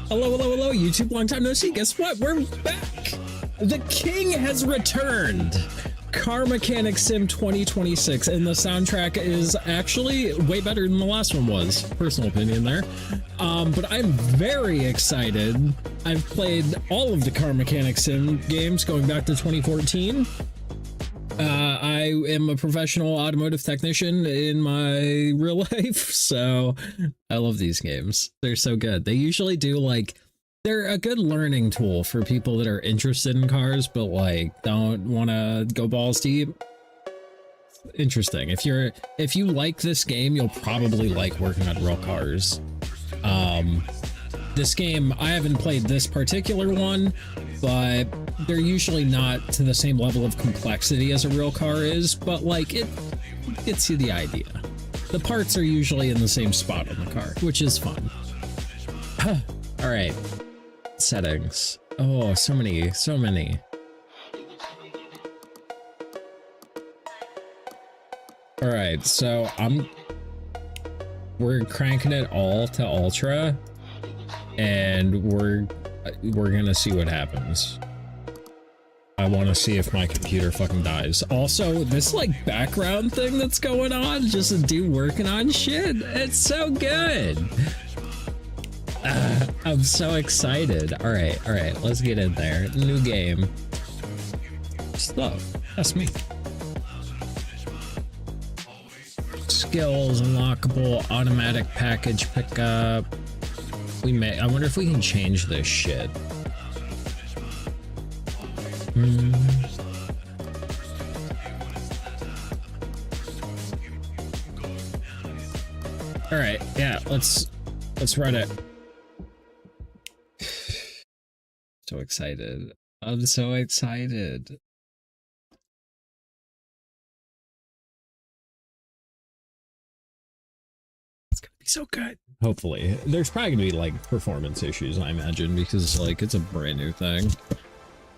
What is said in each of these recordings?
Hello, hello, hello, YouTube. Long time no see. Guess what? We're back. The king has returned. Car Mechanic Sim 2026, and the soundtrack is actually way better than the last one was. Personal opinion there. But I'm very excited. I've played all of the Car Mechanic Sim games going back to 2014. I am a professional automotive technician in my real life, so I love these games. They're so good. They usually do, like, they're a good learning tool for people that are interested in cars, but like don't want to go balls deep. Interesting. If you like this game, you'll probably like working on real cars. This game, I haven't played this particular one, but they're usually not to the same level of complexity as a real car is, but like it gets you the idea. The parts are usually in the same spot on the car, which is fun. All right. Settings. Oh, so many. All right, so we're cranking it all to ultra, and we're gonna see what happens. I want to see if my computer fucking dies. Also, this like background thing that's going on, just a dude working on shit. It's so good. I'm so excited. All right, let's get in there. New game. Slow. That's me. Skills unlockable, automatic package pickup. I wonder if we can change this shit. All right, yeah, let's run it. So excited. I'm so excited. It's gonna be so good. Hopefully. There's probably gonna be like performance issues, I imagine, because like it's a brand new thing.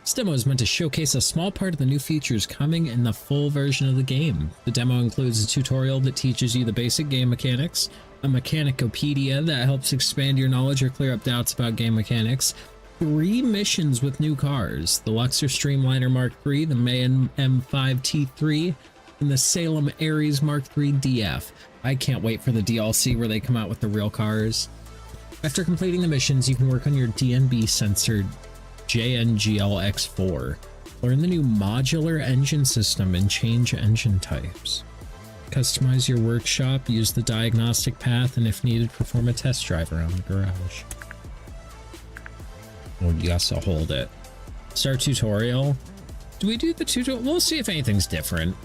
This demo is meant to showcase a small part of the new features coming in the full version of the game. The demo includes a tutorial that teaches you the basic game mechanics, a mechanicopedia that helps expand your knowledge or clear up doubts about game mechanics, 3 missions with new cars: the Luxor Streamliner Mark III, the Mayan M5 T3, and the Salem Aries Mark III DF. I can't wait for the DLC where they come out with the real cars. After completing the missions, you can work on your DNB censored JNGLX4. Learn the new modular engine system and change engine types. Customize your workshop, use the diagnostic path, and if needed, perform a test drive around the garage. Oh, yes, I'll hold it. Start tutorial. Do we do the tutorial? We'll see if anything's different.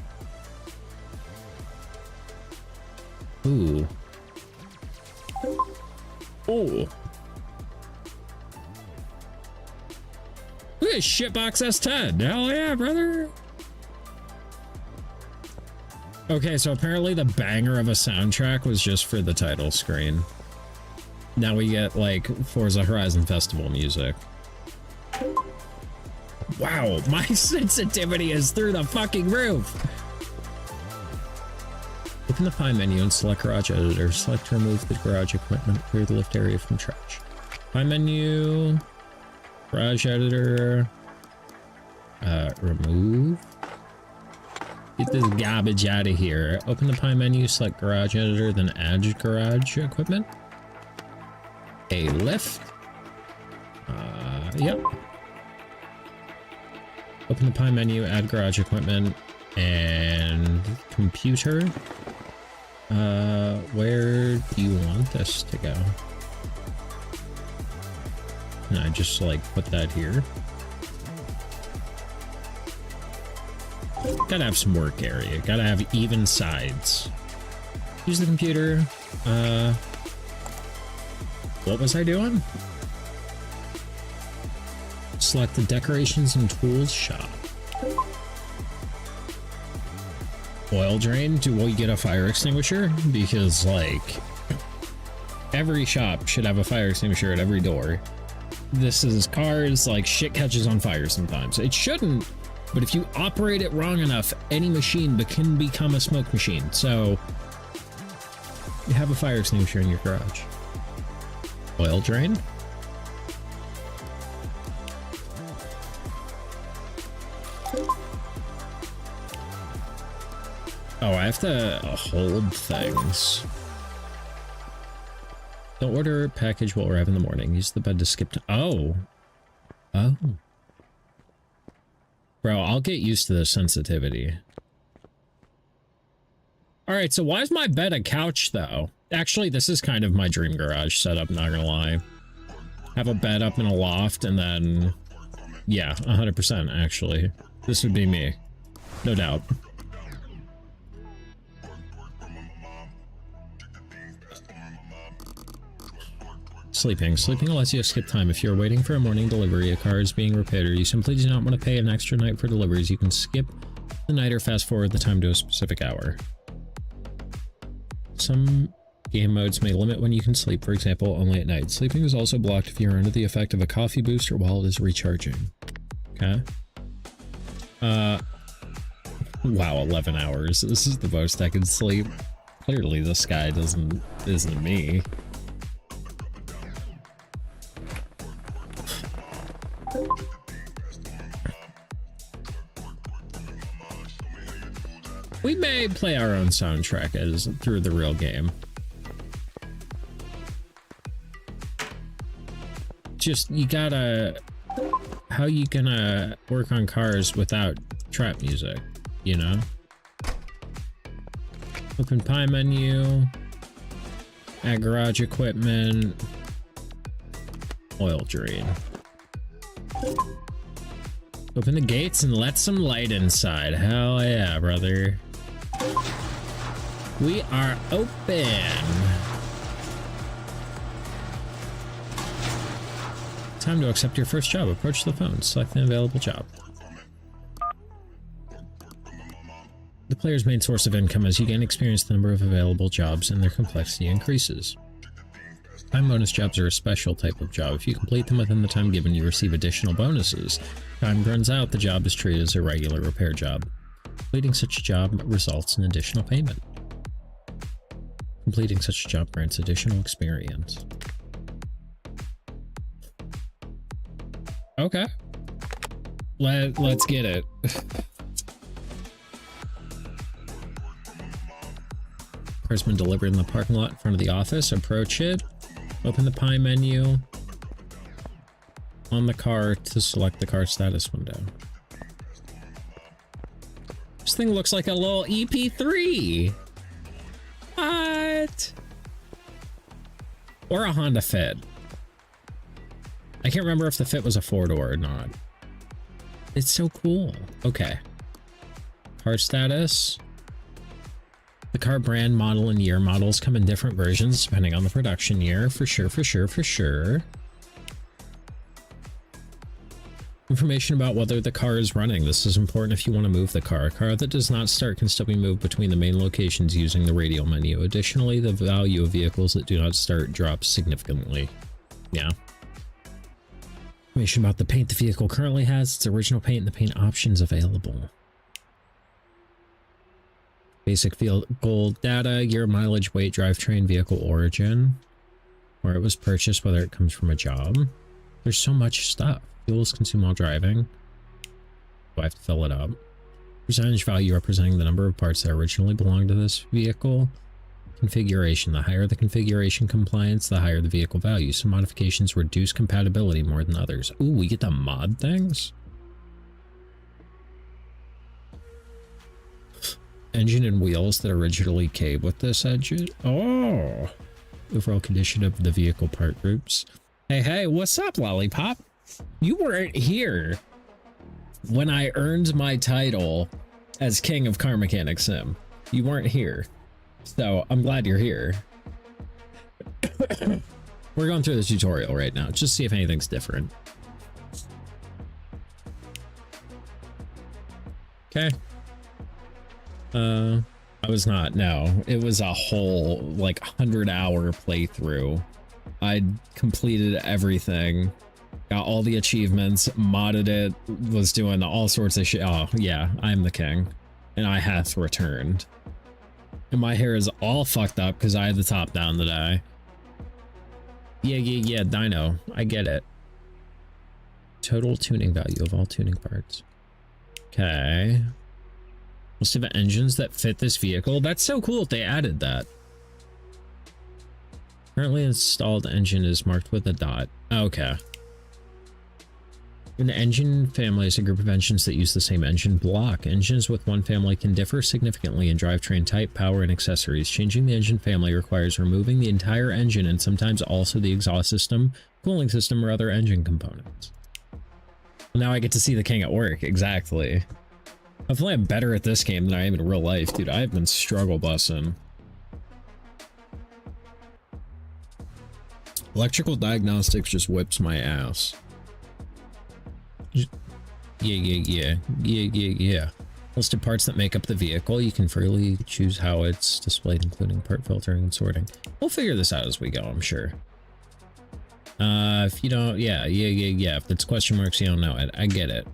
Ooh. Oh. Look at shitbox S10. Hell yeah, brother. Okay, so apparently the banger of a soundtrack was just for the title screen. Now we get like Forza Horizon Festival music. Wow, my sensitivity is through the fucking roof. Open the Pie menu and select Garage Editor. Select to remove the garage equipment. Clear the lift area from trash. Pie menu. Garage Editor. Remove. Get this garbage out of here. Open the Pie menu, select Garage Editor, then add garage equipment. A lift. Yep. Open the Pie menu, add garage equipment, and computer. Where do you want this to go? Can I just like put that here? Gotta have some work area. Gotta have even sides. Use the computer. What was I doing? Select the Decorations and Tools shop. Oil drain. Do we get a fire extinguisher? Because like every shop should have a fire extinguisher at every door. This is cars, like shit catches on fire sometimes. It shouldn't, but if you operate it wrong enough, any machine can become a smoke machine. So you have a fire extinguisher in your garage. Oil drain. Oh, I have to hold things. Don't order a package will arrive in the morning. Use the bed to skip to... Oh. Oh. Bro, I'll get used to the sensitivity. Alright, so why is my bed a couch, though? Actually, this is kind of my dream garage setup, not gonna lie. Have a bed up in a loft, and then... Yeah, 100%, actually. This would be me. No doubt. Sleeping. Sleeping lets you skip time. If you're waiting for a morning delivery, a car is being repaired, or you simply do not want to pay an extra night for deliveries, you can skip the night or fast forward the time to a specific hour. Some game modes may limit when you can sleep, for example, only at night. Sleeping is also blocked if you're under the effect of a coffee booster while it is recharging. Okay. Wow, 11 hours. This is the most I can sleep. Clearly this guy isn't me. We may play our own soundtrack as through the real game. Just, you gotta... How you gonna work on cars without trap music, you know? Open pie menu. Add garage equipment. Oil drain. Open the gates and let some light inside. Hell yeah, brother. We are open. Time to accept your first job. Approach the phone. Select an available job. The player's main source of income as you gain experience, the number of available jobs and their complexity increases. Time bonus jobs are a special type of job. If you complete them within the time given, you receive additional bonuses. Time runs out, the job is treated as a regular repair job. Completing such a job results in additional payment. Completing such a job grants additional experience. Okay. Let's get it. Car's been delivered in the parking lot in front of the office. Approach it. Open the pie menu. On the car to select the car status window. This thing looks like a little EP3. What? Or a Honda Fit. I can't remember if the Fit was a 4-door or not. It's so cool. Okay. Car status. The car brand, model, and year. Models come in different versions depending on the production year. For sure, for sure, for sure. Information about whether the car is running. This is important if you want to move the car. A car that does not start can still be moved between the main locations using the radial menu. Additionally, the value of vehicles that do not start drops significantly. Yeah. Information about the paint the vehicle currently has, its original paint, and the paint options available. Basic vehicle data, year, mileage, weight, drivetrain, vehicle origin, where it was purchased, whether it comes from a job. There's so much stuff. Fuels consumed while driving. Do I have to fill it up? Percentage value representing the number of parts that originally belonged to this vehicle. Configuration. The higher the configuration compliance, the higher the vehicle value. Some modifications reduce compatibility more than others. Ooh, we get to mod things? Engine and wheels that originally came with this engine. Oh! Overall condition of the vehicle part groups. Hey, hey, what's up, Lollipop? You weren't here when I earned my title as King of Car Mechanic Sim. You weren't here. So I'm glad you're here. We're going through the tutorial right now, just to see if anything's different. Okay. I was not, no. It was a whole, like, 100-hour playthrough. I completed everything. Got all the achievements, modded it, was doing all sorts of shit. Oh, yeah, I'm the king. And I have returned. And my hair is all fucked up because I had the top down today. Yeah, Dino. I get it. Total tuning value of all tuning parts. Okay. List of engines that fit this vehicle. That's so cool if they added that. Currently installed engine is marked with a dot. Okay. An engine family is a group of engines that use the same engine block. Engines with one family can differ significantly in drivetrain type, power, and accessories. Changing the engine family requires removing the entire engine and sometimes also the exhaust system, cooling system, or other engine components. Now I get to see the king at work. Exactly. Hopefully I'm better at this game than I am in real life, dude. I've been struggle bussing. Electrical diagnostics just whips my ass. Yeah. List of parts that make up the vehicle. You can freely choose how it's displayed, including part filtering and sorting. We'll figure this out as we go, I'm sure. If you don't, yeah. If it's question marks, you don't know it. I get it.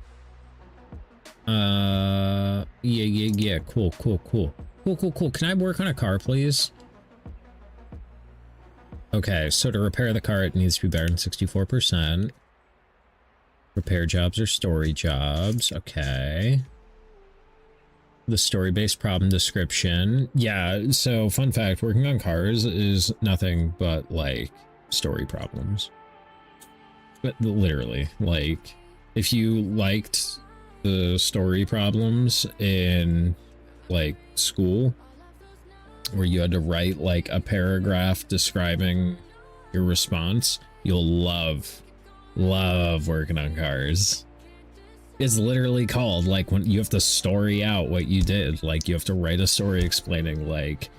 Yeah. Cool. Can I work on a car, please? Okay, so to repair the car, it needs to be better than 64%. Repair jobs or story jobs. Okay. The story-based problem description. Yeah, so fun fact, working on cars is nothing but, like, story problems. But literally, like, if you liked the story problems in, like, school, where you had to write, like, a paragraph describing your response, you'll love working on cars. It's literally called, like, when you have to story out what you did. Like, you have to write a story explaining, like,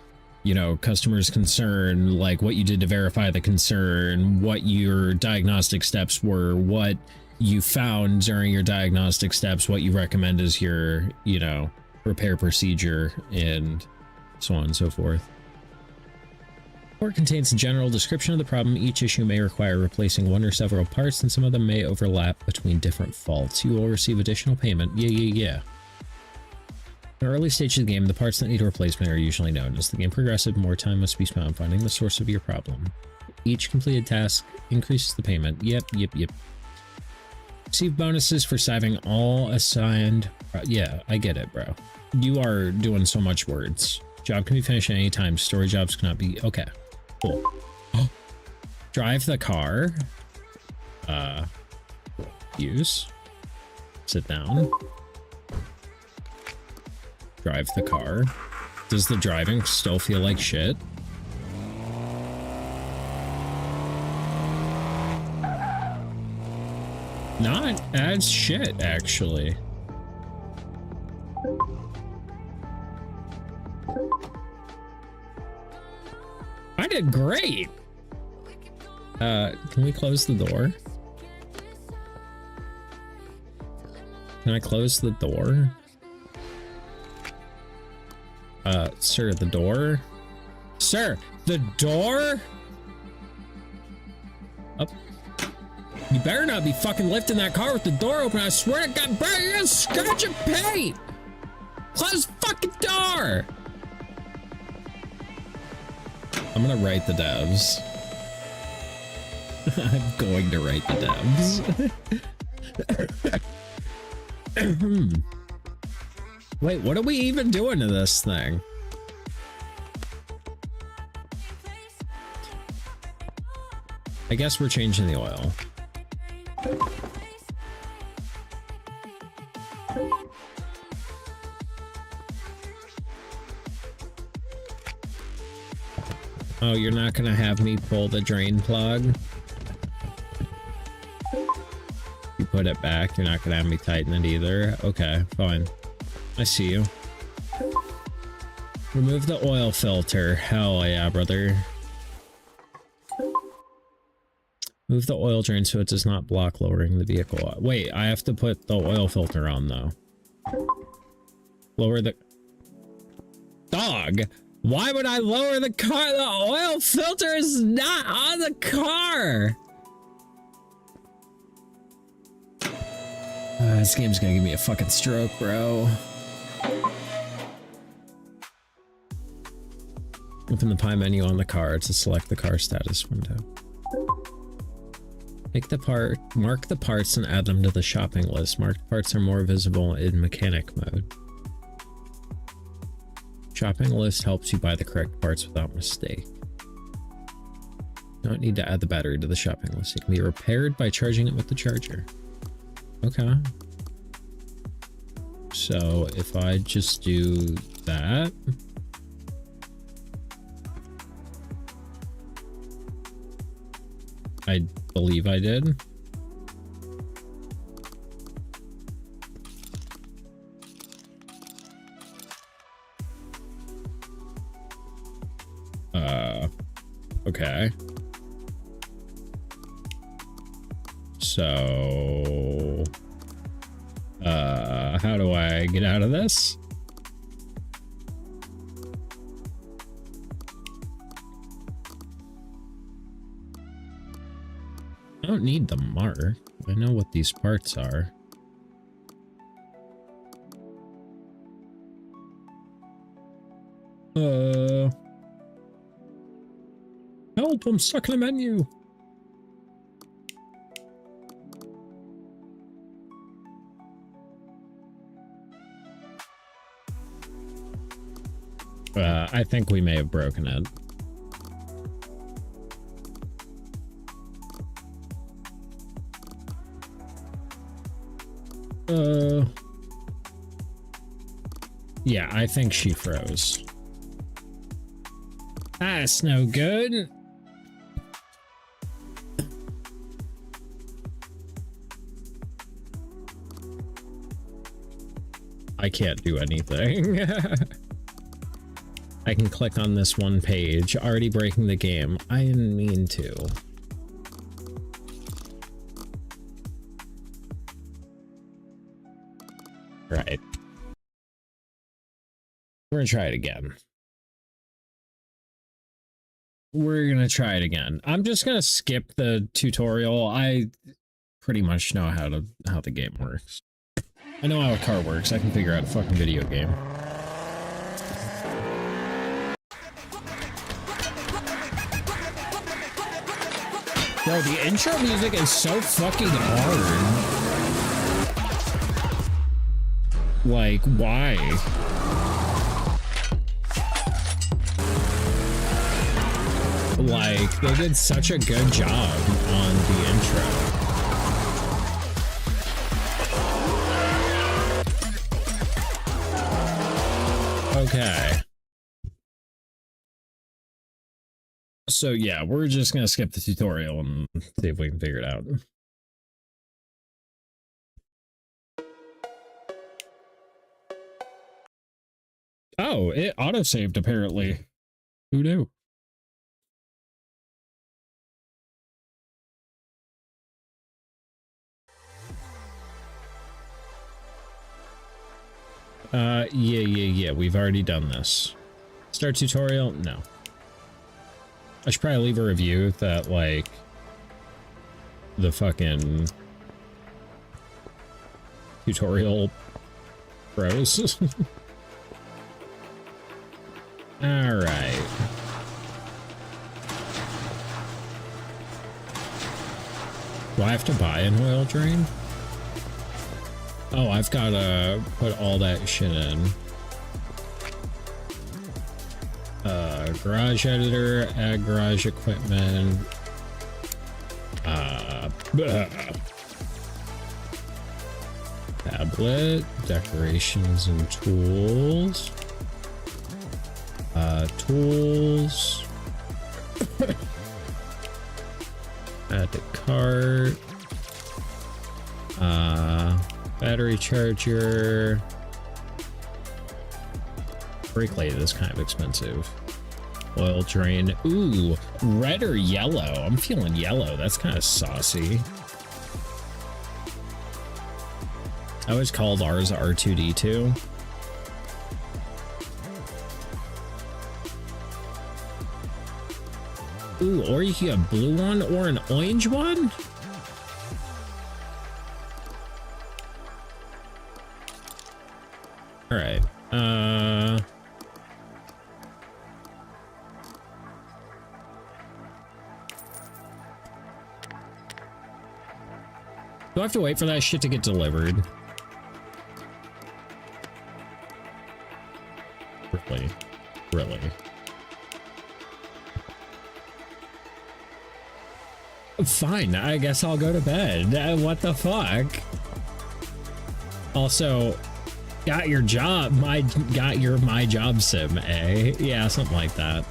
you know, customer's concern, like what you did to verify the concern, what your diagnostic steps were, what you found during your diagnostic steps, what you recommend as your, you know, repair procedure, and so on and so forth. Report contains a general description of the problem. Each issue may require replacing one or several parts, and some of them may overlap between different faults. You will receive additional payment. Yeah. In the early stages of the game, the parts that need replacement are usually known. As the game progresses, more time must be spent on finding the source of your problem. Each completed task increases the payment. Yep. Receive bonuses for solving all assigned... Yeah, I get it, bro. You are doing so much words. Job can be finished at any time. Story jobs cannot be... Okay, cool. Drive the car. Use. Sit down. Drive the car. Does the driving still feel like shit? Not as shit, actually. I did great. Can we close the door? Can I close the door? Sir, the door? Sir, the door? Up. You better not be fucking lifting that car with the door open. I swear to God, bro, you're gonna scratch your paint. Close the fucking door. I'm gonna write the devs. I'm going to write the devs. Wait, what are we even doing to this thing? I guess we're changing the oil. Oh, you're not gonna have me pull the drain plug? You put it back, you're not gonna have me tighten it either? Okay, fine. I see you. Remove the oil filter. Hell yeah, brother. Move the oil drain so it does not block lowering the vehicle. Wait, I have to put the oil filter on, though. Lower the... Dog! Why would I lower the car? The oil filter is not on the car! This game's gonna give me a fucking stroke, bro. Open the pie menu on the car to select the car status window. Mark the parts and add them to the shopping list. Marked parts are more visible in mechanic mode. Shopping list helps you buy the correct parts without mistake. Don't need to add the battery to the shopping list. It can be repaired by charging it with the charger. Okay. So if I just do that. I believe I did. Okay. So, how do I get out of this? I don't need the mark. I know what these parts are. Help, I'm stuck in a menu. I think we may have broken it. Yeah, I think she froze. That's no good. I can't do anything. I can click on this one page, already breaking the game. I didn't mean to. Right. We're gonna try it again. We're gonna try it again. I'm just gonna skip the tutorial. I pretty much know how the game works. I know how a car works. I can figure out a fucking video game. Bro, the intro music is so fucking hard. Like, why? Like, they did such a good job on the intro. Okay. So yeah, we're just gonna skip the tutorial and see if we can figure it out. Oh, it autosaved apparently. Who knew? Yeah, we've already done this. Start tutorial? No. I should probably leave a review that, like, the fucking tutorial froze. Alright. Do I have to buy an oil drain? Oh, I've gotta put all that shit in. Garage editor, add garage equipment. Tablet, decorations and tools. Tools. Add to cart. Battery charger. Brake light is kind of expensive. Oil drain. Ooh, red or yellow? I'm feeling yellow. That's kind of saucy. I always called ours R2D2. Ooh, or you can get a blue one or an orange one? All right. Do I have to wait for that shit to get delivered? Really? Really. Fine, I guess I'll go to bed. What the fuck? Also, got your job, my job sim, eh? Yeah, something like that.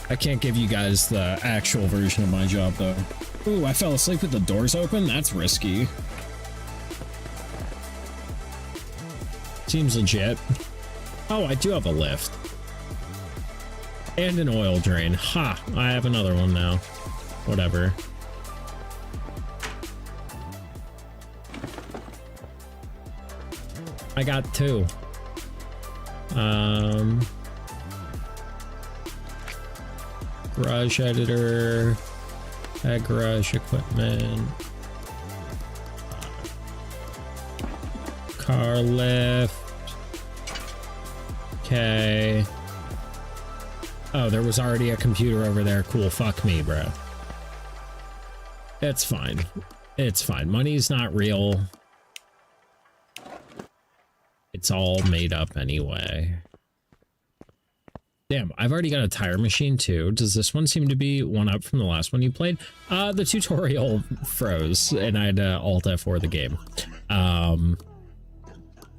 I can't give you guys the actual version of my job though. Ooh, I fell asleep with the doors open? That's risky. Seems legit. Oh, I do have a lift. And an oil drain. Ha! I have another one now. Whatever. I got two. Garage editor. Add garage equipment. Car lift. Okay. Oh, there was already a computer over there. Cool. Fuck me, bro. It's fine. It's fine. Money's not real. It's all made up anyway. Damn, I've already got a tire machine too. Does this one seem to be one up from the last one you played? The tutorial froze and I had to Alt F4 the game.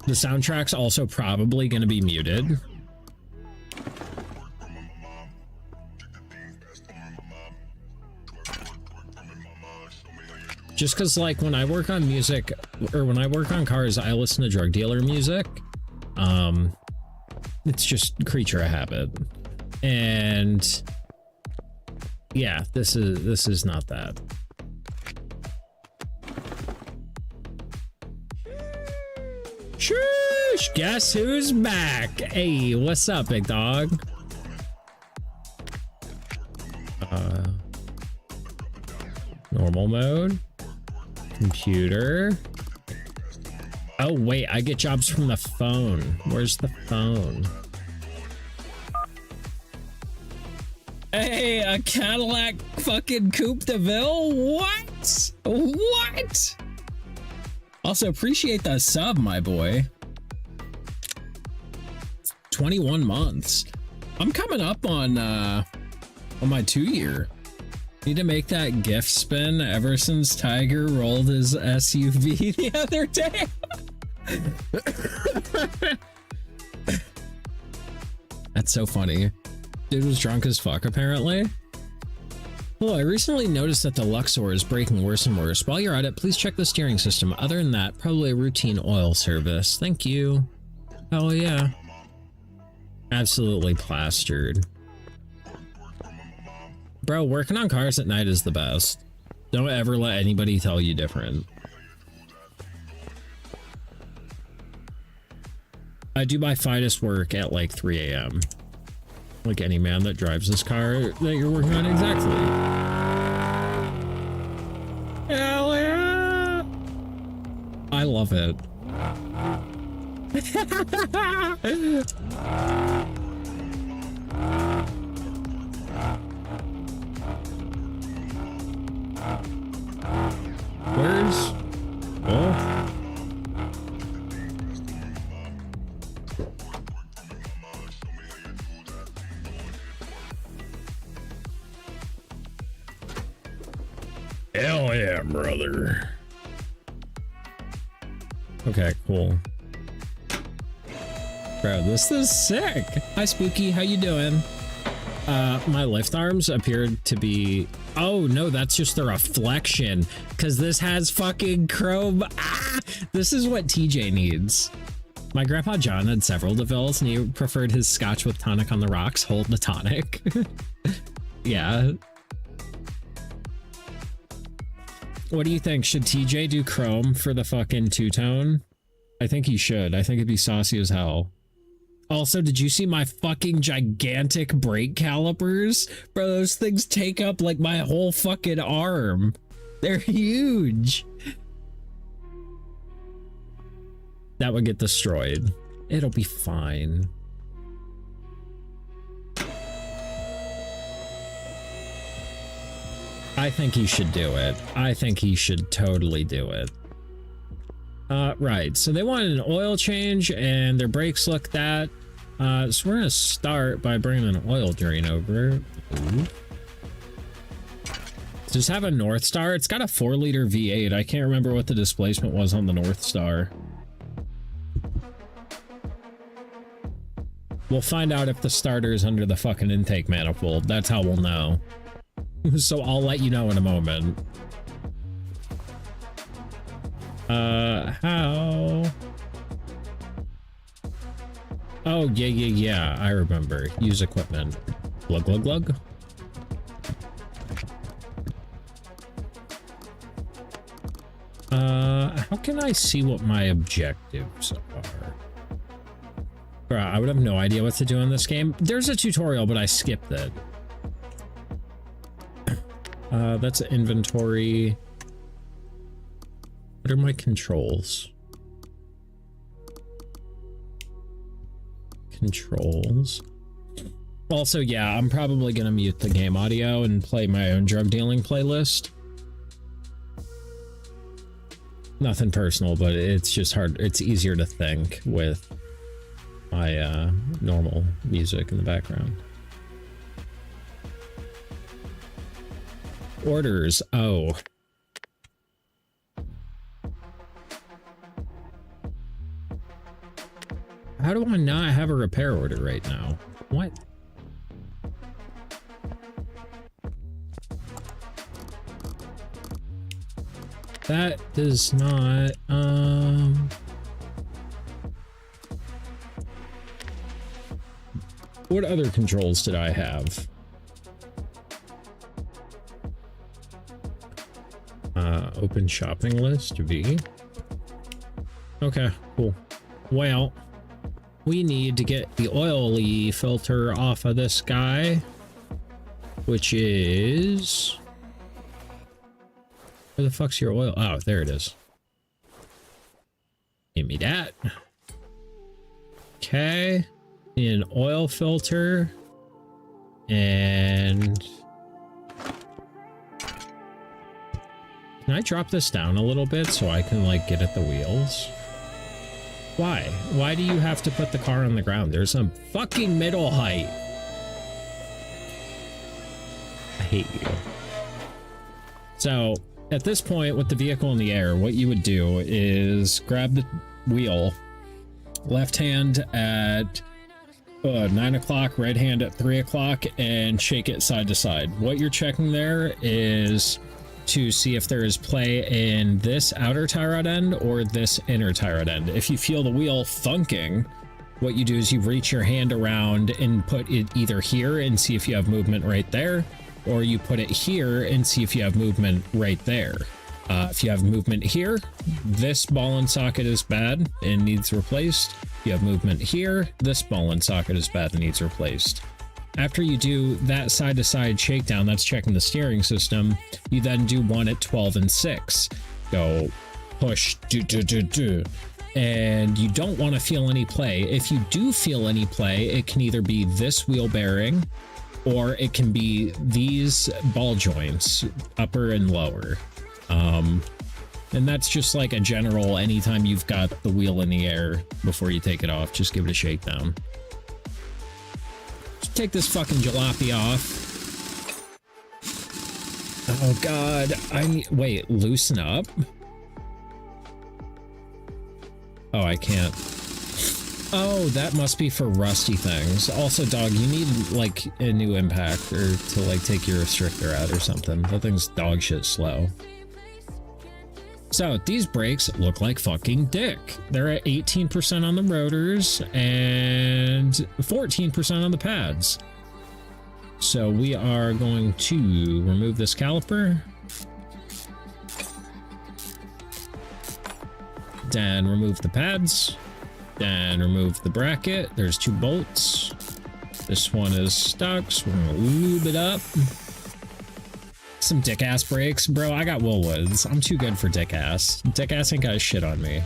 The soundtrack's also probably going to be muted. Just because, like, when I work on music, or when I work on cars, I listen to drug dealer music. It's just creature of habit. And yeah, this is not that. Shush! Guess who's back? Hey, what's up, big dog? Normal mode. Computer. Oh, wait, I get jobs from the phone. Where's the phone? Hey, a Cadillac fucking Coupe de Ville? What? What? Also, appreciate the sub, my boy. 21 months. I'm coming up on my 2-year. Need to make that GIF spin ever since Tiger rolled his SUV the other day. That's so funny. Dude was drunk as fuck, apparently. Well, I recently noticed that the Luxor is breaking worse and worse. While you're at it, please check the steering system. Other than that, probably a routine oil service. Thank you. Hell yeah. Absolutely plastered. Bro, working on cars at night is the best. Don't ever let anybody tell you different. I do my finest work at like 3 a.m. Like any man that drives this car that you're working on. Exactly. Hell yeah! I love it. Where's... Oh. Hell yeah, brother. Okay, cool. Bro, this is sick. Hi, Spooky. How you doing? My lift arms appeared to be... Oh, no, that's just the reflection. Because this has fucking chrome. Ah! This is what TJ needs. My grandpa John had several DeVilles, and he preferred his scotch with tonic on the rocks. Hold the tonic. Yeah. What do you think? Should TJ do chrome for the fucking two-tone? I think he should. I think it'd be saucy as hell. Also, did you see my fucking gigantic brake calipers? Bro, those things take up like my whole fucking arm. They're huge. That would get destroyed. It'll be fine. I think he should do it. I think he should totally do it. Right, so they wanted an oil change and their brakes look that. So we're gonna start by bringing an oil drain over. Ooh. Just have a North Star. It's got a 4-liter V8. I can't remember what the displacement was on the North Star. We'll find out if the starter is under the fucking intake manifold. That's how we'll know. So I'll let you know in a moment. How? Oh, yeah, I remember. Use equipment. Glug, glug, glug. How can I see what my objectives are? Bruh, I would have no idea what to do in this game. There's a tutorial, but I skipped it. That's inventory. What are my controls? Controls. Also, yeah, I'm probably gonna mute the game audio and play my own drug dealing playlist. Nothing personal, but it's just hard. It's easier to think with my normal music in the background. Orders. Oh. How do I not have a repair order right now? What? That does not, what other controls did I have? Open shopping list, V. Okay, cool. Well, we need to get the oily filter off of this guy, which is... Where the fuck's your oil? Oh, there it is. Give me that. Okay. Need an oil filter. And... Can I drop this down a little bit so I can, like, get at the wheels? Why? Why do you have to put the car on the ground? There's some fucking middle height. I hate you. So, at this point, with the vehicle in the air, what you would do is grab the wheel, left hand at 9 o'clock, right hand at 3 o'clock, and shake it side to side. What you're checking there is to see if there is play in this outer tie rod end or this inner tie rod end. If you feel the wheel thunking, what you do is you reach your hand around and put it either here and see if you have movement right there, or you put it here and see if you have movement right there. If you have movement here, this ball and socket is bad and needs replaced. If you have movement here, this ball and socket is bad and needs replaced. After you do that side-to-side shakedown, that's checking the steering system, you then do one at 12 and 6. Go push, do. And you don't want to feel any play. If you do feel any play, it can either be this wheel bearing, or it can be these ball joints, upper and lower. And that's just like a general, anytime you've got the wheel in the air before you take it off, just give it a shakedown. Just take this fucking jalopy off. Oh god, wait, loosen up? Oh, I can't. Oh, that must be for rusty things. Also, dog, you need, like, a new impact or to, like, take your restrictor out or something. That thing's dog shit slow. So, these brakes look like fucking dick. They're at 18% on the rotors and 14% on the pads. So, we are going to remove this caliper. Then remove the pads. Then remove the bracket. There's 2 bolts. This one is stuck, so we're gonna lube it up. Some dick-ass brakes. Bro, I got Woolwoods. I'm too good for dick-ass. Dick-ass ain't got shit on me.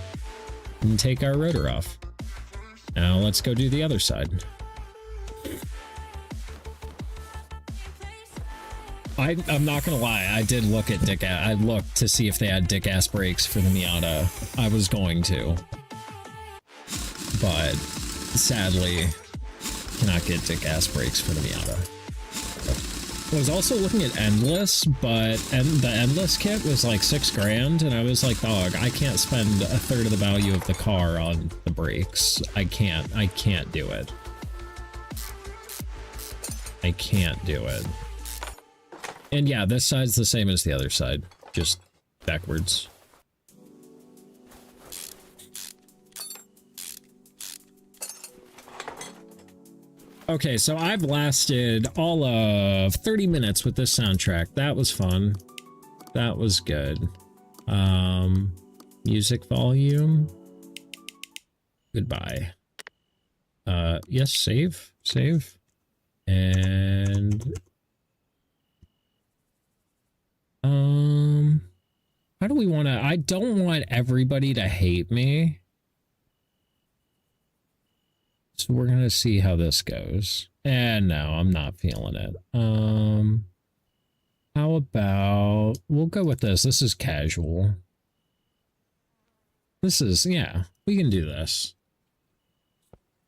And take our rotor off. Now let's go do the other side. I'm not gonna lie, I did look at I looked to see if they had dick-ass brakes for the Miata. I was going to. But, sadly, cannot get dick-ass brakes for the Miata. I was also looking at Endless, but the Endless kit was like $6 grand, and I was like, dog, I can't spend a third of the value of the car on the brakes. I can't do it. I can't do it. And yeah, this side's the same as the other side, just backwards. Okay, so I've lasted all of 30 minutes with this soundtrack. That was fun. That was good. Music volume. Goodbye. Yes, save. Save. And... how do we want to... I don't want everybody to hate me. So we're going to see how this goes. And no, I'm not feeling it. How about... we'll go with this. This is casual. This is... yeah, we can do this.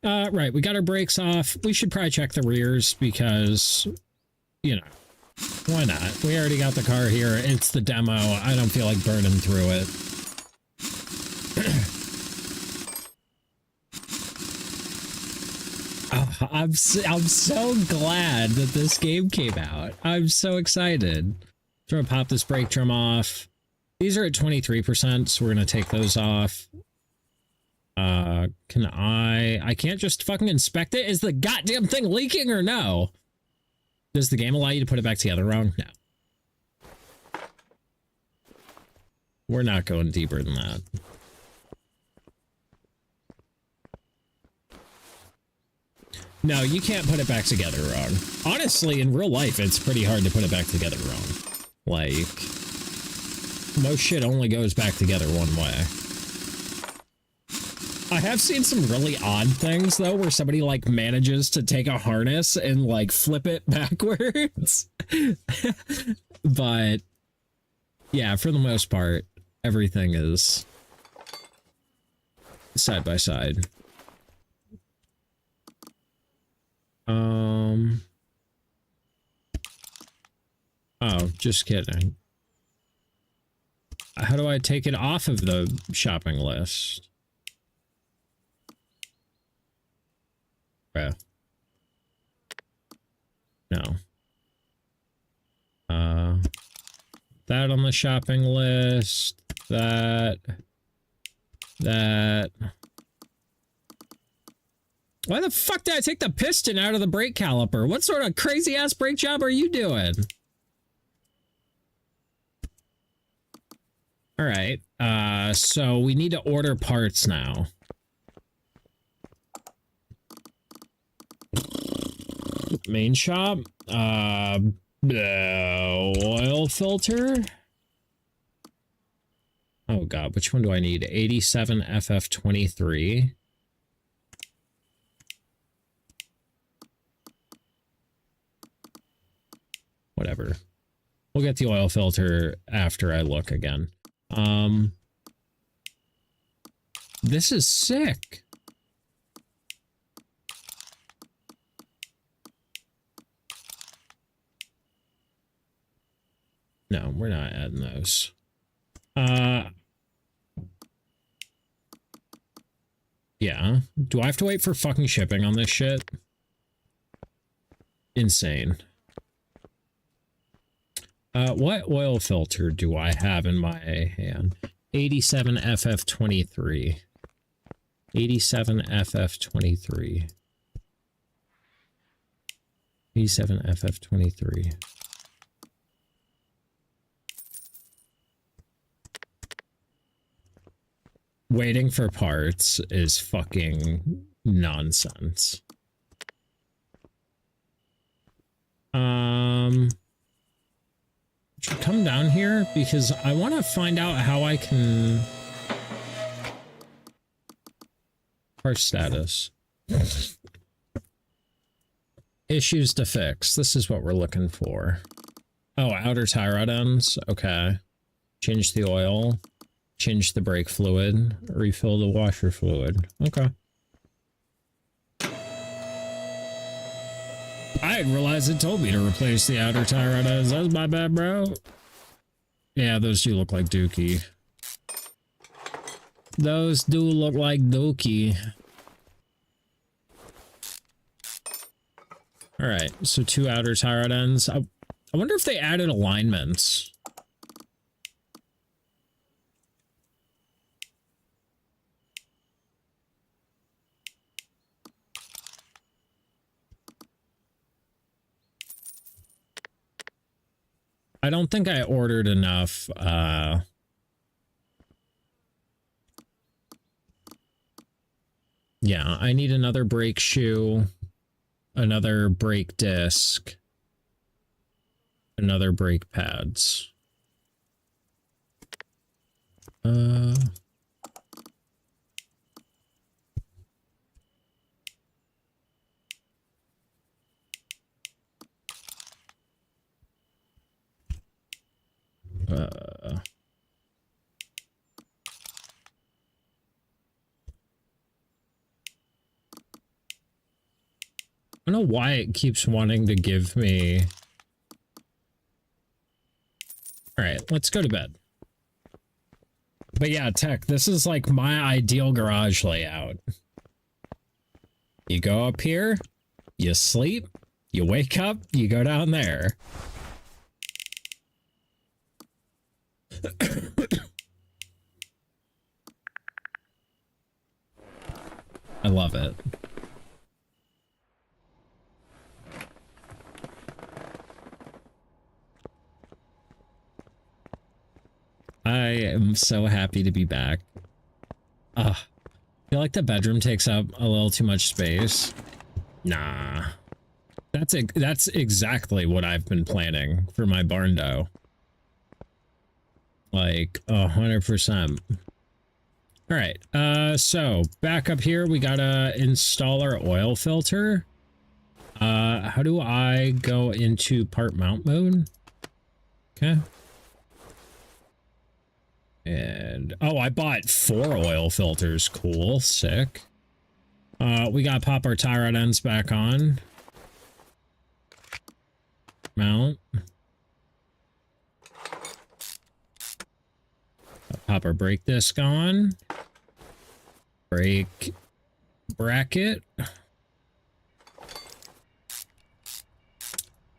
Right, we got our brakes off. We should probably check the rears because, you know, why not? We already got the car here. It's the demo. I don't feel like burning through it. Oh, I'm so glad that this game came out. I'm so excited. So I'm gonna pop this brake drum off. These are at 23%, so we're gonna take those off. Can I can't just fucking inspect it? Is the goddamn thing leaking or no? Does the game allow you to put it back together wrong? No. We're not going deeper than that. No, you can't put it back together wrong. Honestly, in real life, it's pretty hard to put it back together wrong. Like, most shit only goes back together one way. I have seen some really odd things, though, where somebody, like, manages to take a harness and, like, flip it backwards. But, yeah, for the most part, everything is side by side. Oh, just kidding. How do I take it off of the shopping list? No. That on the shopping list. That. Why the fuck did I take the piston out of the brake caliper? What sort of crazy ass brake job are you doing? All right. So we need to order parts now. Main shop. Oil filter. Oh god, which one do I need? 87 FF23. Whatever. We'll get the oil filter after I look again. This is sick. No, we're not adding those. Yeah. Do I have to wait for fucking shipping on this shit? Insane. What oil filter do I have in my hand? 87 FF23. 87 FF23. 87 FF23. Waiting for parts is fucking nonsense. Should come down here because I want to find out how I can... Part status. Issues to fix. This is what we're looking for. Oh, outer tie rod ends. Okay. Change the oil. Change the brake fluid. Refill the washer fluid. Okay. I didn't realize it told me to replace the outer tie rod ends. That was my bad, bro. Yeah, those do look like Dookie. Those do look like Dookie. Alright, so 2 outer tie rod ends. I wonder if they added alignments. I don't think I ordered enough, yeah, I need another brake shoe, another brake disc, another brake pads. I don't know why it keeps wanting to give me... Alright, let's go to bed. But yeah, Tech, this is like my ideal garage layout. You go up here, you sleep, you wake up, you go down there. I love it. I am so happy to be back. I feel like the bedroom takes up a little too much space. Nah. That's exactly what I've been planning for my barn dough. Like 100%. All right. So back up here, we gotta install our oil filter. How do I go into part mount mode? Okay. And oh, I bought 4 oil filters. Cool, sick. We gotta pop our tie rod ends back on. Mount. Pop our brake disc on. Brake bracket.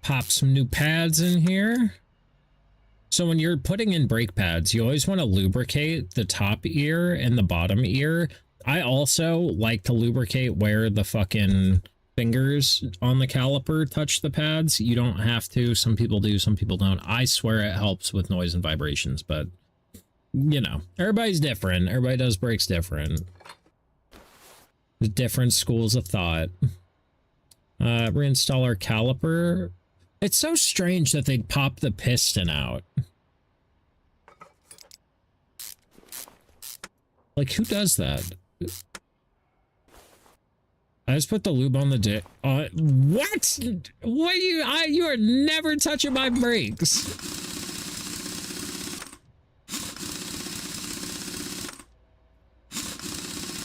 Pop some new pads in here. So when you're putting in brake pads, you always want to lubricate the top ear and the bottom ear. I also like to lubricate where the fucking fingers on the caliper touch the pads. You don't have to. Some people do, some people don't. I swear it helps with noise and vibrations, but you know, everybody's different. Everybody does brakes different. The different schools of thought. Reinstall our caliper. It's so strange that they'd pop the piston out. Like, who does that? I just put the lube on the dick. What? What you are never touching my brakes.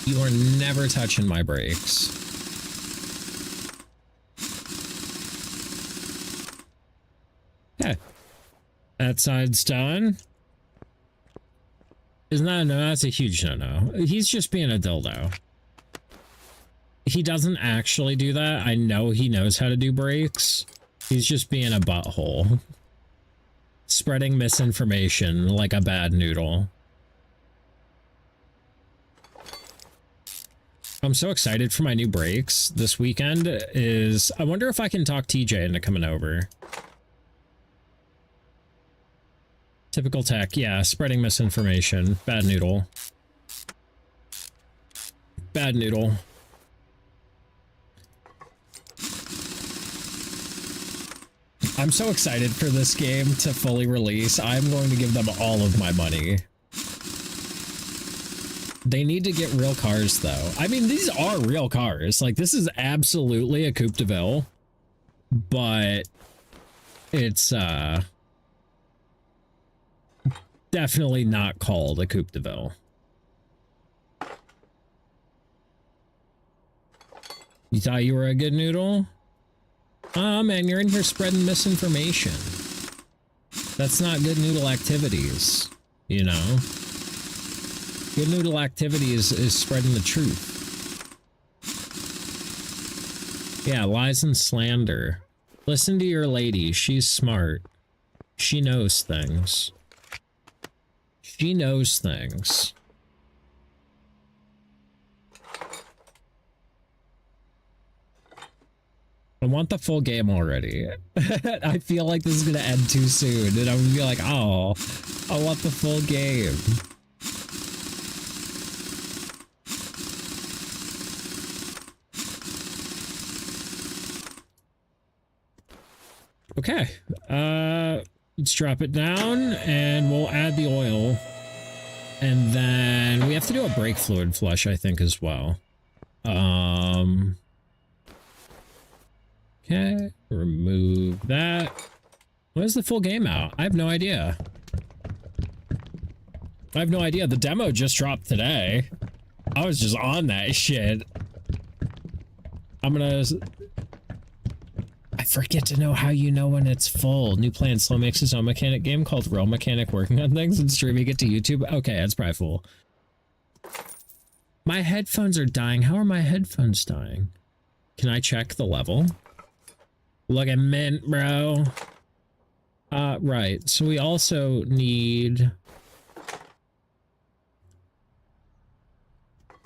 You are never touching my brakes. Okay. That side's done. Isn't that a no? That's a huge no-no. He's just being a dildo. He doesn't actually do that. I know he knows how to do brakes. He's just being a butthole. Spreading misinformation like a bad noodle. I'm so excited for my new brakes this weekend. I wonder if I can talk TJ into coming over. Typical tech, yeah, spreading misinformation. Bad noodle. Bad noodle. I'm so excited for this game to fully release. I'm going to give them all of my money. They need to get real cars, though. I mean, these are real cars. Like, this is absolutely a Coupe de Ville. But it's, definitely not called a Coupe de Ville. You thought you were a good noodle? Oh man, you're in here spreading misinformation. That's not good noodle activities, you know? Good noodle activity is spreading the truth. Yeah, lies and slander. Listen to your lady. She's smart. She knows things. She knows things. I want the full game already. I feel like this is gonna end too soon, and I'm gonna be like, oh, I want the full game. Okay, let's drop it down, and we'll add the oil. And then we have to do a brake fluid flush, I think, as well. Okay, remove that. When is the full game out? I have no idea. I have no idea. The demo just dropped today. I was just on that shit. I'm gonna... I forget to know how you know when it's full. New plan, Slow makes his own mechanic game called Real Mechanic working on things and streaming it to YouTube. Okay, that's probably full. My headphones are dying. How are my headphones dying? Can I check the level? Look at mint, bro. Right. So we also need...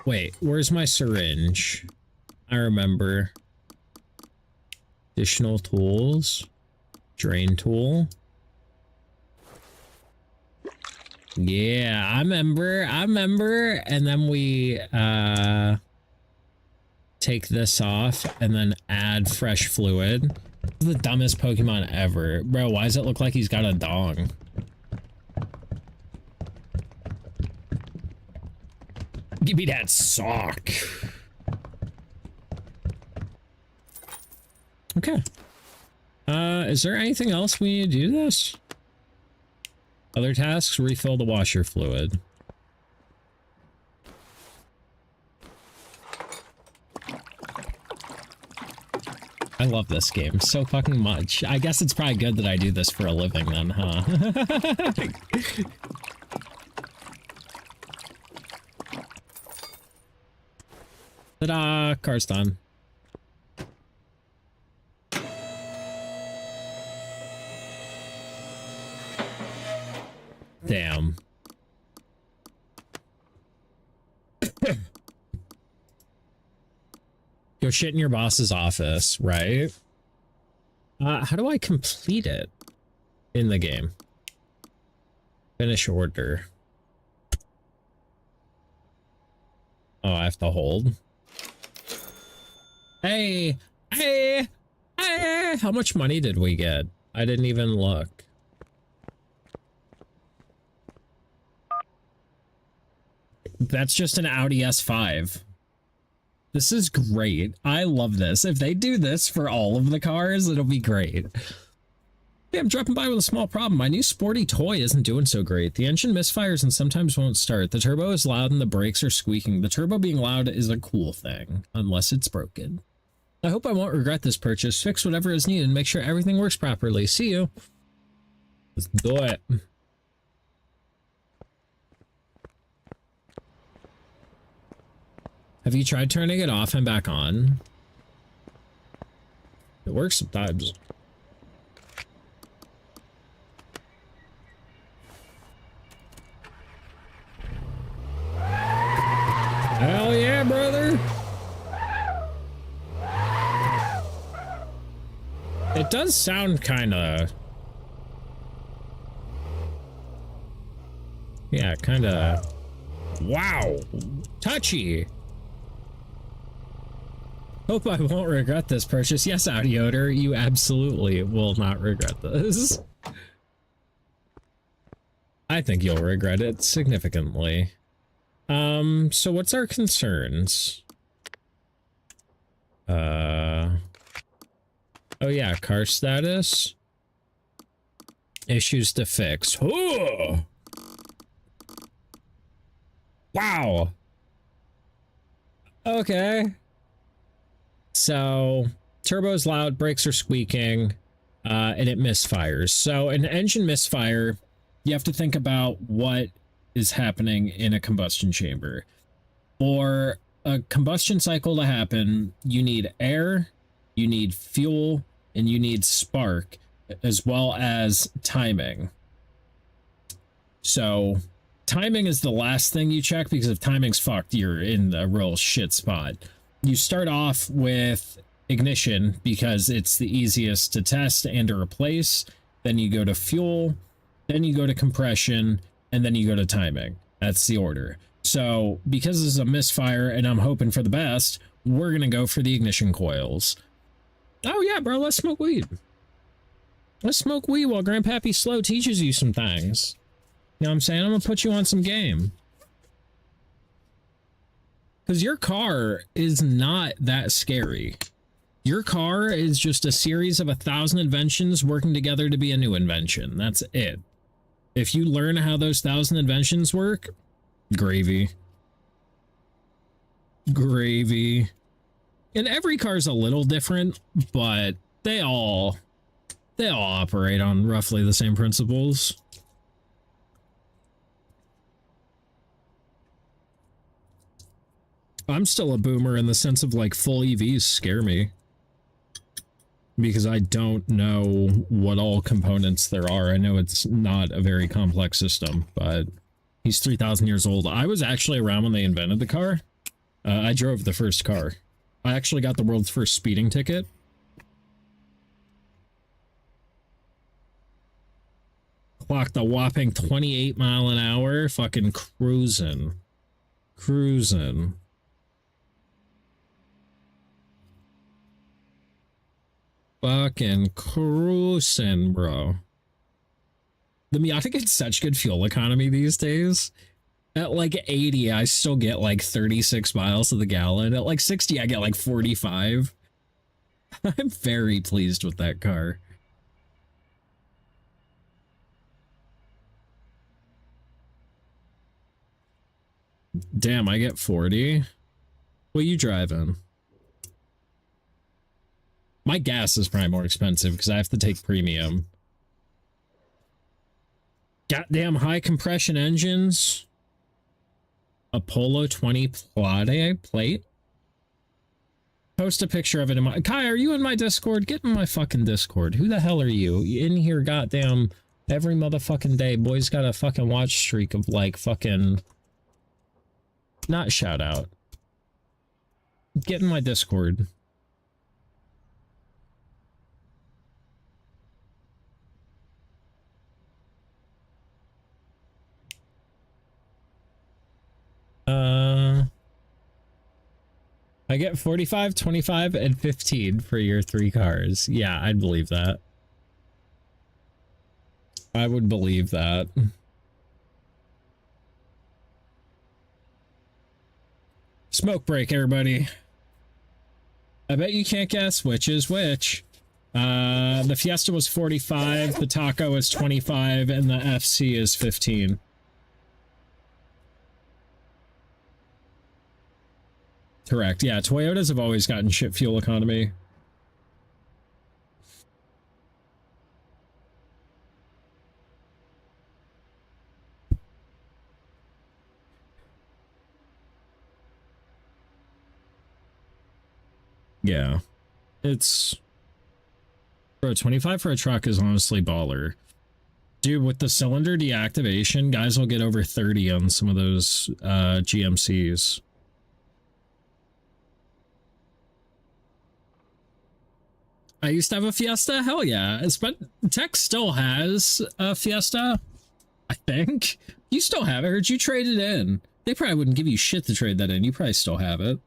Wait, where's my syringe? I remember. Additional tools. Drain tool. Yeah, I remember. And then we, take this off and then add fresh fluid. This is the dumbest Pokemon ever. Bro, why does it look like he's got a dong? Give me that sock. Okay. Is there anything else we need to do this? Other tasks, refill the washer fluid. I love this game so fucking much. I guess it's probably good that I do this for a living then, huh? Ta-da! Car's done. Damn. Go shit in your boss's office, right? How do I complete it in the game? Finish order. Oh, I have to hold. Hey! Hey! Hey! How much money did we get? I didn't even look. That's just an Audi S5. This is great. I love this. If they do this for all of the cars, it'll be great. Hey, I'm dropping by with a small problem. My new sporty toy isn't doing so great. The engine misfires and sometimes won't start. The turbo is loud and the brakes are squeaking. The turbo being loud is a cool thing, unless it's broken. I hope I won't regret this purchase. Fix whatever is needed and make sure everything works properly. See you. Let's do it. Have you tried turning it off and back on? It works sometimes. Hell yeah, brother! It does sound kinda... Yeah, kinda... Wow! Touchy! Hope I won't regret this purchase. Yes, Audi Odor, you absolutely will not regret this. I think you'll regret it significantly. So what's our concerns? Oh yeah, car status. Issues to fix. Oh! Wow. Okay. So turbo's loud, brakes are squeaking, and it misfires. So an engine misfire, you have to think about what is happening in a combustion chamber. For a combustion cycle to happen, you need air, you need fuel, and you need spark, as well as timing. So timing is the last thing you check, because if timing's fucked, you're in a real shit spot. You start off with ignition because it's the easiest to test and to replace. Then you go to fuel, then you go to compression, and then you go to timing. That's the order. So because this is a misfire and I'm hoping for the best, we're going to go for the ignition coils. Oh yeah, bro, let's smoke weed. Let's smoke weed while Grandpappy Slow teaches you some things. You know what I'm saying? I'm going to put you on some game. Because your car is not that scary. Your car is just a series of 1,000 inventions working together to be a new invention. That's it. If you learn how those 1,000 inventions work, gravy. Gravy. And every car's a little different, but they all operate on roughly the same principles. I'm still a boomer in the sense of like full EVs scare me. Because I don't know what all components there are. I know it's not a very complex system, but he's 3,000 years old. I was actually around when they invented the car. I drove the first car. I actually got the world's first speeding ticket. Clocked a whopping 28 mile an hour, fucking cruising. Cruising. Fucking cruising, bro. The Miata gets such good fuel economy these days. At like 80, I still get like 36 miles to the gallon. At like 60, I get like 45. I'm very pleased with that car. Damn, I get 40. What are you driving? My gas is probably more expensive because I have to take premium. Goddamn high compression engines. Apollo 20 plate. Post a picture of it in my... Kai, are you in my Discord? Get in my fucking Discord. Who the hell are you? You in here goddamn every motherfucking day. Boy's got a fucking watch streak of like fucking... Not shout out. Get in my Discord. I get 45, 25, and 15 for your 3 cars. Yeah, I'd believe that. I would believe that. Smoke break, everybody. I bet you can't guess which is which. The Fiesta was 45, the Taco is 25, and the FC is 15. Correct. Yeah, Toyotas have always gotten shit fuel economy. Yeah. It's... Bro, 25 for a truck is honestly baller. Dude, with the cylinder deactivation, guys will get over 30 on some of those GMCs. I used to have a Fiesta? Hell yeah. Tech still has a Fiesta, I think. You still have it. I heard you traded it in. They probably wouldn't give you shit to trade that in. You probably still have it.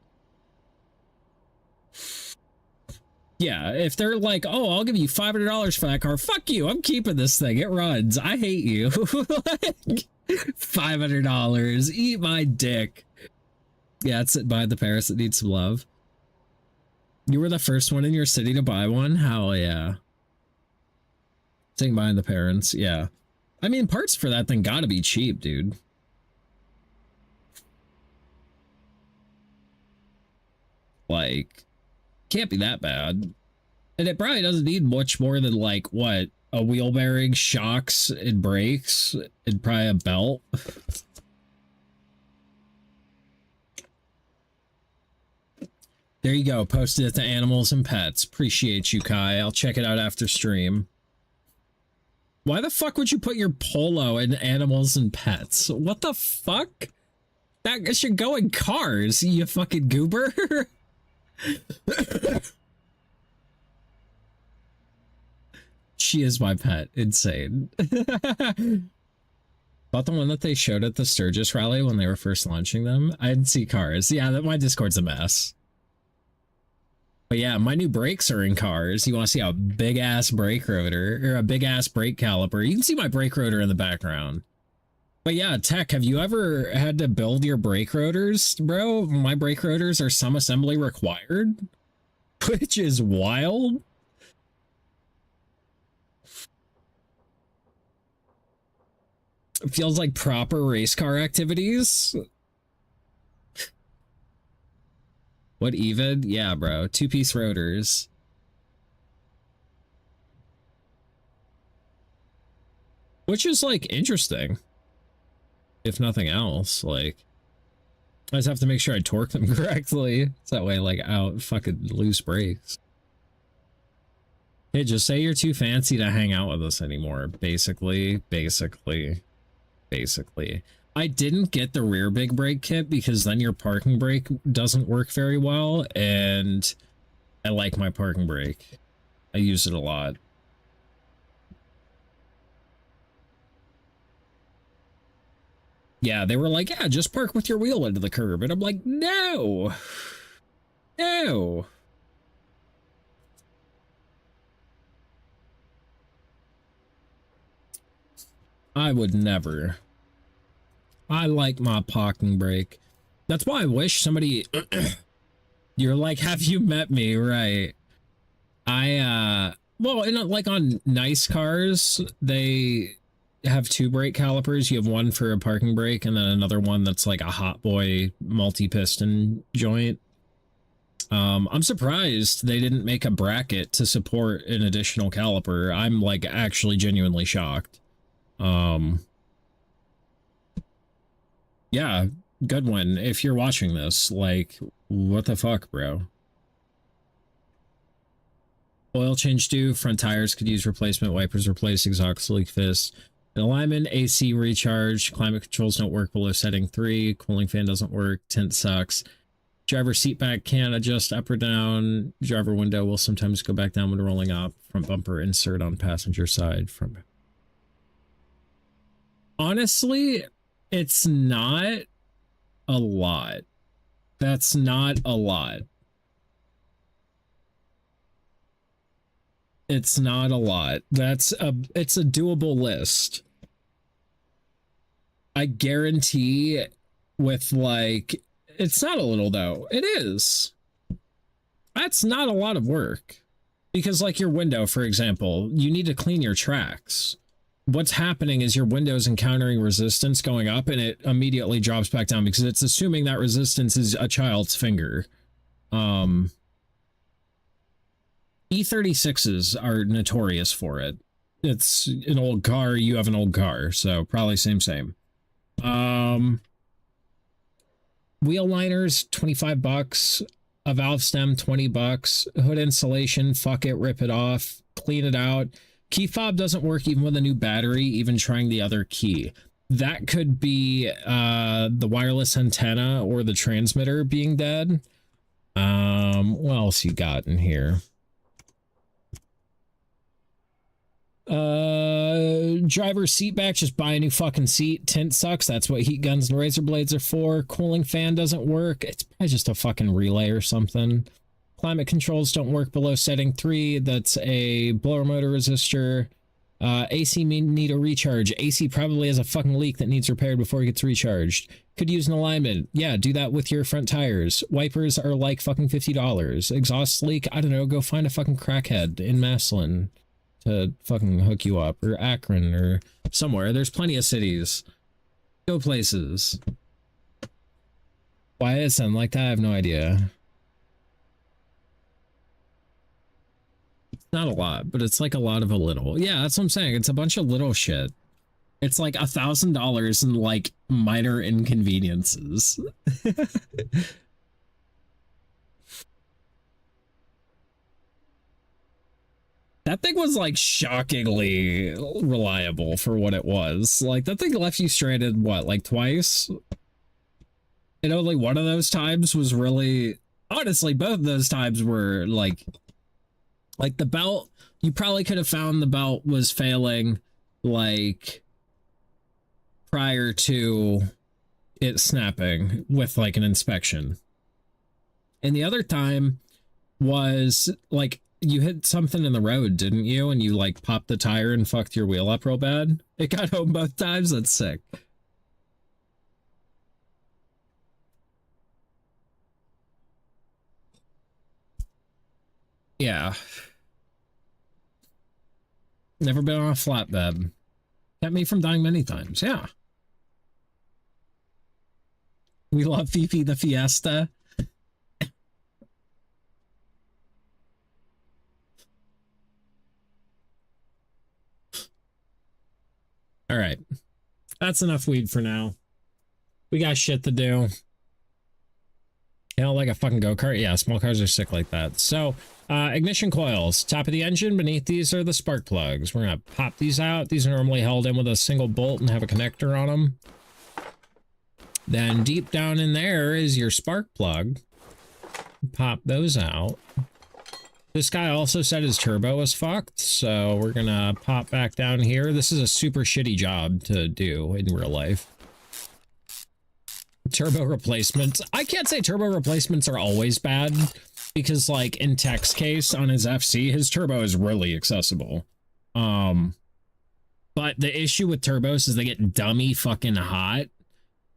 Yeah, if they're like, oh, I'll give you $500 for that car. Fuck you. I'm keeping this thing. It runs. I hate you. Like, $500. Eat my dick. Yeah, it's by the Paris that needs some love. You were the first one in your city to buy one? Hell yeah. Sitting behind the parents, yeah. I mean, parts for that thing gotta be cheap, dude. Like, can't be that bad. And it probably doesn't need much more than, like, what? A wheel bearing, shocks, and brakes, and probably a belt. There you go. Posted it to Animals and Pets. Appreciate you, Kai. I'll check it out after stream. Why the fuck would you put your polo in Animals and Pets? What the fuck? That should go in cars, you fucking goober. She is my pet. Insane. About the one that they showed at the Sturgis rally when they were first launching them? I didn't see cars. Yeah, my Discord's a mess. But yeah, my new brakes are in cars. You want to see a big ass brake rotor or a big ass brake caliper? You can see my brake rotor in the background. But yeah, Tech, have you ever had to build your brake rotors, bro? My brake rotors are some assembly required, which is wild. It feels like proper race car activities. What, even? Yeah, bro. 2-piece rotors. Which is, like, interesting. If nothing else, like... I just have to make sure I torque them correctly. So that way, like, I don't fucking lose brakes. Hey, just say you're too fancy to hang out with us anymore. Basically. I didn't get the rear big brake kit because then your parking brake doesn't work very well, and I like my parking brake. I use it a lot. Yeah, they were like, yeah, just park with your wheel into the curb. And I'm like, no. No. I would never. I like my parking brake. That's why I wish somebody... You're like, have you met me? Right. Well, like on nice cars, they have 2 brake calipers. You have one for a parking brake and then another one that's like a hot boy multi-piston joint. I'm surprised they didn't make a bracket to support an additional caliper. I'm like actually genuinely shocked. Yeah, Goodwin, if you're watching this, like, what the fuck, bro? Oil change due, front tires could use replacement, wipers replaced, exhaust leak fist, alignment, AC recharge, climate controls don't work below setting 3, cooling fan doesn't work, tint sucks, driver seat back can't adjust up or down, driver window will sometimes go back down when rolling up, front bumper insert on passenger side, front. Honestly, it's not a lot. That's not a lot. It's not a lot. It's a doable list. I guarantee with like, it's not a little though. It is. That's not a lot of work. Because like your window, for example, you need to clean your tracks. What's happening is your window's encountering resistance going up and it immediately drops back down because it's assuming that resistance is a child's finger. E36s are notorious for it. It's an old car, you have an old car, so probably same. Wheel liners, $25. A valve stem, $20. Hood insulation, fuck it, rip it off, clean it out. Key fob doesn't work even with a new battery, even trying the other key. That could be the wireless antenna or the transmitter being dead. What else you got in here? Driver seat back, just buy a new fucking seat. Tint sucks, that's what heat guns and razor blades are for. Cooling fan doesn't work, it's probably just a fucking relay or something. Climate controls don't work below setting 3. That's a blower motor resistor. AC need a recharge. AC probably has a fucking leak that needs repaired before it gets recharged. Could use an alignment. Yeah, do that with your front tires. Wipers are like fucking $50. Exhaust leak, I don't know, go find a fucking crackhead in Massillon to fucking hook you up. Or Akron or somewhere. There's plenty of cities. Go places. Why it sound like that? I have no idea. Not a lot, but it's like a lot of a little. Yeah, that's what I'm saying. It's a bunch of little shit. It's like $1,000 in like minor inconveniences. That thing was like shockingly reliable for what it was. Like that thing left you stranded, what, like twice? And only one of those times was really, honestly, both of those times were like the belt, you probably could have found the belt was failing like prior to it snapping with like an inspection. And the other time was like you hit something in the road, didn't you? And you like popped the tire and fucked your wheel up real bad. It got home both times. That's sick. Yeah. Never been on a flatbed. Kept me from dying many times. Yeah. We love Fifi the Fiesta. All right. That's enough weed for now. We got shit to do. You know, like a fucking go-kart? Yeah, small cars are sick like that. So, ignition coils. Top of the engine. Beneath these are the spark plugs. We're going to pop these out. These are normally held in with a single bolt and have a connector on them. Then deep down in there is your spark plug. Pop those out. This guy also said his turbo was fucked, so we're gonna pop back down here. This is a super shitty job to do in real life. Turbo replacements. I can't say turbo replacements are always bad, because like in Tech's case on his FC, his turbo is really accessible. But the issue with turbos is they get dummy fucking hot,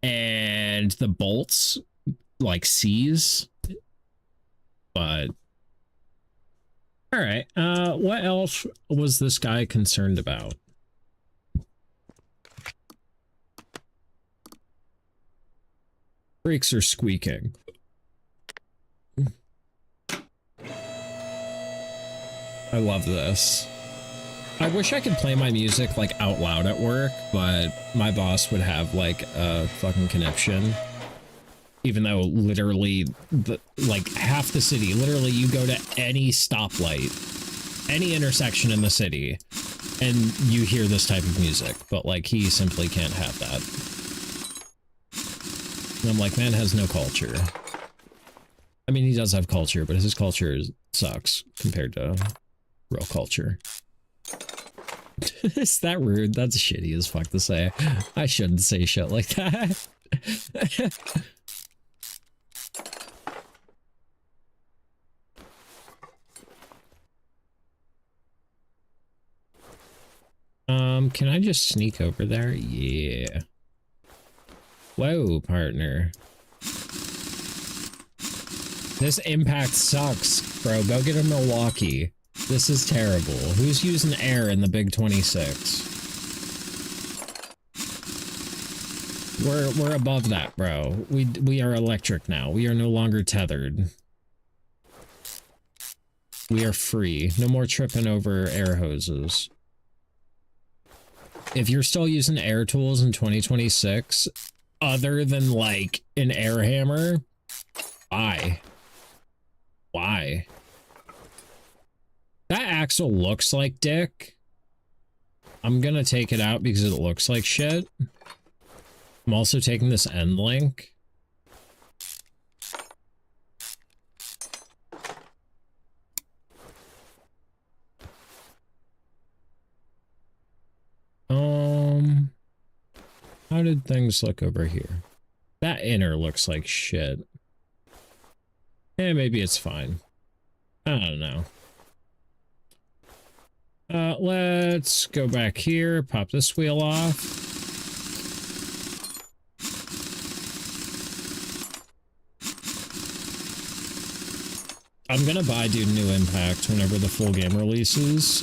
and the bolts like seize. But all right, what else was this guy concerned about? Brakes are squeaking. I love this. I wish I could play my music like out loud at work, but my boss would have like a fucking conniption. Even though literally like half the city, literally you go to any stoplight, any intersection in the city, and you hear this type of music, but like he simply can't have that. And I'm like, man has no culture. I mean, he does have culture, but his culture sucks compared to real culture. Is that rude? That's shitty as fuck to say. I shouldn't say shit like that. Can I just sneak over there? Yeah. Whoa, partner. This impact sucks, bro. Go get a Milwaukee. This is terrible. Who's using air in the big 26? We're above that, bro. We are electric now. We are no longer tethered. We are free. No more tripping over air hoses. If you're still using air tools in 2026, other than like an air hammer, why? Why? That axle looks like dick. I'm gonna take it out because it looks like shit. I'm also taking this end link. How did things look over here? That inner looks like shit. Yeah, maybe it's fine. I don't know. Let's go back here, pop this wheel off. I'm gonna buy Dude New Impact whenever the full game releases.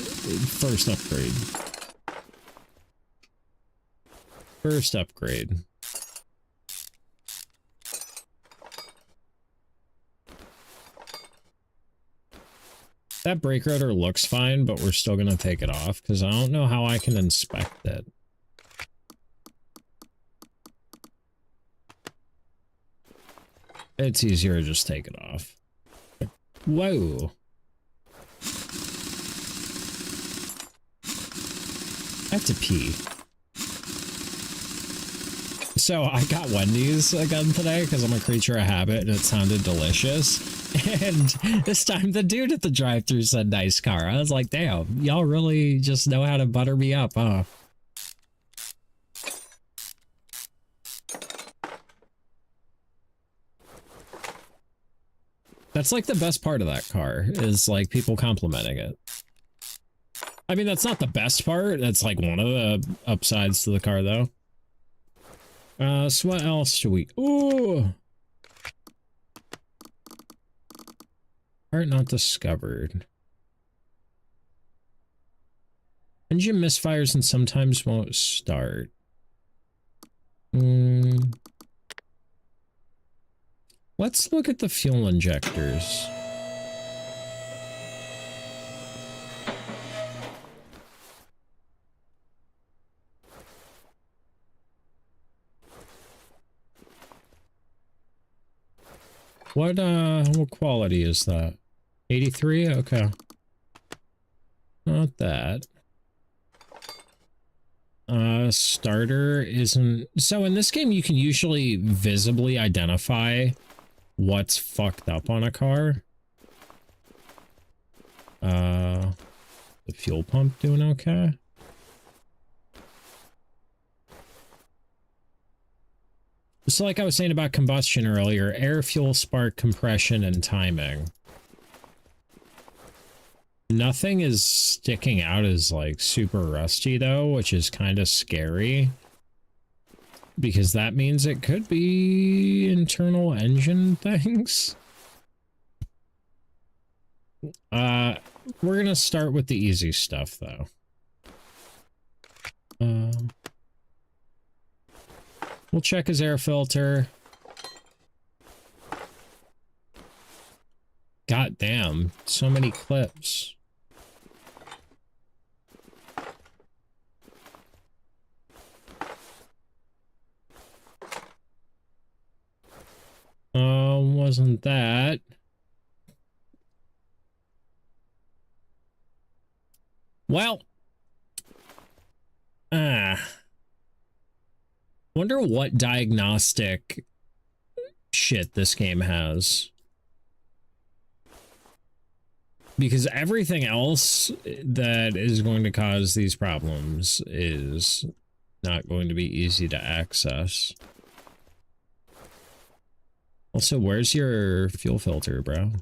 First upgrade. First upgrade. That brake rotor looks fine, but we're still going to take it off because I don't know how I can inspect it. It's easier to just take it off. Whoa. I have to pee. So I got Wendy's again today because I'm a creature of habit and it sounded delicious. And this time the dude at the drive-thru said nice car. I was like, damn, y'all really just know how to butter me up, huh? That's like the best part of that car is like people complimenting it. I mean, that's not the best part. That's like one of the upsides to the car though. So what else do we... Ooh! Part not discovered. Engine misfires and sometimes won't start. Let's look at the fuel injectors. What quality is that? 83? Okay. Not that. Starter isn't... So in this game, you can usually visibly identify what's fucked up on a car. The fuel pump doing okay? So like I was saying about combustion earlier, air, fuel, spark, compression, and timing. Nothing is sticking out as like super rusty though, which is kind of scary. Because that means it could be internal engine things. We're gonna start with the easy stuff though. We'll check his air filter. God damn, so many clips. Wasn't that? Well, wonder what diagnostic shit this game has. Because everything else that is going to cause these problems is not going to be easy to access. Also, where's your fuel filter, bro?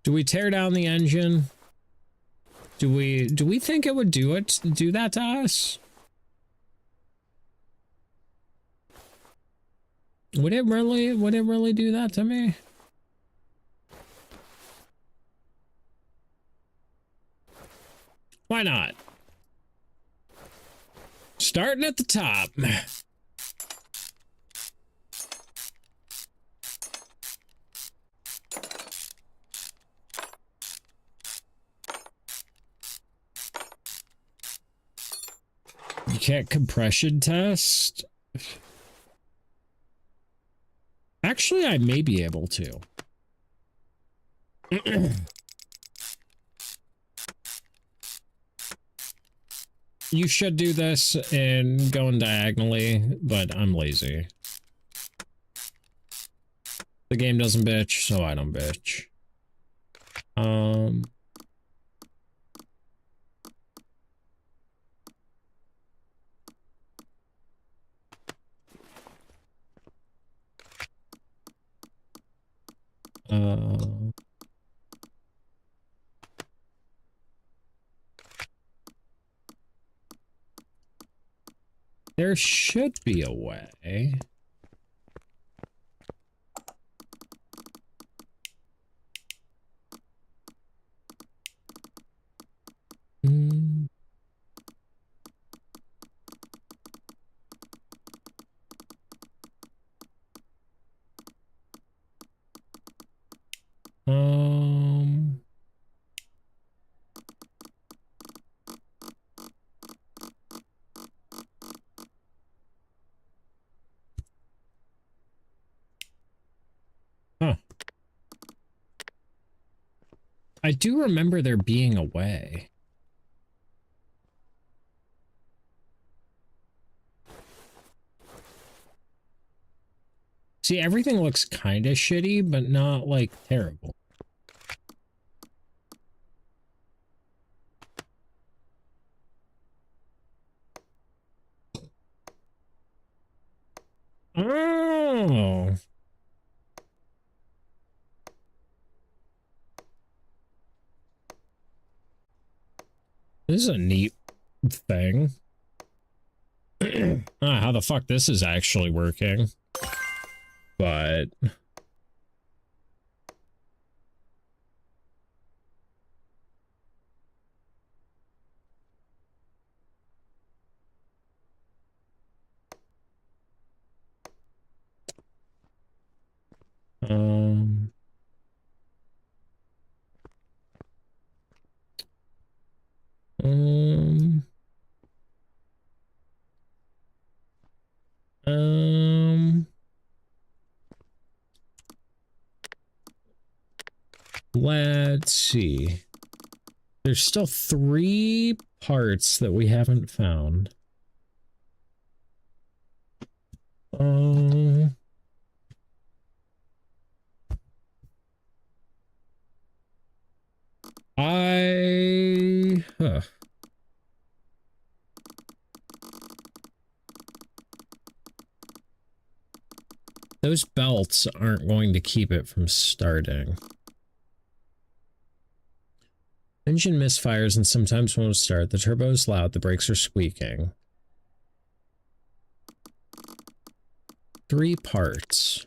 Do we tear down the engine? Do we think it would do that to us? Would it really do that to me? Why not? Starting at the top. You can't compression test? Actually, I may be able to. You should do this in going diagonally, but I'm lazy. The game doesn't bitch, so I don't bitch. There should be a way. Um. Huh. I do remember there being a way. See, everything looks kind of shitty, but not like terrible. Oh. This is a neat thing. How the fuck this is actually working. But um um um let's see. There's still 3 parts that we haven't found. Those belts aren't going to keep it from starting. Engine misfires and sometimes won't start. The turbo is loud. The brakes are squeaking. 3 parts.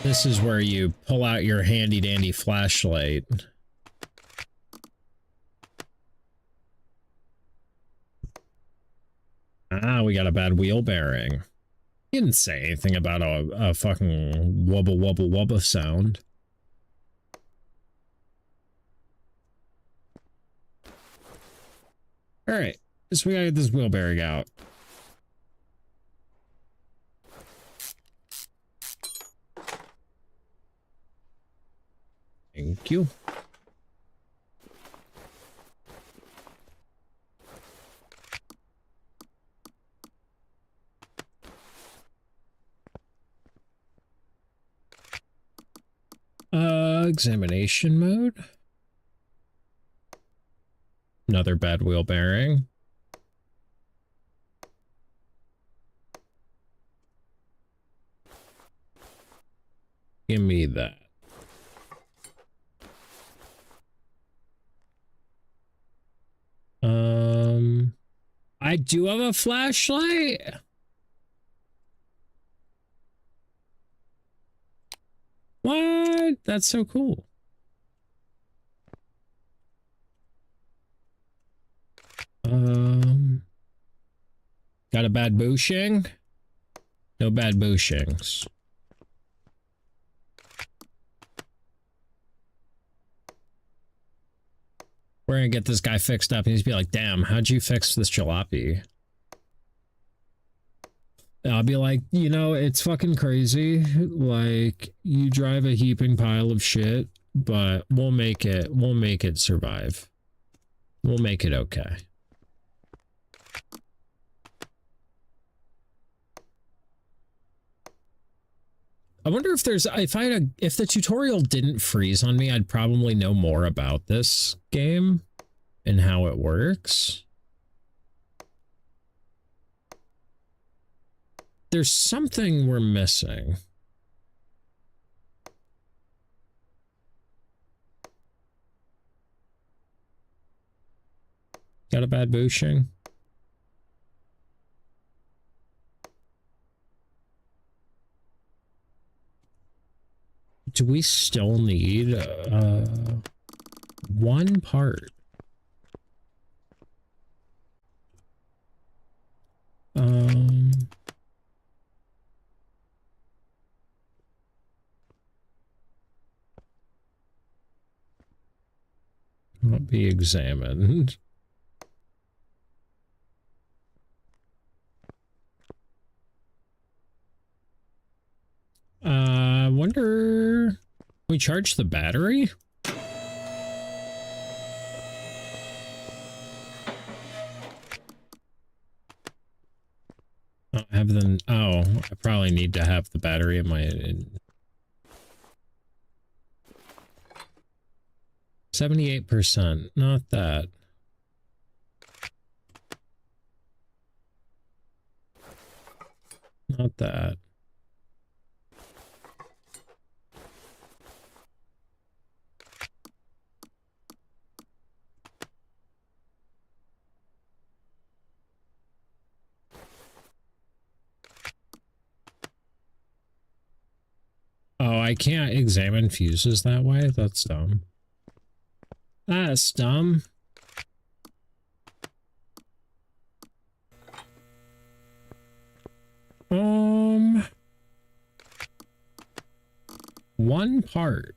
This is where you pull out your handy dandy flashlight. Ah, we got a bad wheel bearing. He didn't say anything about a fucking wubble wubble wubba sound. Alright, so we gotta get this wheel bearing out. Thank you. Examination mode. Another bad wheel bearing. Give me that. I do have a flashlight. What? That's so cool. Got a bad bushing? No bad bushings. We're gonna get this guy fixed up and he's be like, damn, how'd you fix this jalopy? And I'll be like, you know, it's fucking crazy. Like, you drive a heaping pile of shit, but we'll make it survive. We'll make it okay. I wonder if there's, if the tutorial didn't freeze on me, I'd probably know more about this game and how it works. There's something we're missing. Got a bad bushing? Do we still need one part? cannot be examined. Wonder... We charge the battery? I have the... Oh, I probably need to have the battery in my... 78%. Not that. Not that. Oh, I can't examine fuses that way? That's dumb. That's dumb. One part.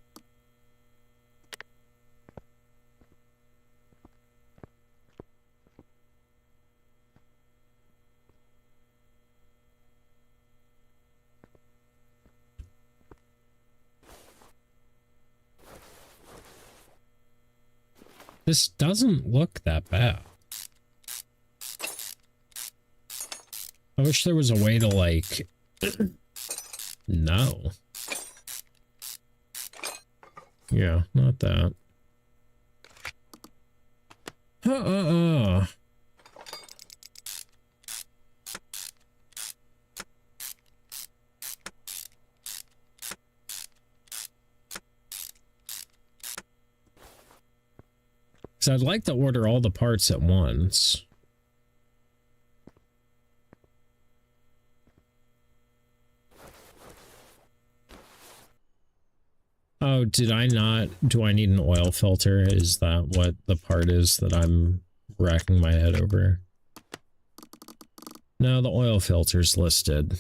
This doesn't look that bad. I wish there was a way to, like... No. Yeah, not that. So I'd like to order all the parts at once. Oh, did I not? Do I need an oil filter? Is that what the part is that I'm racking my head over? No, the oil filter's listed.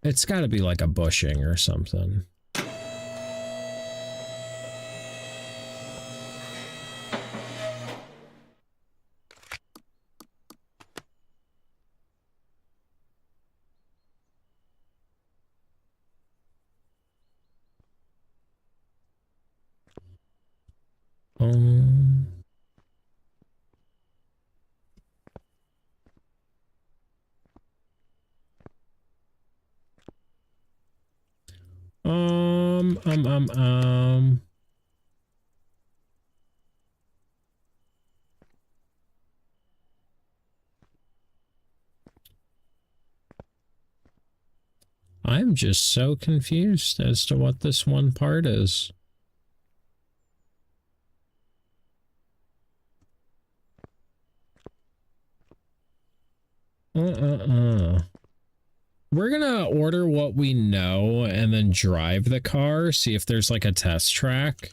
It's got to be like a bushing or something. I'm just so confused as to what this one part is. We're gonna order what we know and then drive the car, see if there's like a test track.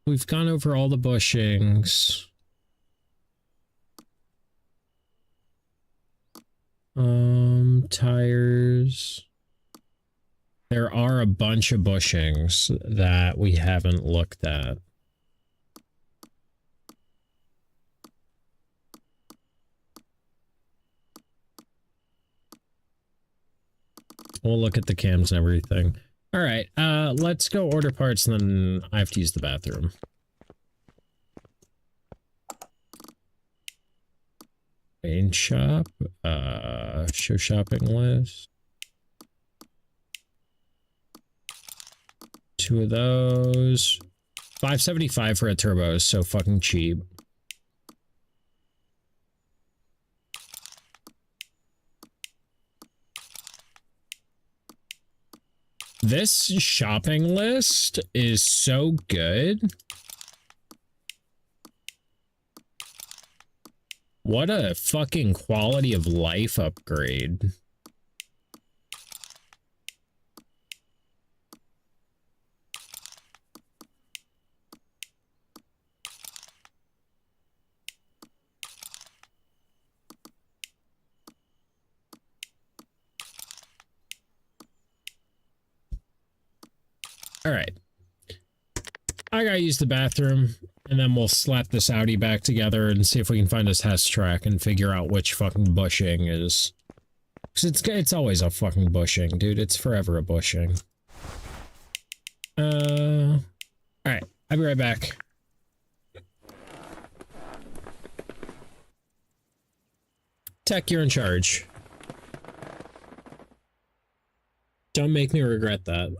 We've gone over all the bushings. Tires. There are a bunch of bushings that we haven't looked at. We'll look at the cams and everything. All right, let's go order parts and then I have to use the bathroom. Main shop, show shopping list. 2 of those. $5.75 for a turbo is so fucking cheap. This shopping list is so good. What a fucking quality of life upgrade. All right. I gotta use the bathroom, and then we'll slap this Audi back together and see if we can find a test track and figure out which fucking bushing is. Because it's always a fucking bushing, dude. It's forever a bushing. Alright. I'll be right back. Tech, you're in charge. Don't make me regret that.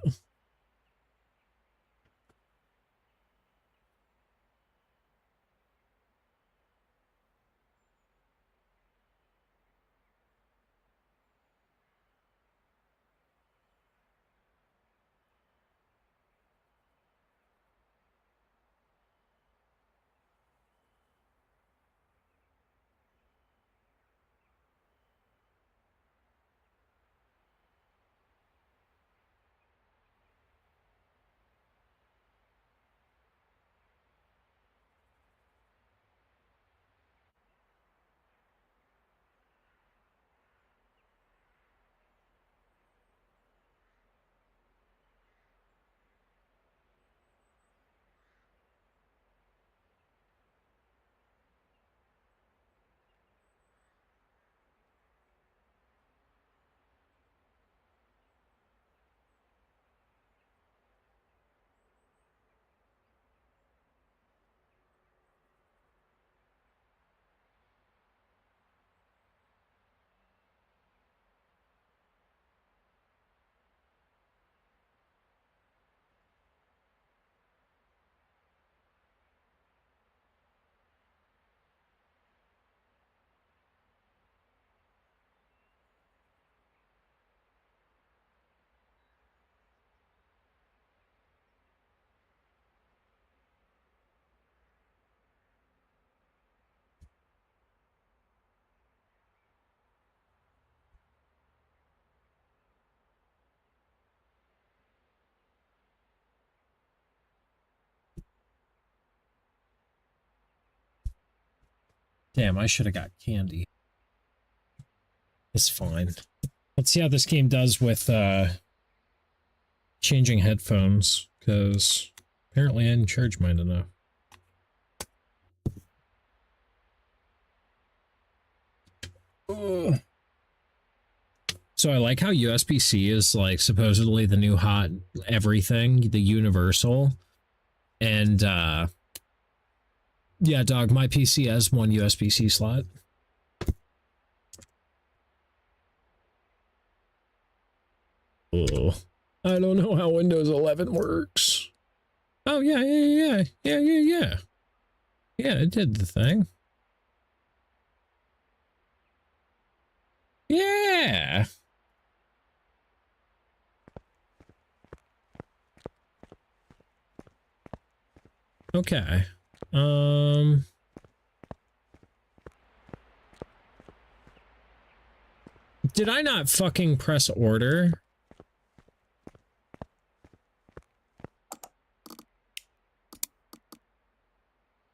Damn, I should have got candy. It's fine. Let's see how this game does with changing headphones, because apparently I didn't charge mine enough. Ugh. So I like how USB-C is like supposedly the new hot everything, the universal. And yeah, dog, my PC has one USB-C slot. Oh, I don't know how Windows 11 works. Oh, yeah. Yeah, it did the thing. Yeah. Okay. Did I not fucking press order?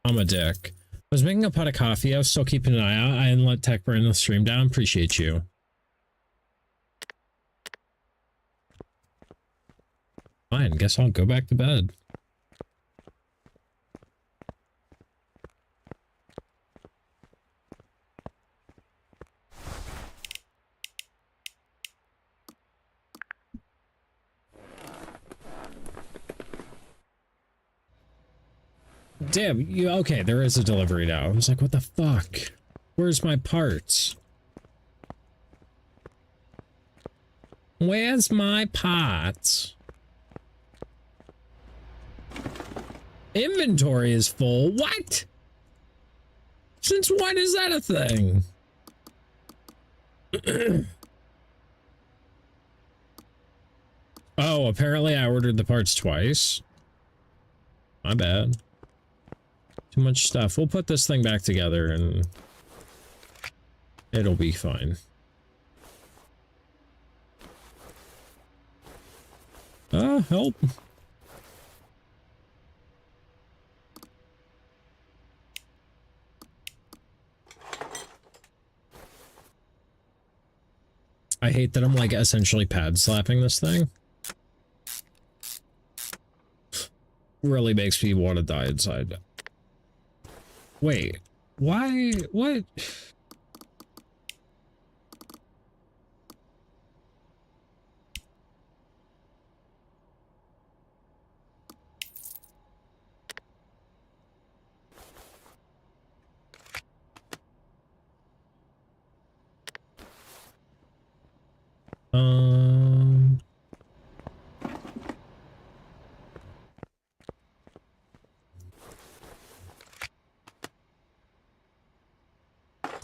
I'm a dick. I was making a pot of coffee. I was still keeping an eye out. I didn't let Tech burn the stream down. Appreciate you. Fine. Guess I'll go back to bed. Damn, okay, there is a delivery now. I was like, what the fuck? Where's my parts? Where's my parts? Inventory is full. What? Since when is that a thing? Oh, apparently I ordered the parts twice. My bad. Too much stuff. We'll put this thing back together and it'll be fine. Help. I hate that I'm like essentially pad slapping this thing. Really makes me want to die inside. Wait, why? What?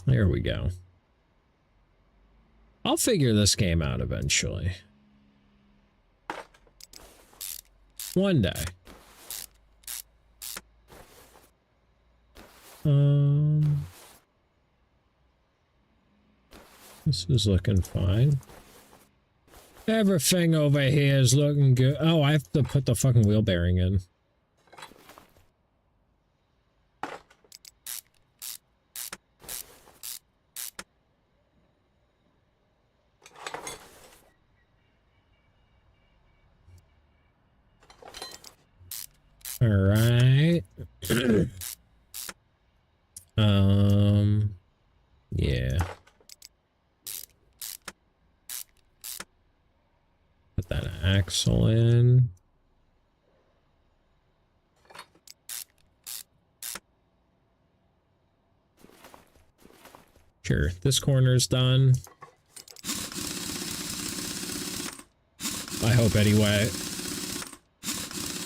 There we go. I'll figure this game out eventually. One day. This is looking fine. Everything over here is looking good. Oh, I have to put the fucking wheel bearing in. All right. Yeah. Put that axle in. Sure, this corner's done. I hope anyway.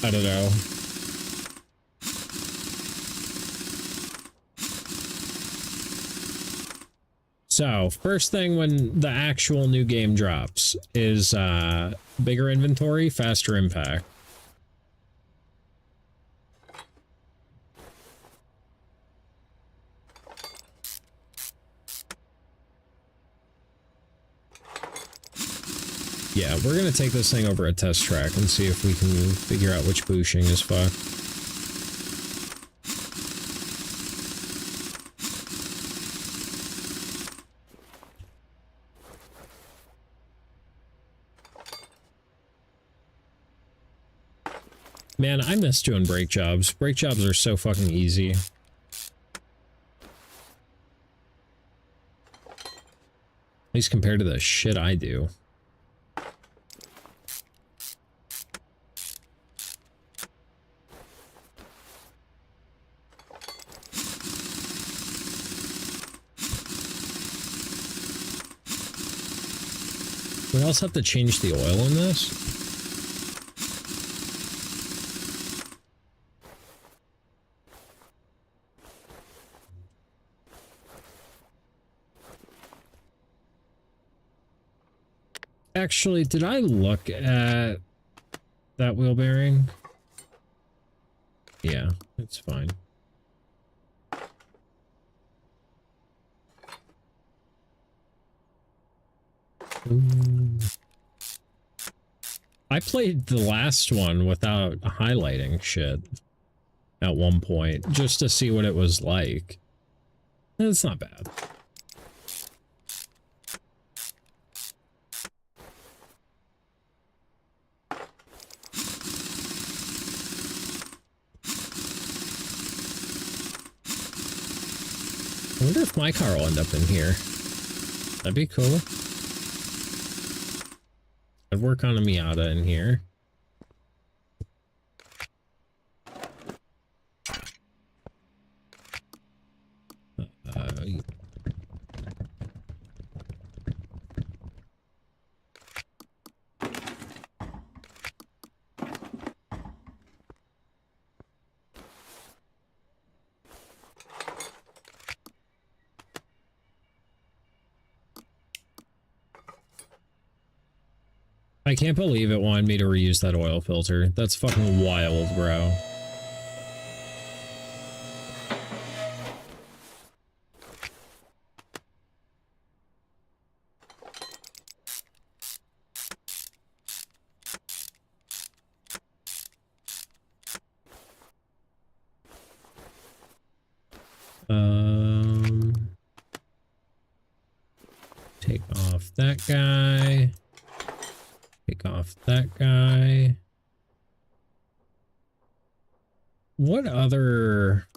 I don't know. So, first thing when the actual new game drops is bigger inventory, faster impact. Yeah, we're gonna take this thing over a test track and see if we can figure out which bushing is fucked. Man, I miss doing brake jobs. Brake jobs are so fucking easy. At least compared to the shit I do. We also have to change the oil in this. Actually, did I look at that wheel bearing? Yeah, it's fine. I played the last one without highlighting shit at one point, just to see what it was like. It's not bad. I wonder if my car will end up in here. That'd be cool. I'd work on a Miata in here. I can't believe it wanted me to reuse that oil filter. That's fucking wild, bro. Take off that guy. Take off that guy. What other...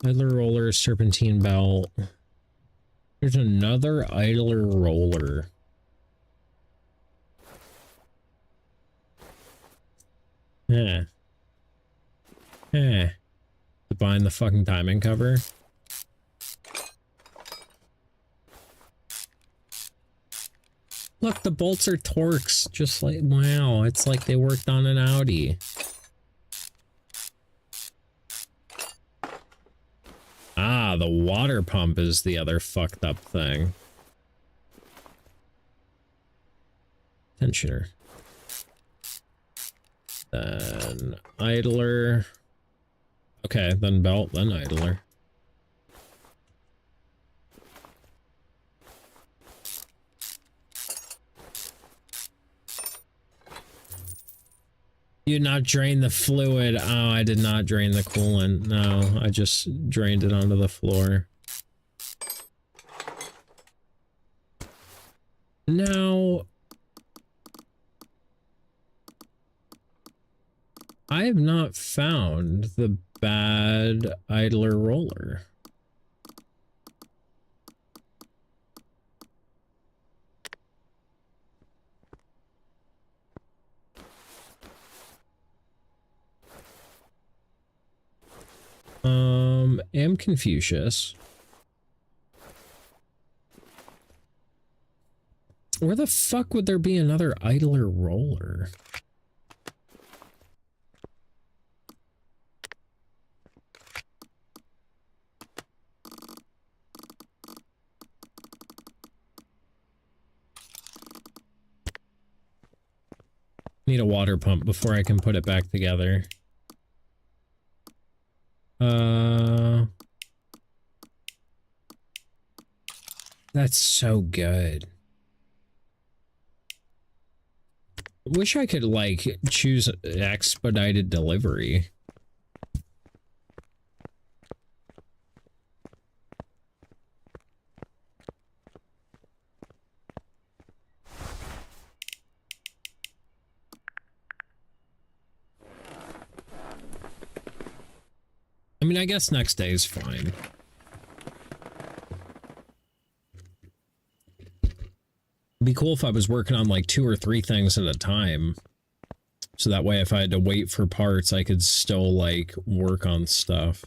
idler roller, serpentine belt. There's another idler roller. Yeah. Yeah. Behind the fucking timing cover. Look, the bolts are Torx, just like, wow, it's like they worked on an Audi. Ah, the water pump is the other fucked up thing. Tensioner. Then idler. Okay, then belt, then idler. You did not drain the fluid. Oh, I did not drain the coolant. No, I just drained it onto the floor. Now, I have not found the bad idler roller. Am Confucius. Where the fuck would there be another idler roller? Need a water pump before I can put it back together. That's so good. Wish I could, like, choose expedited delivery. I mean, I guess next day is fine. It'd be cool if I was working on like 2 or 3 things at a time. So that way if I had to wait for parts, I could still like work on stuff.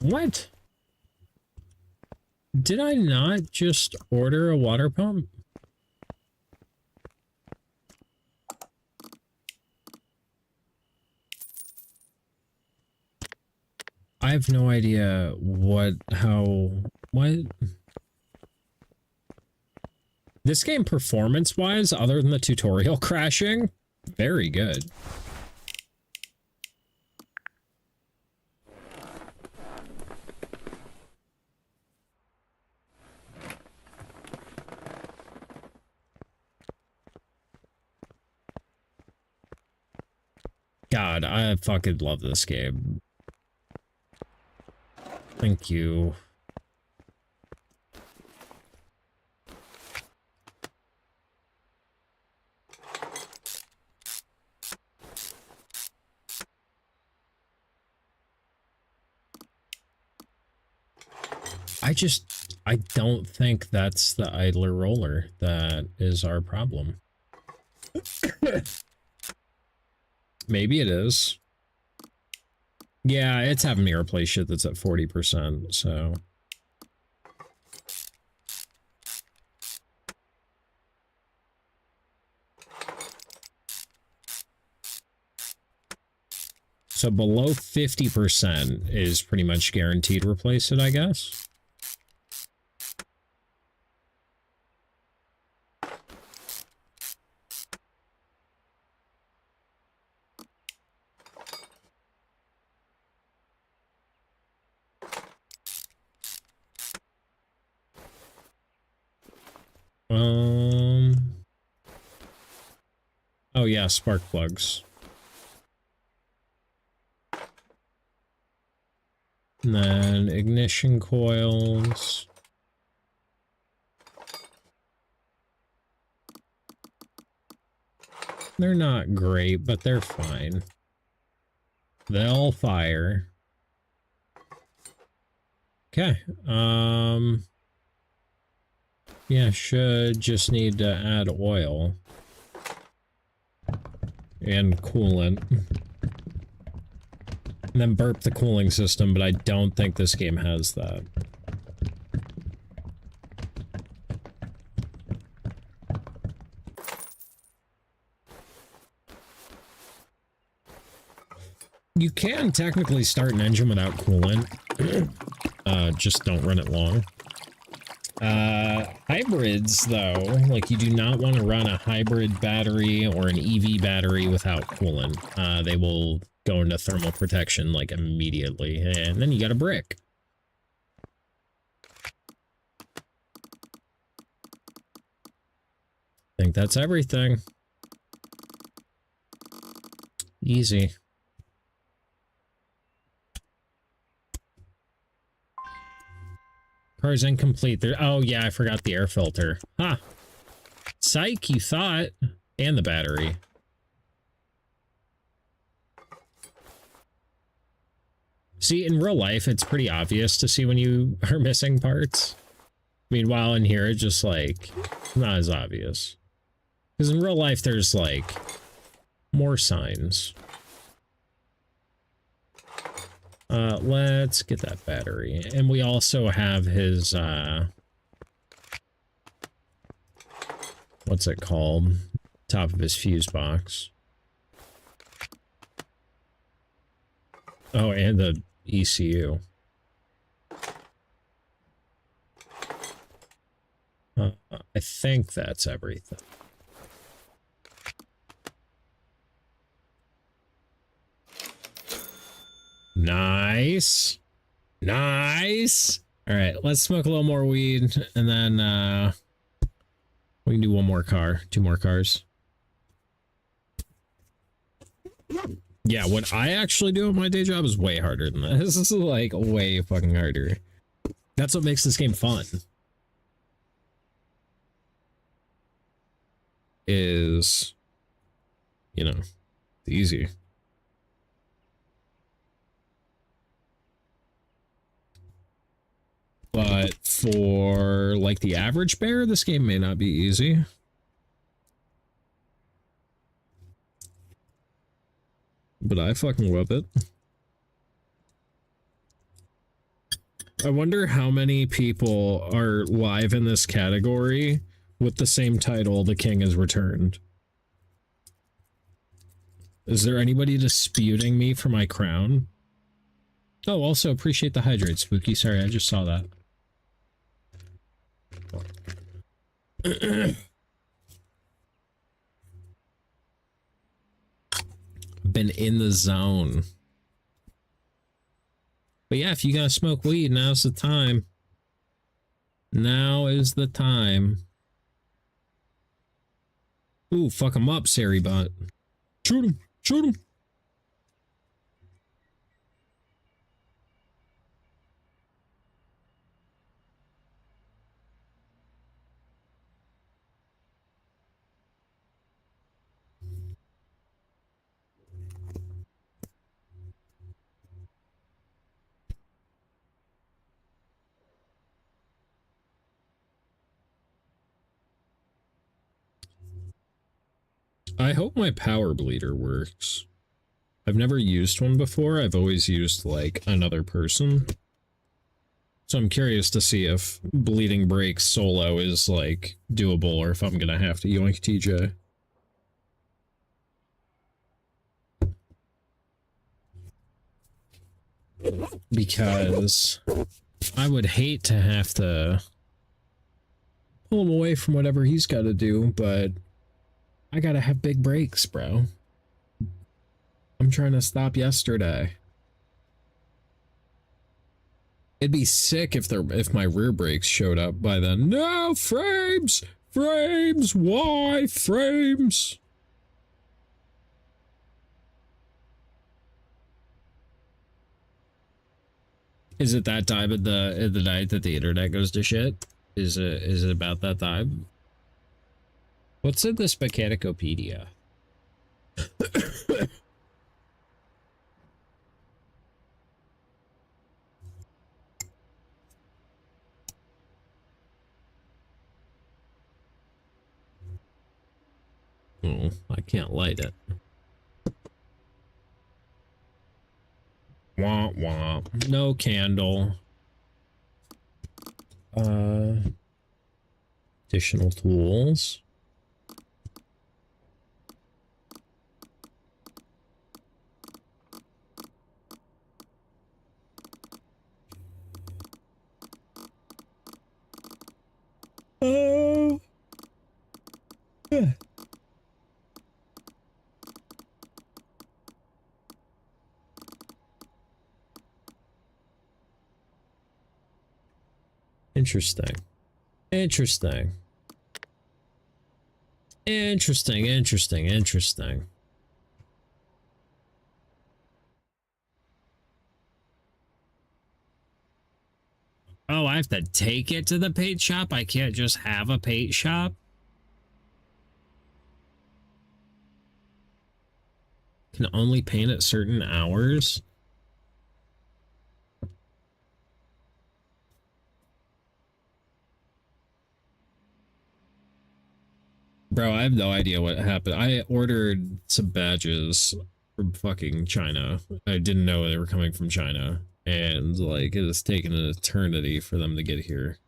What? Did I not just order a water pump? I have no idea what. This game performance-wise, other than the tutorial crashing, very good. God, I fucking love this game. Thank you. I don't think that's the idler roller that is our problem. Maybe it is. Yeah, it's having me replace shit that's at 40%, so. So below 50% is pretty much guaranteed replace it, I guess. Oh yeah, spark plugs. And then ignition coils. They're not great, but they're fine. They'll fire. Okay. Yeah, should just need to add oil. And coolant. And then burp the cooling system, but I don't think this game has that. You can technically start an engine without coolant. Just don't run it long. Hybrids, though, like you do not want to run a hybrid battery or an EV battery without coolant. They will go into thermal protection like immediately, and then you got a brick. I think that's everything. Easy. Car's incomplete. There. Oh, yeah, I forgot the air filter. Huh. Psych, you thought. And the battery. See, in real life, it's pretty obvious to see when you are missing parts. Meanwhile, in here, it's just, like, not as obvious. Because in real life, there's, like, more signs. Let's get that battery. And we also have his, what's it called? Top of his fuse box. Oh, and the ECU. I think that's everything. Nice. Nice. All right, let's smoke a little more weed, and then we can do one more car, two more cars. Yeah, what I actually do at my day job is way harder than this. This is like way fucking harder. That's what makes this game fun. Is, you know, easy. But for, like, the average bear, this game may not be easy. But I fucking love it. I wonder how many people are live in this category with the same title, The King Has Returned. Is there anybody disputing me for my crown? Oh, also appreciate the hydrate, Spooky. Sorry, I just saw that. Been in the zone. But yeah, if you gotta smoke weed, now's the time. Now is the time. Ooh, fuck him up, Sari Bot. Shoot him! Shoot him! I hope my power bleeder works. I've never used one before. I've always used, like, another person. So I'm curious to see if bleeding break solo is, like, doable, or if I'm gonna have to yoink TJ. because I would hate to have to pull him away from whatever he's got to do, but I gotta have big brakes, bro. I'm trying to stop yesterday. It'd be sick if my rear brakes showed up by then. No, frames! Frames! Why frames? Is it that time of the night that the internet goes to shit? Is it about that time? What's in this Mechanicopedia? Oh, I can't light it. Wah wah. No candle. Additional tools. Oh. Yeah. Interesting. Interesting. Interesting, interesting, interesting. Oh, I have to take it to the paint shop? I can't just have a paint shop? Can only paint at certain hours? Bro, I have no idea what happened. I ordered some badges from fucking China. I didn't know they were coming from China. And, like, it has taken an eternity for them to get here.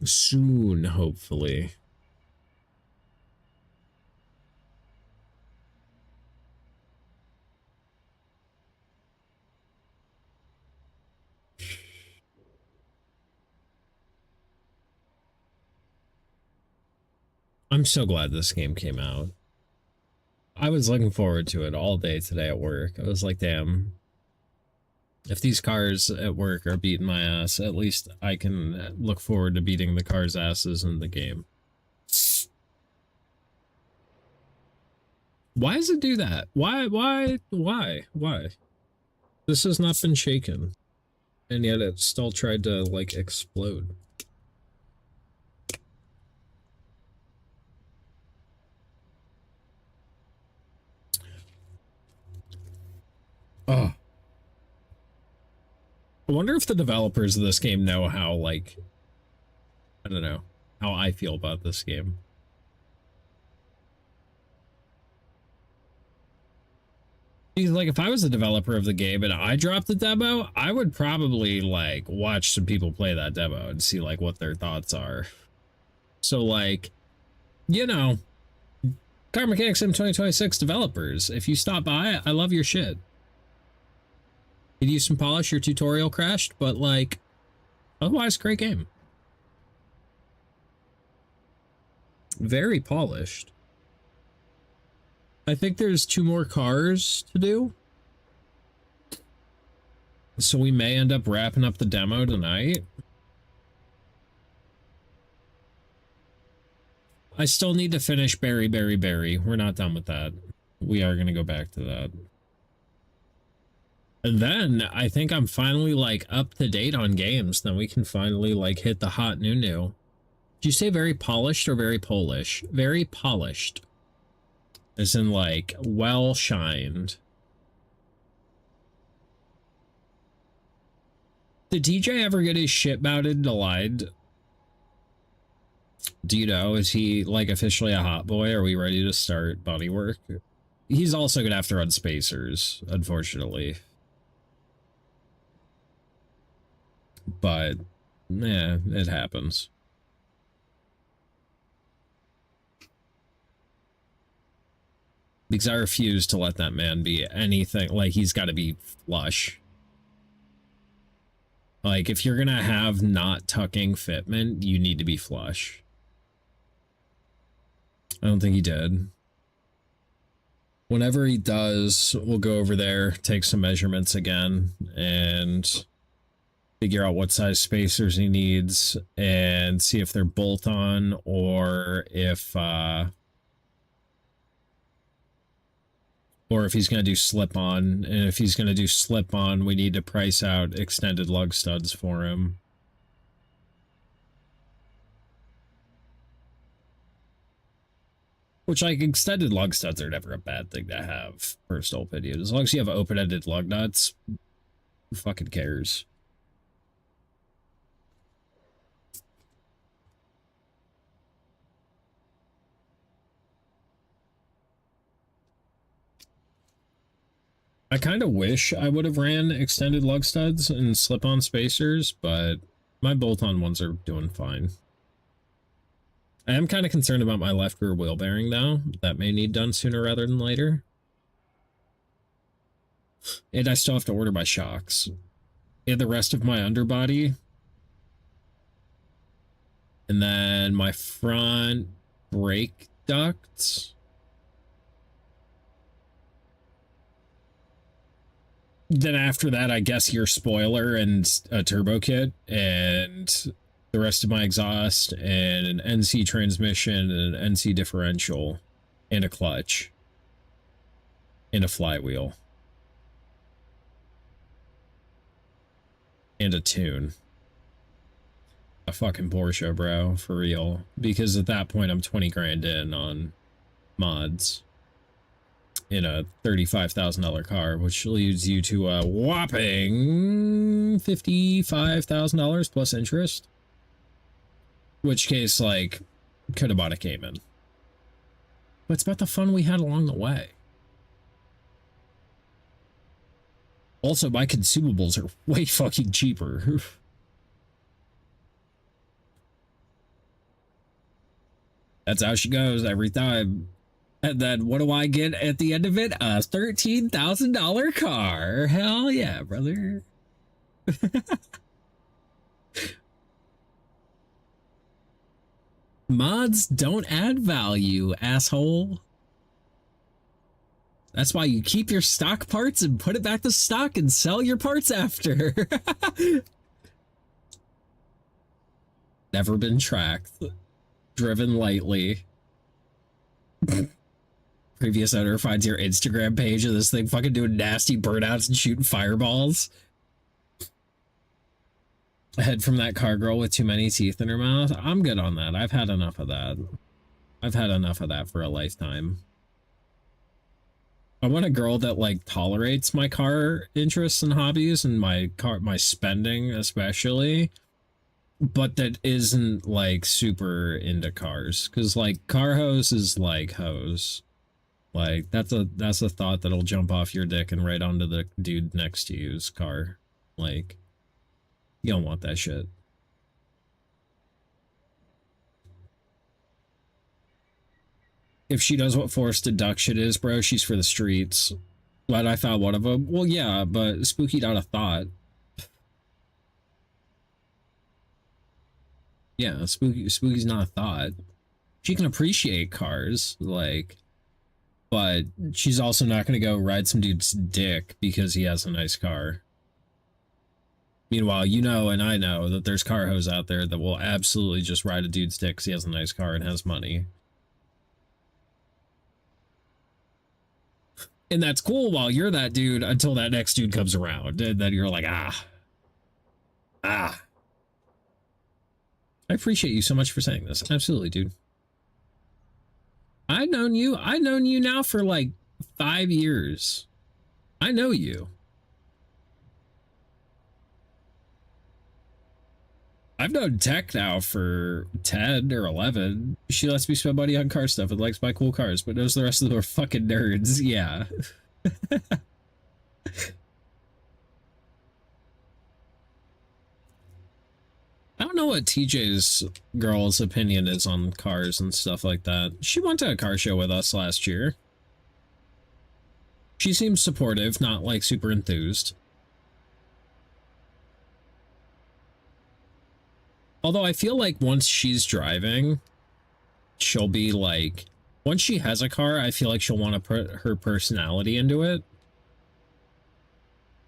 Soon, hopefully. I'm so glad this game came out. I was looking forward to it all day today at work. I was like, damn, if these cars at work are beating my ass, at least I can look forward to beating the cars' asses in the game. Why does it do that? Why? This has not been shaken. And yet it still tried to, like, explode. Oh. I wonder if the developers of this game know how, like, I don't know, how I feel about this game. Because, like, if I was a developer of the game and I dropped the demo, I would probably, like, watch some people play that demo and see, like, what their thoughts are. So, like, you know, Car Mechanic Sim 2026 developers, if you stop by, I love your shit. Could use some polish, your tutorial crashed, but, like, otherwise, great game. Very polished. I think there's 2 more cars to do. So we may end up wrapping up the demo tonight. I still need to finish Berry. We're not done with that. We are going to go back to that. And then I think I'm finally, like, up to date on games. Then we can finally, like, hit the hot new. Did you say very polished or very Polish? Very polished. As in, like, well shined. Did TJ ever get his shit mounted to lied? Do you know? Is he, like, officially a hot boy? Are we ready to start body work? He's also gonna have to run spacers, unfortunately. But, yeah, it happens. Because I refuse to let that man be anything. Like, he's got to be flush. Like, if you're gonna have not tucking fitment, you need to be flush. I don't think he did. Whenever he does, we'll go over there, take some measurements again, and figure out what size spacers he needs, and see if they're bolt-on or if he's going to do slip-on. And if he's going to do slip-on, we need to price out extended lug studs for him. Which, like, extended lug studs are never a bad thing to have, first opinion. As long as you have open-ended lug nuts, who fucking cares? I kind of wish I would have ran extended lug studs and slip-on spacers, but my bolt-on ones are doing fine. I am kind of concerned about my left rear wheel bearing, though. That may need done sooner rather than later. And I still have to order my shocks. And the rest of my underbody. And then my front brake ducts. Then after that, I guess your spoiler and a turbo kit and the rest of my exhaust and an NC transmission and an NC differential and a clutch and a flywheel and a tune. A fucking Porsche, bro, for real. Because at that point, I'm 20 grand in on mods in a $35,000 car, which leads you to a whopping $55,000 plus interest. Which case, like, could have bought a Cayman. But it's about the fun we had along the way. Also, my consumables are way fucking cheaper. That's how she goes every time. And then what do I get at the end of it? A $13,000 car. Hell yeah, brother. Mods don't add value, asshole. That's why you keep your stock parts and put it back to stock and sell your parts after. Never been tracked. Driven lightly. Previous owner finds your Instagram page of this thing fucking doing nasty burnouts and shooting fireballs. Head from that car girl with too many teeth in her mouth. I'm good on that. I've had enough of that. I've had enough of that for a lifetime. I want a girl that, like, tolerates my car interests and hobbies and my spending especially, but that isn't, like, super into cars. Because, like, car hose is like hose. Like, that's a thought that'll jump off your dick and right onto the dude next to you's car. Like, you don't want that shit. If she knows what forced deduction is, bro, she's for the streets. Glad I found one of them. Well, yeah, but Spooky not a thought. Yeah, Spooky's not a thought. She can appreciate cars, like, but she's also not going to go ride some dude's dick because he has a nice car. Meanwhile, you know and I know that there's car hoes out there that will absolutely just ride a dude's dick because he has a nice car and has money. And that's cool while you're that dude until that next dude comes around. And then you're like, ah. I appreciate you so much for saying this. Absolutely, dude. I've known you now for like 5 years. I know you. I've known Tech now for 10 or 11. She lets me spend money on car stuff and likes my cool cars, but knows the rest of them are fucking nerds. Yeah. I don't know what TJ's girl's opinion is on cars and stuff like that. She went to a car show with us last year. She seems supportive, not like super enthused. Although I feel like once she's driving, she'll be like, once she has a car, I feel like she'll want to put her personality into it.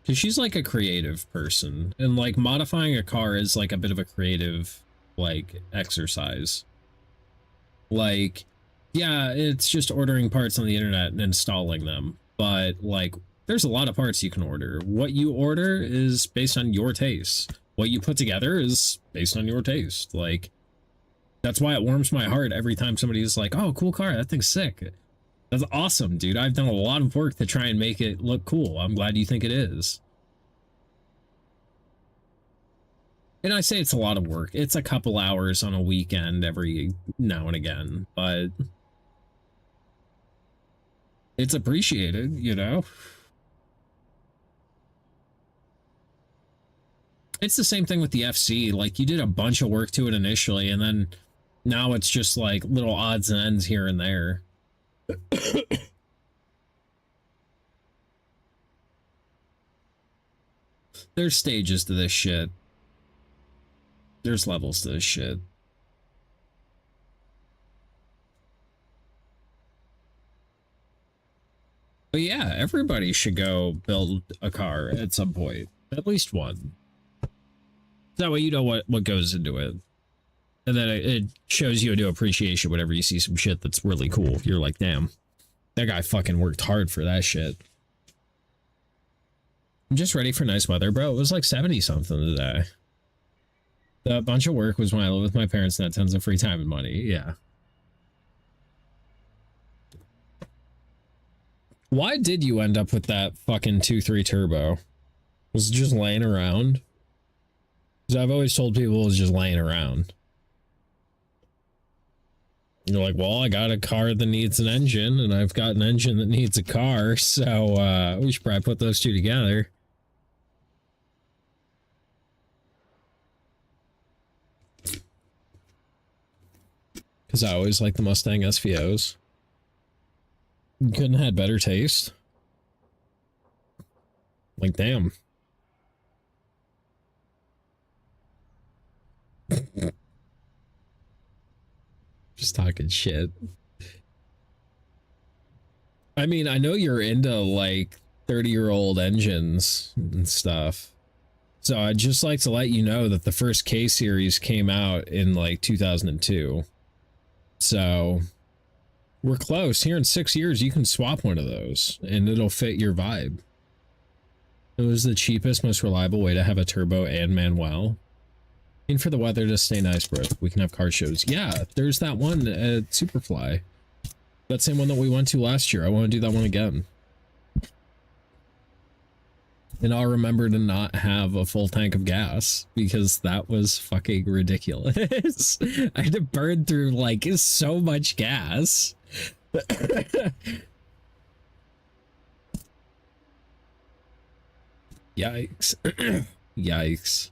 Because she's like a creative person, and like modifying a car is like a bit of a creative like exercise. Like, yeah, it's just ordering parts on the internet and installing them, but like there's a lot of parts you can order. What you order is based on your taste. What you put together is based on your taste. Like, that's why it warms my heart every time somebody's like, oh, cool car, that thing's sick. That's awesome, dude. I've done a lot of work to try and make it look cool. I'm glad you think it is. And I say it's a lot of work. It's a couple hours on a weekend every now and again, but it's appreciated, you know? It's the same thing with the FC. Like, you did a bunch of work to it initially, and then now it's just like little odds and ends here and there. There's stages to this shit. There's levels to this shit. But yeah, everybody should go build a car at some point. At least one. That way you know what goes into it. And then it shows you a new appreciation whenever you see some shit that's really cool. You're like, damn, that guy fucking worked hard for that shit. I'm just ready for nice weather, bro. It was like 70 something today. The bunch of work was when I lived with my parents and had tons of free time and money. Yeah. Why did you end up with that fucking 2.3 turbo? Was it just laying around? Because I've always told people it was just laying around. You're like, well, I got a car that needs an engine, and I've got an engine that needs a car, so we should probably put those two together. Because I always like the Mustang SVOs. You couldn't have had better taste. Like, damn. Just talking shit. I mean, I know you're into like 30-year-old engines and stuff. So I'd just like to let you know that the first K series came out in like 2002. So we're close. Here in 6 years, you can swap one of those and it'll fit your vibe. It was the cheapest, most reliable way to have a turbo and manual. And for the weather to stay nice, bro, we can have car shows. Yeah, there's that one at Superfly. That same one that we went to last year. I want to do that one again. And I'll remember to not have a full tank of gas because that was fucking ridiculous. I had to burn through like so much gas. Yikes. Yikes.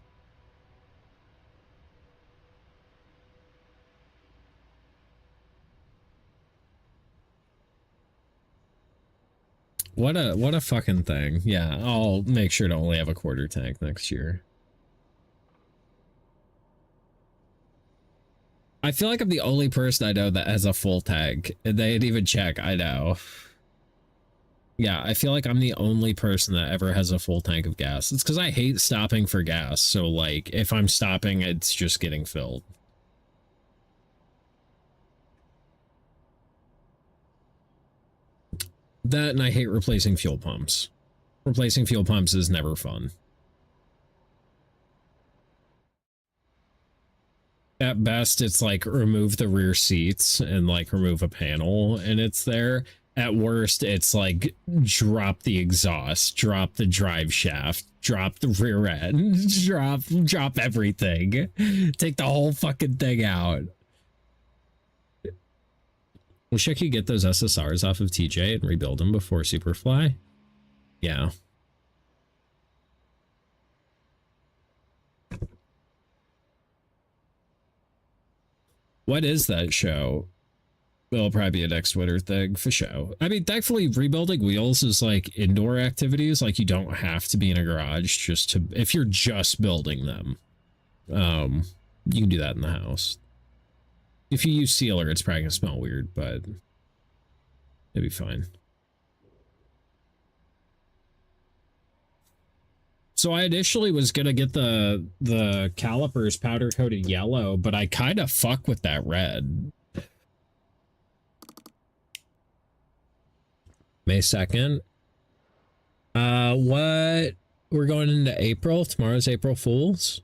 What a fucking thing. Yeah, I'll make sure to only have a quarter tank next year. I feel like I'm the only person I know that has a full tank. And they didn't even check, I know. Yeah, I feel like I'm the only person that ever has a full tank of gas. It's because I hate stopping for gas. So like, if I'm stopping, it's just getting filled. That, and I hate replacing fuel pumps. Replacing fuel pumps is never fun. At best, it's like remove the rear seats and like remove a panel and it's there. At worst, it's like drop the exhaust, drop the drive shaft, drop the rear end, drop everything. Take the whole fucking thing out. Wish I could get those SSRs off of TJ and rebuild them before Superfly. Yeah. What is that show? It'll probably be a next winter thing for sure. I mean, thankfully, rebuilding wheels is like indoor activities. Like you don't have to be in a garage just to, if you're just building them. You can do that in the house. If you use sealer, it's probably gonna smell weird, but it'll be fine. So I initially was gonna get the calipers powder coated yellow, but I kind of fuck with that red. May 2nd. What? We're going into April. Tomorrow's April Fool's.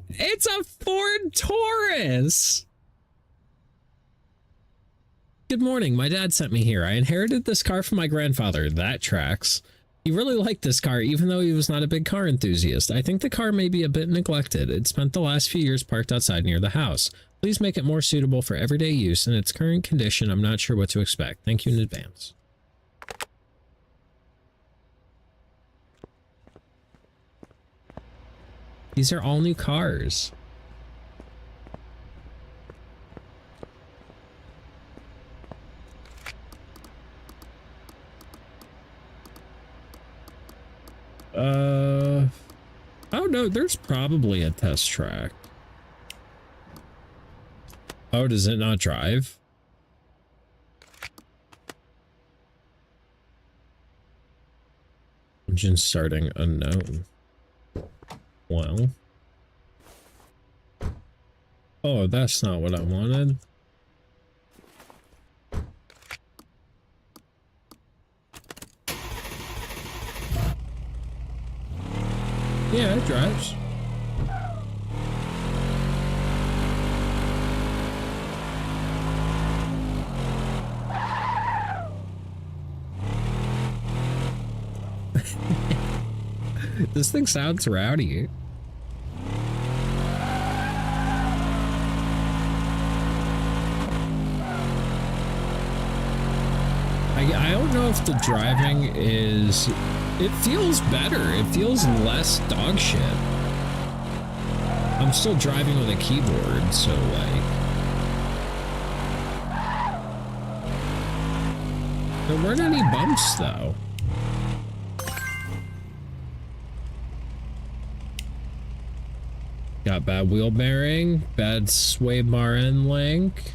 It's a Ford Taurus. Good morning. My dad sent me here. I inherited this car from my grandfather. That tracks. He really liked this car, even though he was not a big car enthusiast. I think the car may be a bit neglected. It spent the last few years parked outside near the house. Please make it more suitable for everyday use. In its current condition, I'm not sure what to expect. Thank you in advance. These are all new cars. Oh no, there's probably a test track. Oh, does it not drive? Engine starting unknown. Well. Oh, that's not what I wanted. Yeah, it drives. This thing sounds rowdy. I don't know if the driving is... It feels better. It feels less dog shit. I'm still driving with a keyboard, so like... There weren't any bumps, though. Got bad wheel bearing, bad sway bar end link.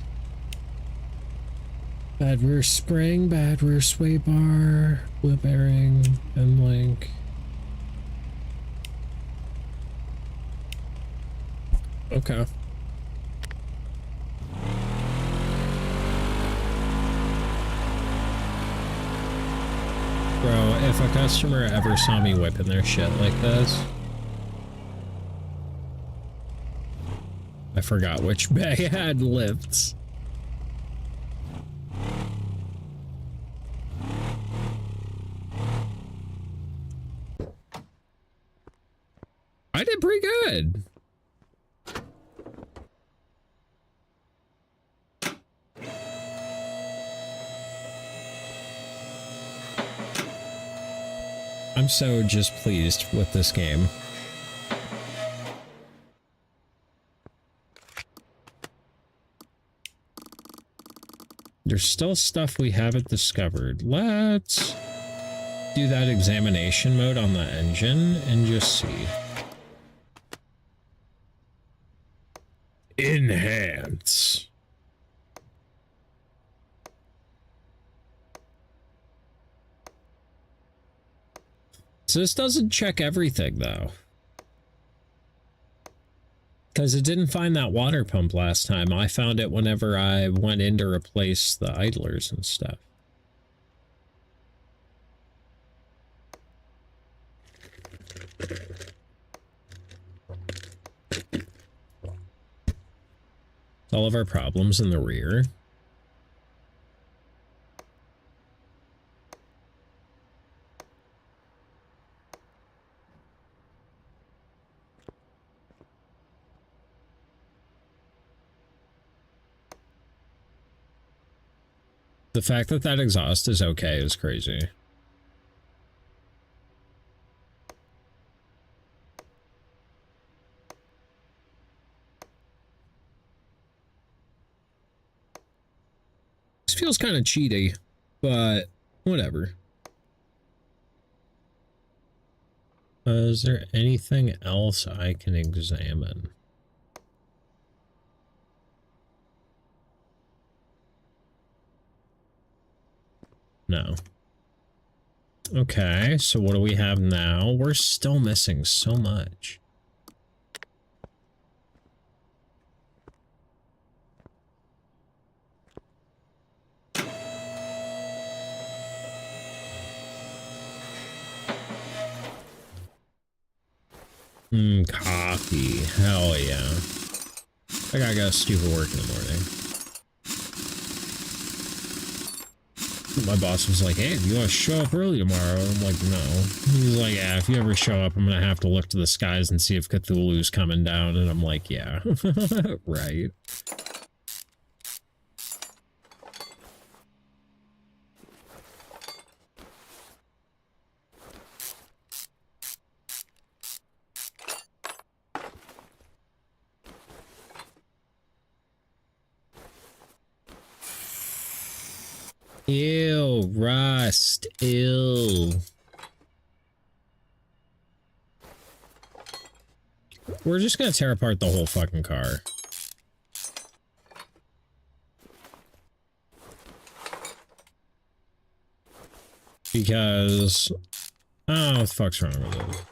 Bad rear spring, bad rear sway bar, wheel bearing, end link. Okay. Bro, if a customer ever saw me whipping their shit like this... I forgot which bag had lifts. I did pretty good. I'm so just pleased with this game. There's still stuff we haven't discovered. Let's do that examination mode on the engine and just see. Enhance. So this doesn't check everything though. Because it didn't find that water pump last time. I found it whenever I went in to replace the idlers and stuff. All of our problems in the rear. The fact that that exhaust is okay is crazy. feels kind of cheaty, but whatever. Is there anything else I can examine? No. Okay, so what do we have now? We're still missing so much. Coffee. Hell yeah. I gotta go stupid work in the morning. My boss was like, hey, you want to show up early tomorrow? I'm like, no. He's like, yeah, if you ever show up, I'm gonna have to look to the skies and see if Cthulhu's coming down. And I'm like, yeah. Right. Ew, rust. Ew. We're just gonna tear apart the whole fucking car. Because... oh, what the fuck's wrong with it?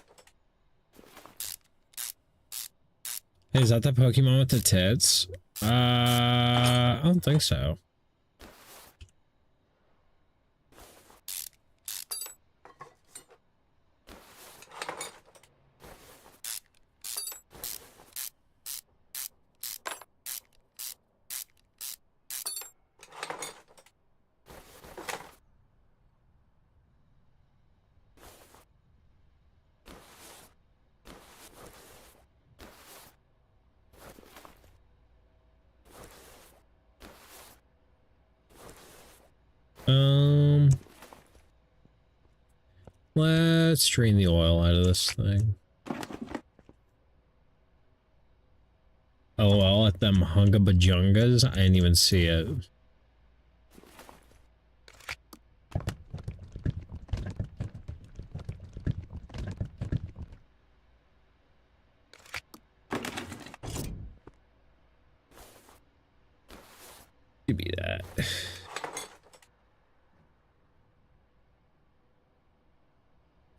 Hey, is that the Pokemon with the tits? I don't think so. Let's drain the oil out of this thing. LOL at them hunga bajungas. I didn't even see it. Give me that.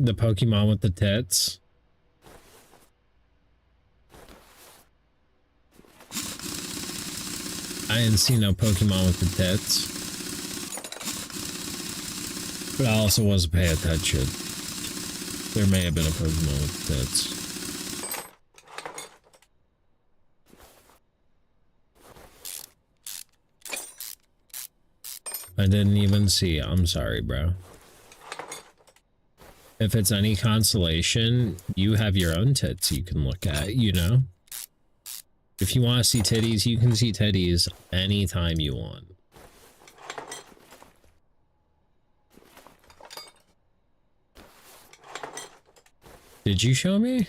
The Pokemon with the tits. I didn't see no Pokemon with the tits. But I also wasn't paying attention. There may have been a Pokemon with the tits. I didn't even see. I'm sorry, bro. If it's any consolation, you have your own tits you can look at, you know? If you want to see titties, you can see titties anytime you want. Did you show me?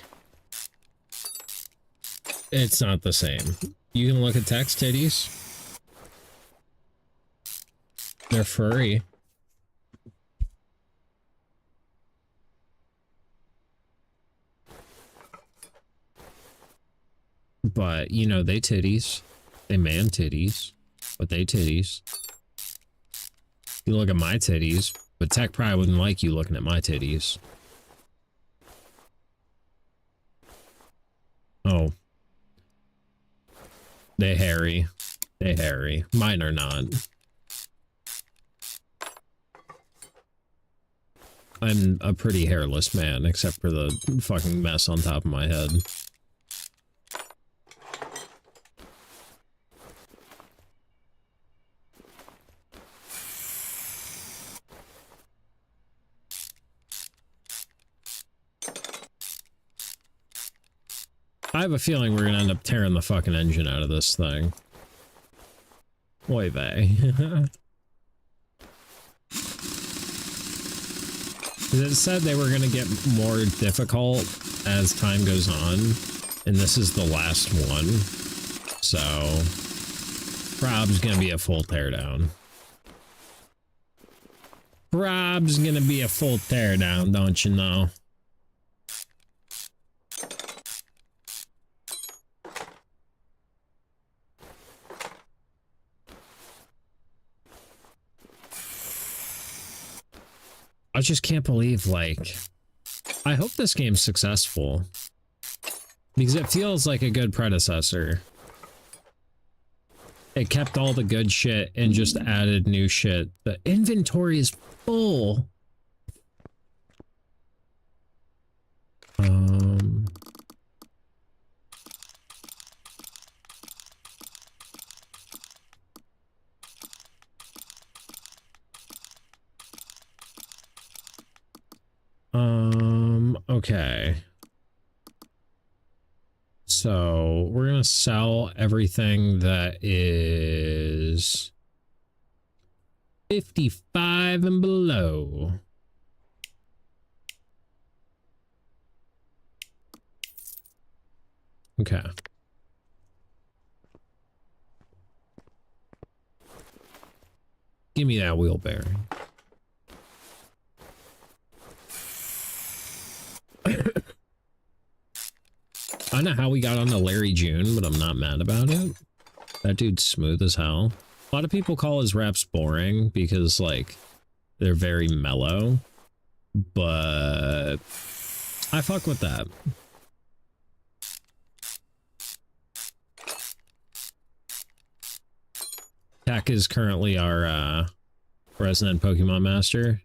It's not the same. You can look at text titties. They're furry. But, you know, they titties. They man titties. But they titties. You look at my titties, but Tech probably wouldn't like you looking at my titties. Oh. They hairy. They hairy. Mine are not. I'm a pretty hairless man, except for the fucking mess on top of my head. I have a feeling we're gonna end up tearing the fucking engine out of this thing. Oy vey. It said they were gonna get more difficult as time goes on, and this is the last one. So, probably gonna be a full teardown. Rob's gonna be a full teardown, don't you know? I just can't believe, like, I hope this game's successful because it feels like a good predecessor. It kept all the good shit and just added new shit. The inventory is full. Okay. So we're gonna sell everything that is 55 and below. Okay. Give me that wheel bearing. I don't know how we got on to Larry June, but I'm not mad about it. That dude's smooth as hell. A lot of people call his raps boring because, like, they're very mellow, but I fuck with that. Tech is currently our resident Pokemon master.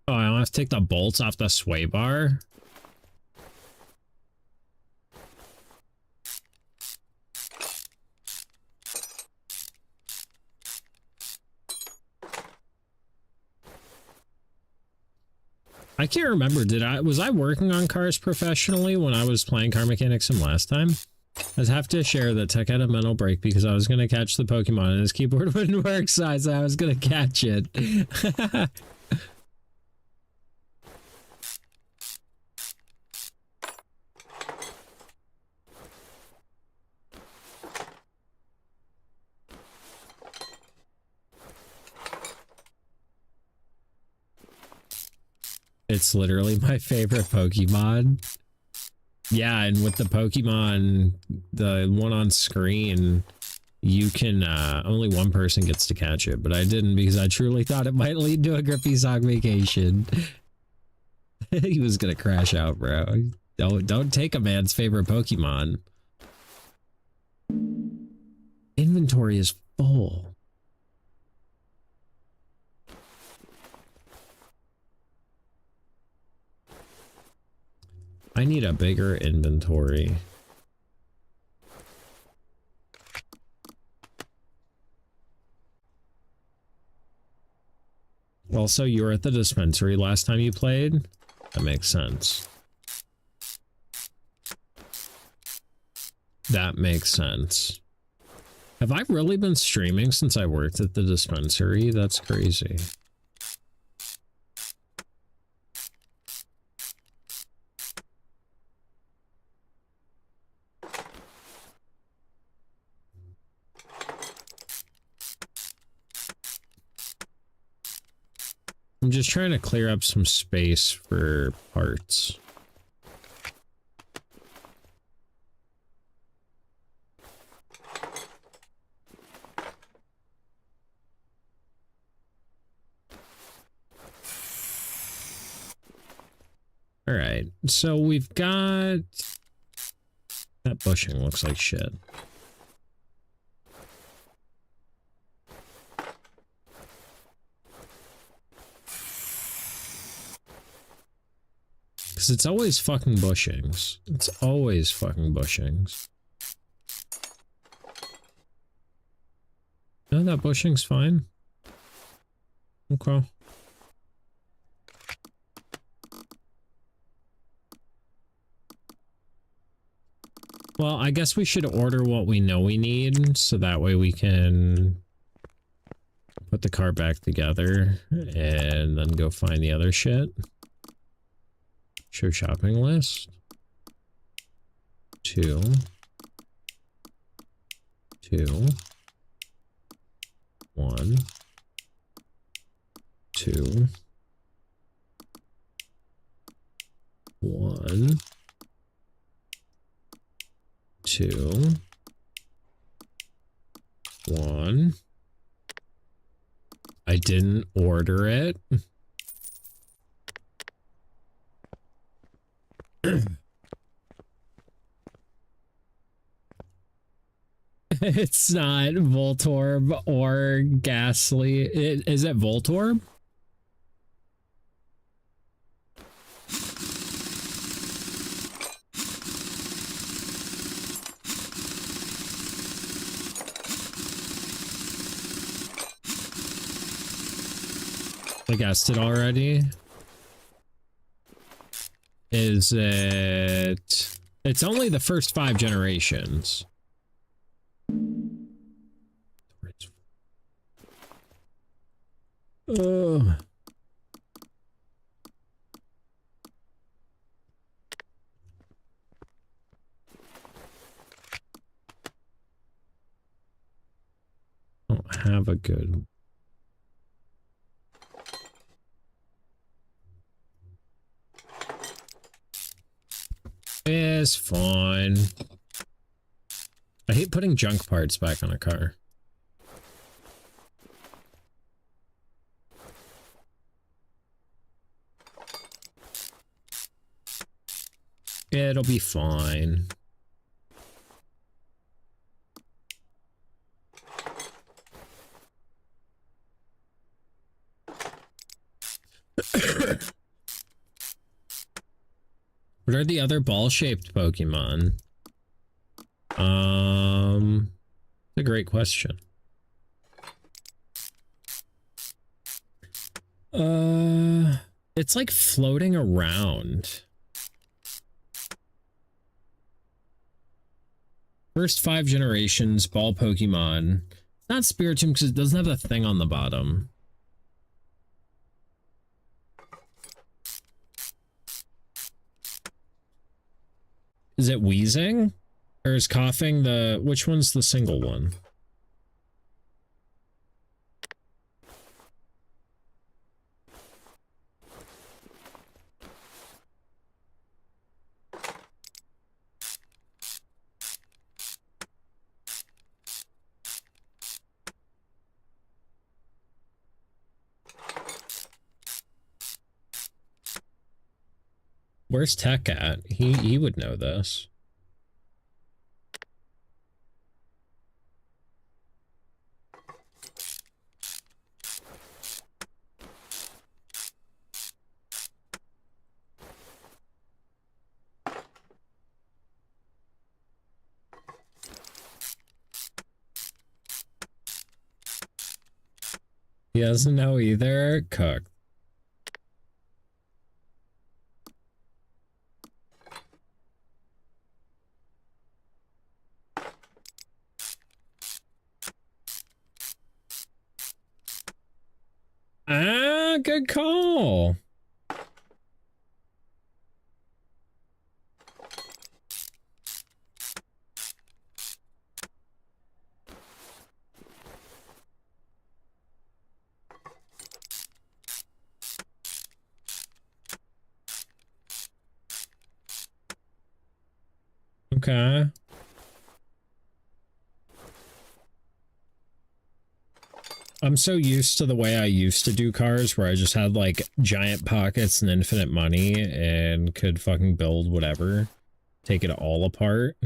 Oh, I don't have to take the bolts off the sway bar? I can't remember, was I working on cars professionally when I was playing Car Mechanic Sim last time? I'd have to share that Tech had a mental break because I was going to catch the Pokemon and his keyboard wouldn't work, so I was going to catch it. It's literally my favorite Pokemon. Yeah, and with the Pokemon, the one on screen, you can, only one person gets to catch it, but I didn't because I truly thought it might lead to a Grippy Sock vacation. He was gonna crash out, bro. Don't take a man's favorite Pokemon. Inventory is full. I need a bigger inventory. Also, you were at the dispensary last time you played? That makes sense. That makes sense. Have I really been streaming since I worked at the dispensary? That's crazy. I'm just trying to clear up some space for parts. All right, so we've got... That bushing looks like shit. Because it's always fucking bushings. It's always fucking bushings. No, that bushing's fine. Okay. Well, I guess we should order what we know we need, so that way we can put the car back together and then go find the other shit. Show shopping list. 2. 2. 1. 2, 1, 2, 1. I didn't order it. It's not Voltorb or Ghastly. Is it Voltorb? I guessed it already. Is it... It's only the first 5 generations. Oh. Don't have a good... It's fine. I hate putting junk parts back on a car. It'll be fine. What are the other ball-shaped Pokemon? A great question. It's like floating around. First 5 generations, ball Pokemon. It's not Spiritomb because it doesn't have a thing on the bottom. Is it wheezing? Or is coughing the... Which one's the single one? Where's Tech at? He would know this. He doesn't know either. Cooked. Ah, good call. Okay. I'm so used to the way I used to do cars where I just had like giant pockets and infinite money and could fucking build whatever. Take it all apart.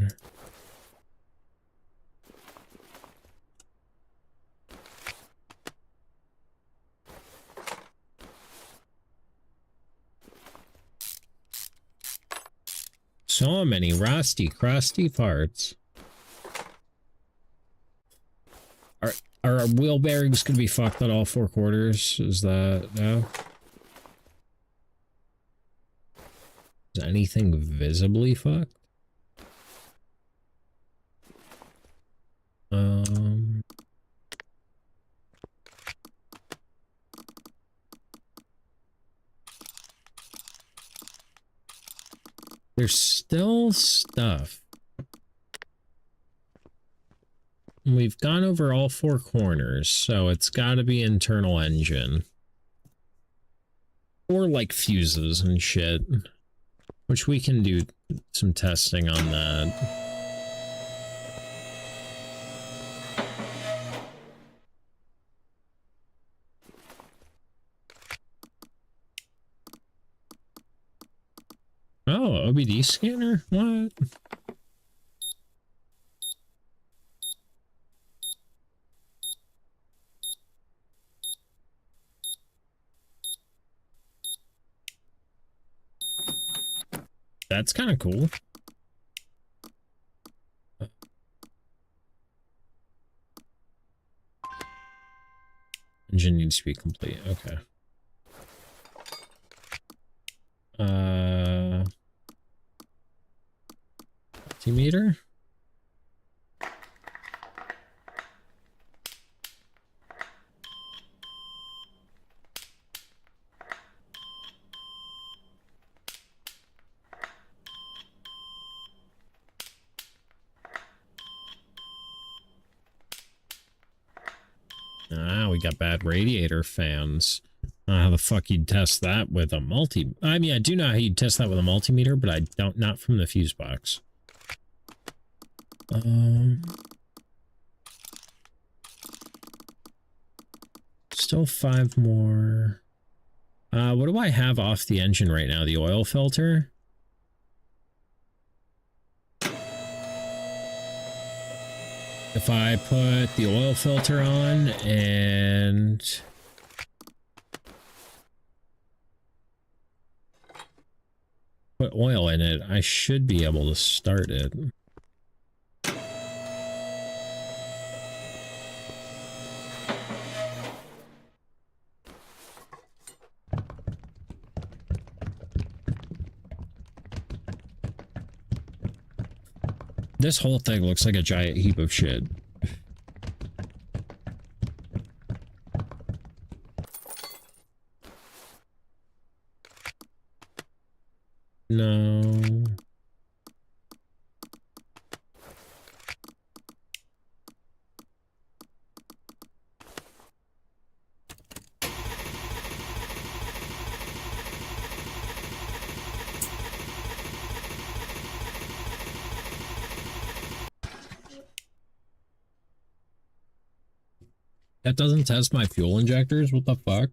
So many rusty, crusty parts. Are our wheel bearings gonna be fucked at all 4 quarters? Is that no? Is anything visibly fucked? There's still stuff. We've gone over all 4 corners, so it's got to be internal engine. Or like fuses and shit, which we can do some testing on that. Oh, OBD scanner? What? That's kind of cool. Engine needs to be complete. Okay. Multimeter? Ah, we got bad radiator fans. How the fuck you'd test that with a multi... I mean, I do know how you'd test that with a multimeter, but I don't... Not from the fuse box. Still 5 more. What do I have off the engine right now? The oil filter? If I put the oil filter on and put oil in it, I should be able to start it. This whole thing looks like a giant heap of shit. No. That doesn't test my fuel injectors? What the fuck?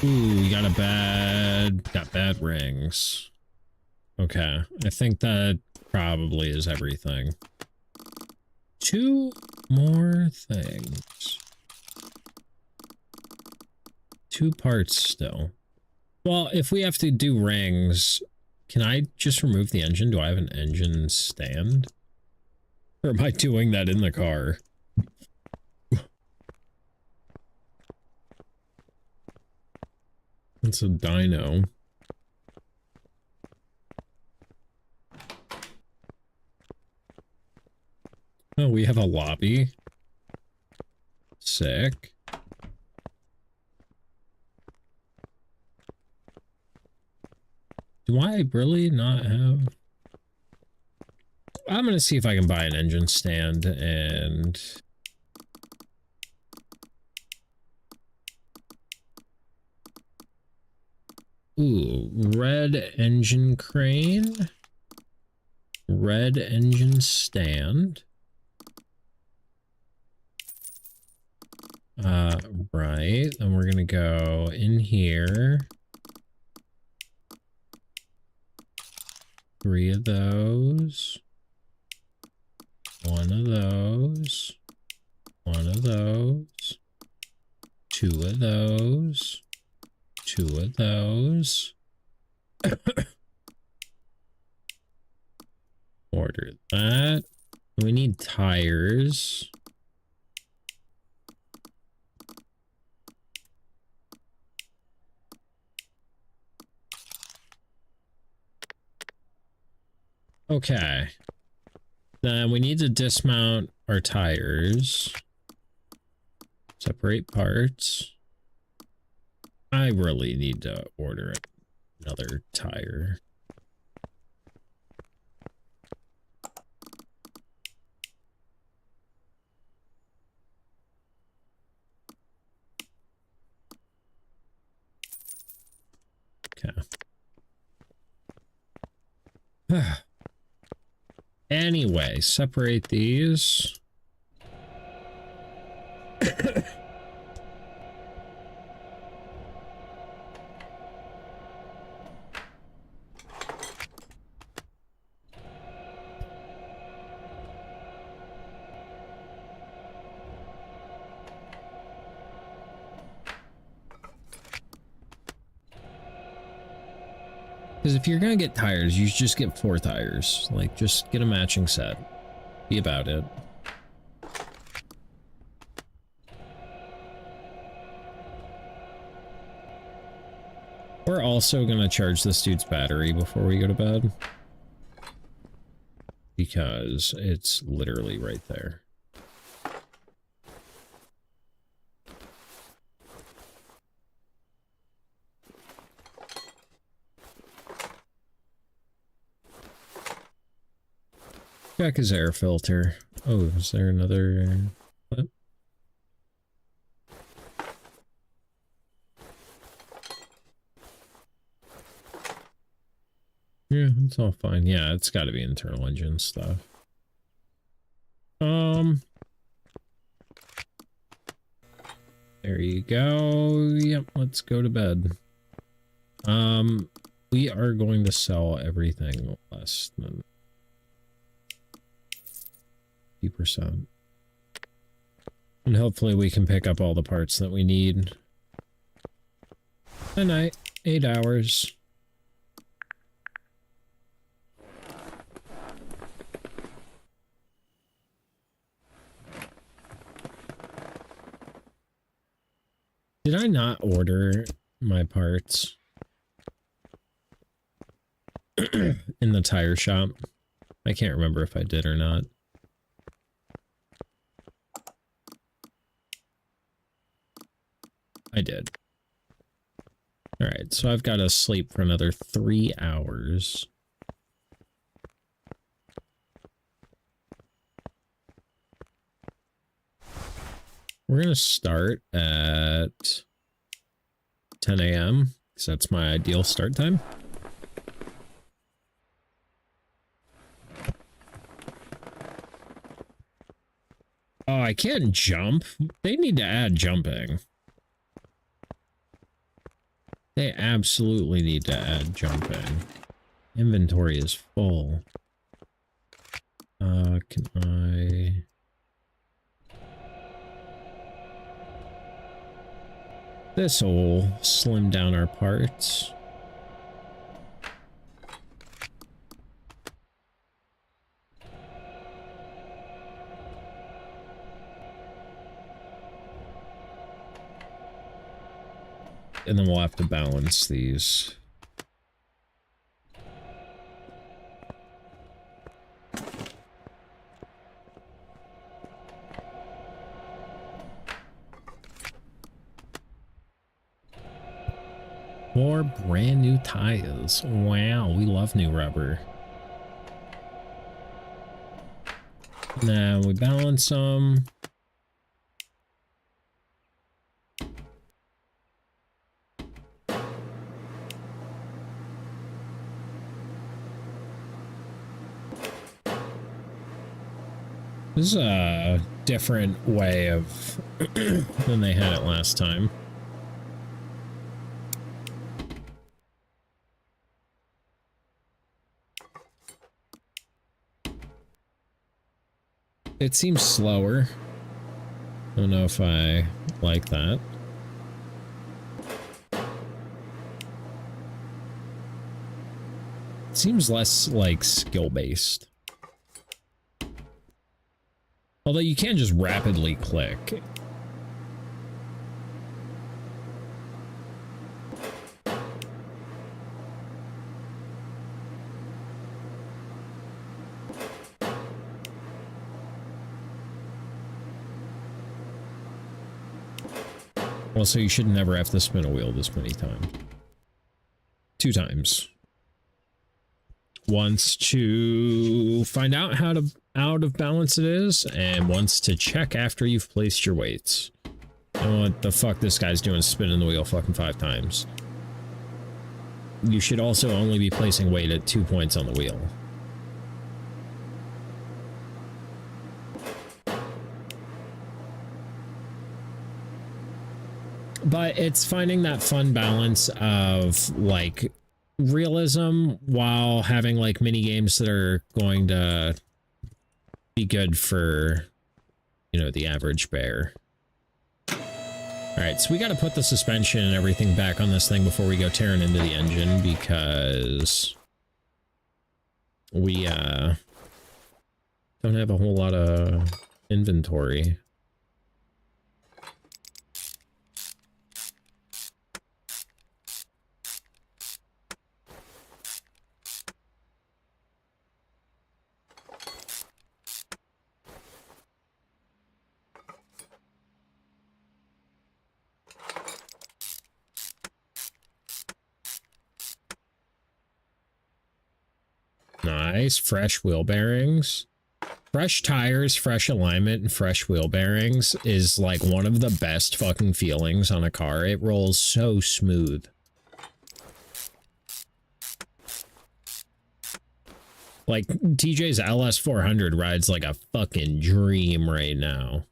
Ooh, we got bad rings. Okay, I think that probably is everything. 2 more things. 2 parts still. Well, if we have to do rings, can I just remove the engine? Do I have an engine stand? Or am I doing that in the car? It's a dyno. Oh, we have a lobby. Sick. Do I really not have... I'm gonna see if I can buy an engine stand and... Ooh, red engine crane. Red engine stand. Right. Then we're gonna go in here. 3 of those. 1 of those. 1 of those. 2 of those. 2 of those. Order that. We need tires. Okay. Then we need to dismount our tires. Separate parts. I really need to order another tire. Okay. Anyway, separate these. Because if you're gonna get tires, you just get 4 tires. Like, just get a matching set. Be about it. We're also gonna charge this dude's battery before we go to bed. Because it's literally right there. Check his air filter. Oh, is there another... What? Yeah, it's all fine. Yeah, it's got to be internal engine stuff. There you go. Yep, let's go to bed. We are going to sell everything less than 50%. And hopefully we can pick up all the parts that we need. Good night. 8 hours. Did I not order my parts in the tire shop? I can't remember if I did or not. I did. Alright, so I've got to sleep for another 3 hours. We're going to start at 10 a.m. because that's my ideal start time. Oh, I can't jump. They need to add jumping. They absolutely need to add jumping. Inventory is full. Can I... This will slim down our parts. And then we'll have to balance these. More brand new tires. Wow, we love new rubber. Now we balance them. This is a different way of than they had it last time. It seems slower. I don't know if I like that. It seems less like skill-based. Although you can just rapidly click. Also, you should never have to spin a wheel this many times. 2 times. Once to find out how out of balance it is, and once to check after you've placed your weights. And what the fuck this guy's doing spinning the wheel fucking 5 times. You should also only be placing weight at 2 points on the wheel. But it's finding that fun balance of, like, realism while having, like, mini games that are going to be good for, you know, the average bear. Alright, so we gotta put the suspension and everything back on this thing before we go tearing into the engine, because we, don't have a whole lot of inventory. Nice, fresh wheel bearings. Fresh tires, fresh alignment, and fresh wheel bearings is like one of the best fucking feelings on a car. It rolls so smooth. Like, TJ's LS400 rides like a fucking dream right now.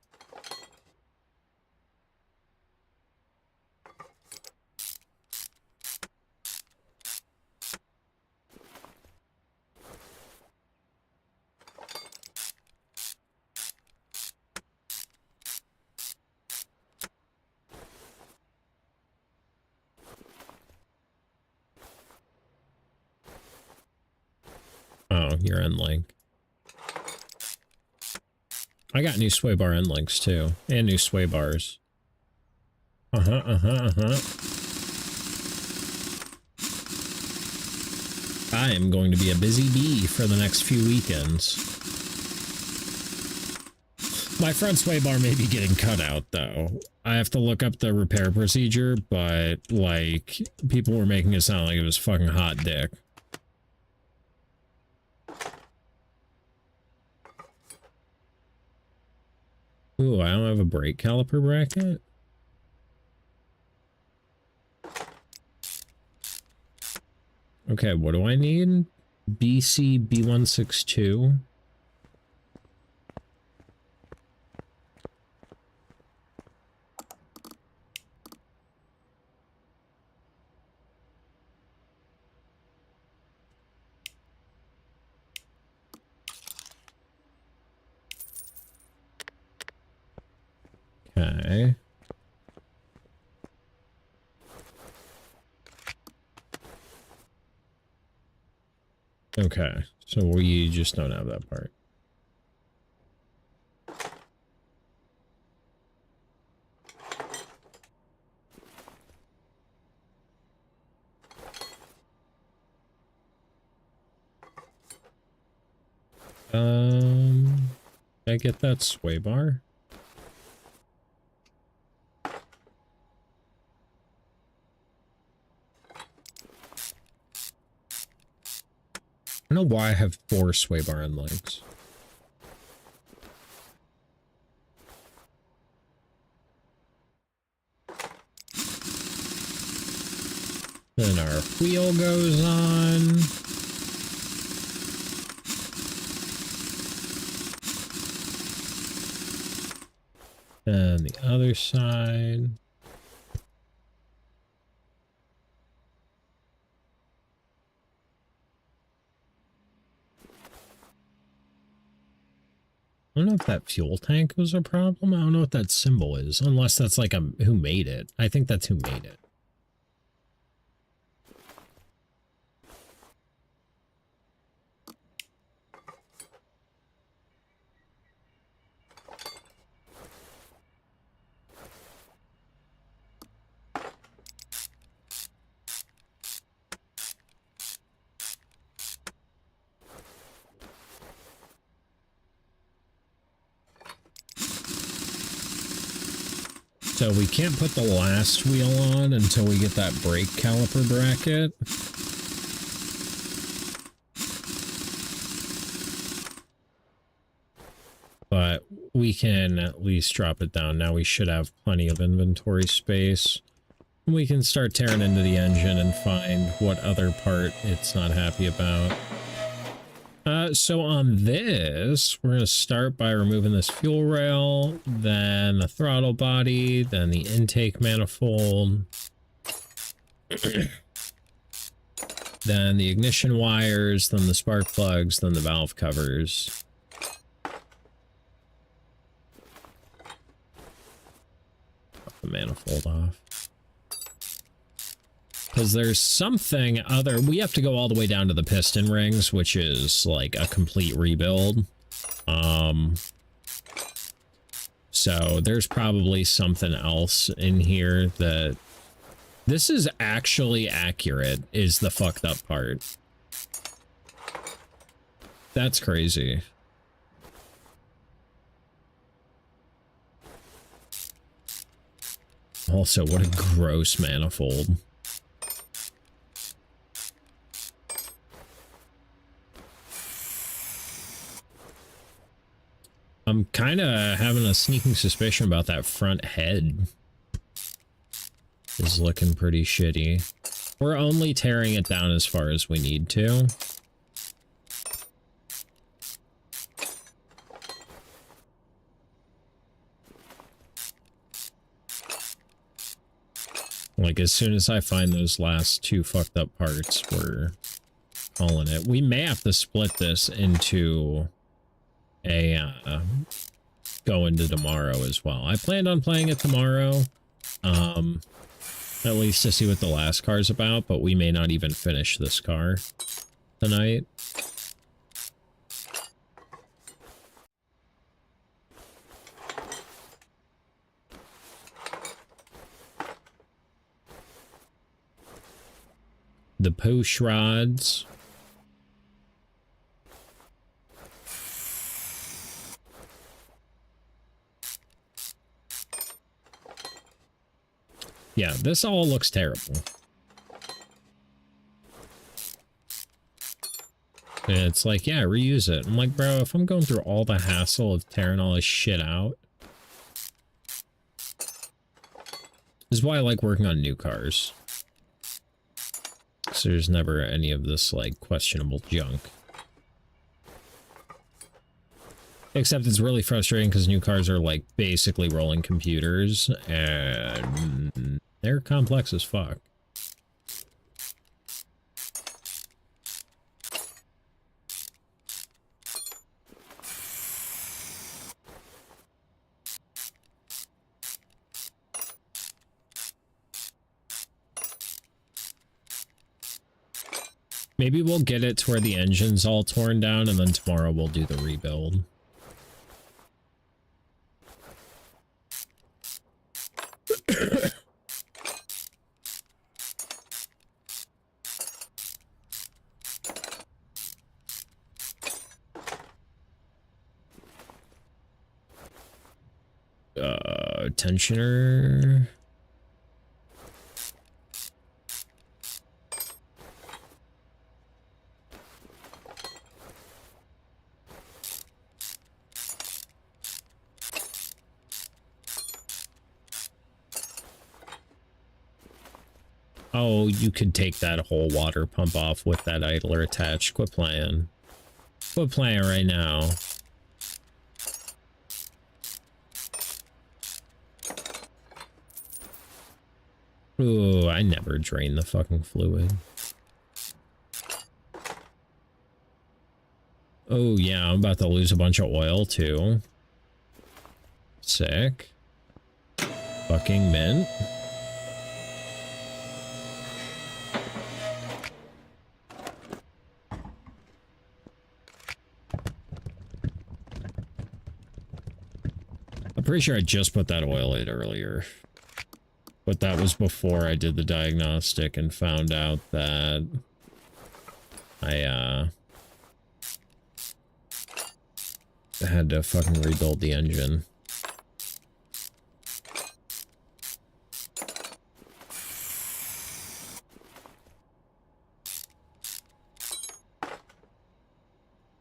Oh, your end link. I got new sway bar end links too, and new sway bars. I am going to be a busy bee for the next few weekends. My front sway bar may be getting cut out though. I have to look up the repair procedure, but like people were making it sound like it was fucking hot dick. Ooh, I don't have a brake caliper bracket. Okay, what do I need? BC B162. Okay. Okay, so we just don't have that part. Did I get that sway bar? I don't know why I have 4 sway bar end links. Then our wheel goes on. And the other side. I don't know if that fuel tank was a problem. I don't know what that symbol is, unless that's like a who made it. I think that's who made it. So we can't put the last wheel on until we get that brake caliper bracket. But we can at least drop it down. Now we should have plenty of inventory space. We can start tearing into the engine and find what other part it's not happy about. So on this, we're going to start by removing this fuel rail, then the throttle body, then the intake manifold, then the ignition wires, then the spark plugs, then the valve covers. Pop the manifold off. Because there's something other... We have to go all the way down to the piston rings, which is like a complete rebuild. So there's probably something else in here that... This is actually accurate, is the fucked up part. That's crazy. Also, what a gross manifold. I'm kind of having a sneaking suspicion about that front head. Is looking pretty shitty. We're only tearing it down as far as we need to. Like, as soon as I find those last two fucked up parts, we're calling it. We may have to split this into a go into tomorrow as well. I planned on playing it tomorrow, at least to see what the last car's about, but we may not even finish this car tonight. The push rods. Yeah, this all looks terrible. And it's like, yeah, reuse it. I'm like, bro, if I'm going through all the hassle of tearing all this shit out. This is why I like working on new cars. So there's never any of this, like, questionable junk. Except it's really frustrating because new cars are, like, basically rolling computers, and they're complex as fuck. Maybe we'll get it to where the engine's all torn down, and then tomorrow we'll do the rebuild. Tensioner. Oh, you could take that whole water pump off with that idler attached. Quit playing. Quit playing right now. Ooh, I never drain the fucking fluid. Oh yeah, I'm about to lose a bunch of oil too. Sick. Fucking mint. I'm pretty sure I just put that oil in earlier. But that was before I did the diagnostic and found out that I had to fucking rebuild the engine.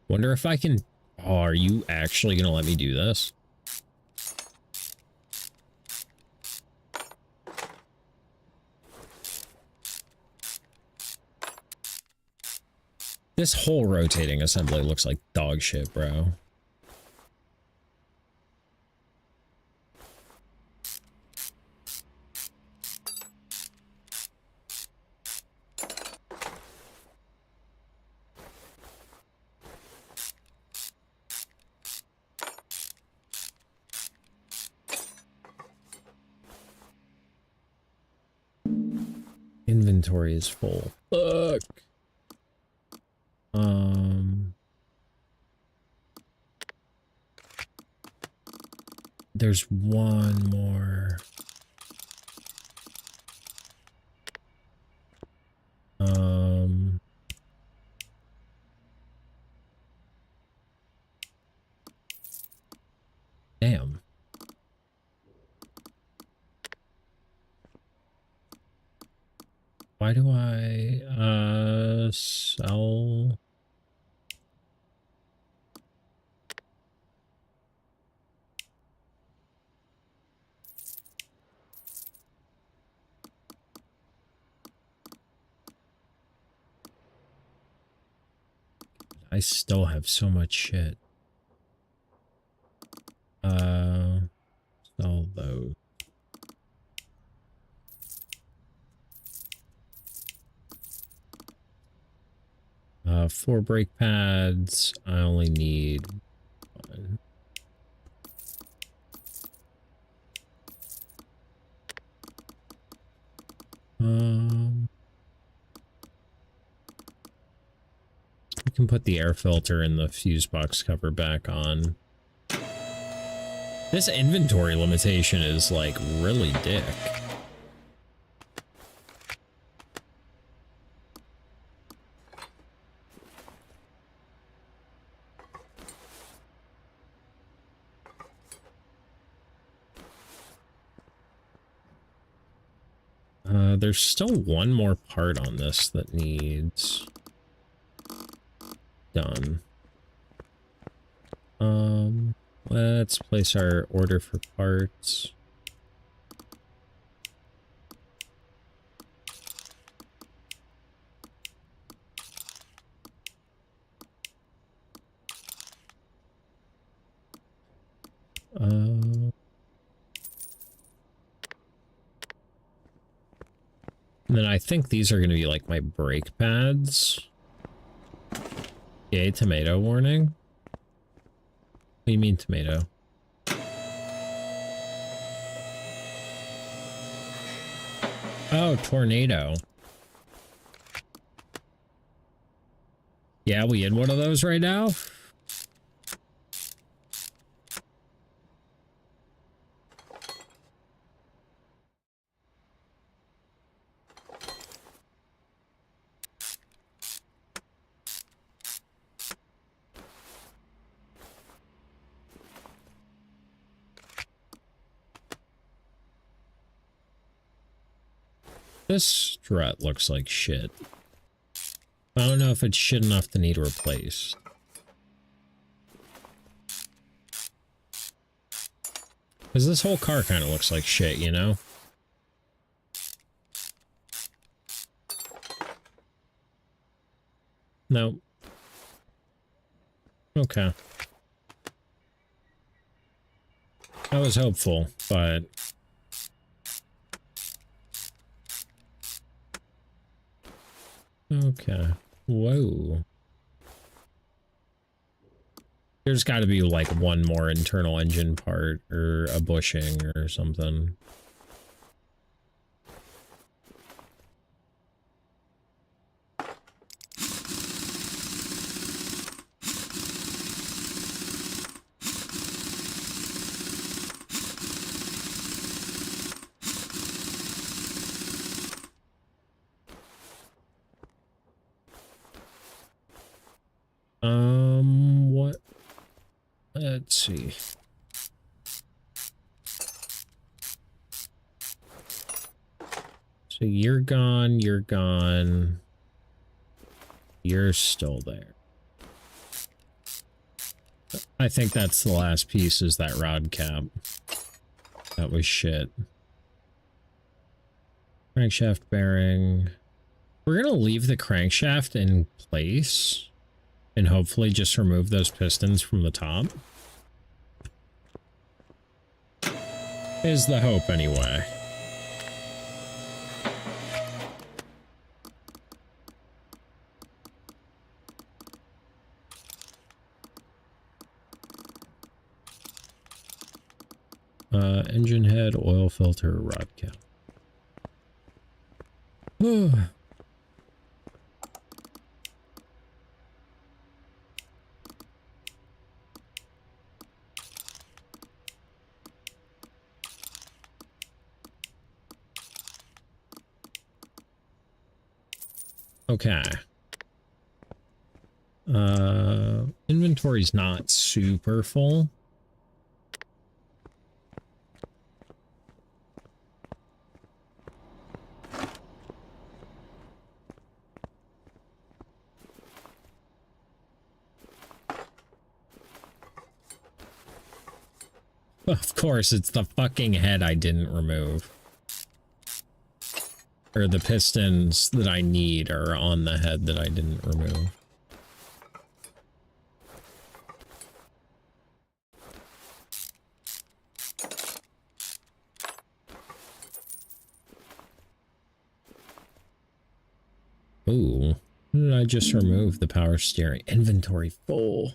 Wonder if I can... Oh, are you actually gonna let me do this? This whole rotating assembly looks like dog shit, bro. Inventory is full. Fuck. There's one more. Damn. Why do I, sell? I still have so much shit. Sell those. Four brake pads. I only need one. We can put the air filter and the fuse box cover back on. This inventory limitation is like really dick. There's still one more part on this that needs done. Let's place our order for parts. And then I think these are going to be like my brake pads. Yay, tomato warning. What do you mean tomato? Oh, tornado. Yeah, we in one of those right now? This strut looks like shit. I don't know if it's shit enough to need replaced. Because this whole car kind of looks like shit, you know? No. Okay. I was hopeful, but... Okay. Whoa. There's got to be like one more internal engine part or a bushing or something. What? Let's see. So you're gone, you're gone. You're still there. I think that's the last piece, is that rod cap. That was shit. Crankshaft bearing. We're gonna leave the crankshaft in place and hopefully just remove those pistons from the top. Is the hope anyway. Engine head, oil filter, rod cap. Okay. Inventory's not super full. Of course, it's the fucking head I didn't remove. Or the pistons that I need are on the head that I didn't remove. Ooh, what did I just remove? The power steering. Inventory full.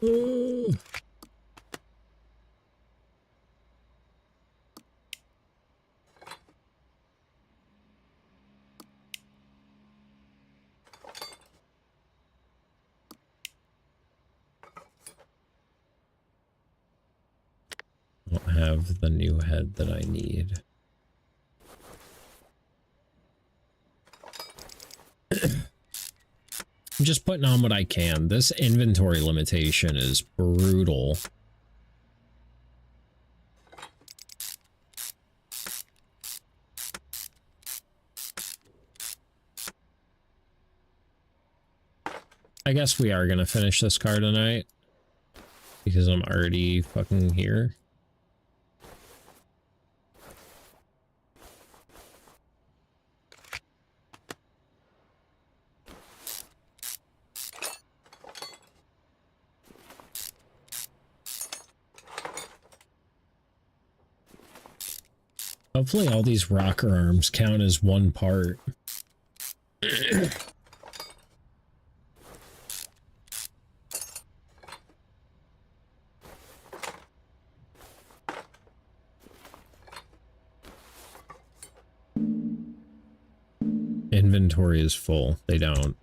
Ooh. Don't have the new head that I need. I'm just putting on what I can. This inventory limitation is brutal. I guess we are gonna finish this car tonight because I'm already fucking here. Hopefully all these rocker arms count as one part. Inventory is full. They don't.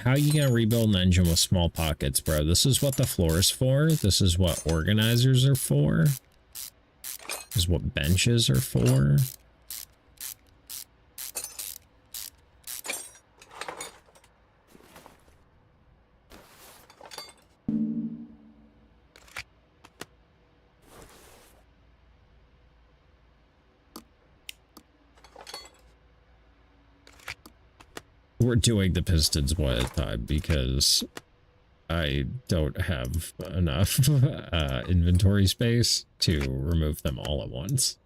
How are you gonna rebuild an engine with small pockets, bro? This is what the floor is for. This is what organizers are for. This is what benches are for. We're doing the pistons one at a time because I don't have enough inventory space to remove them all at once.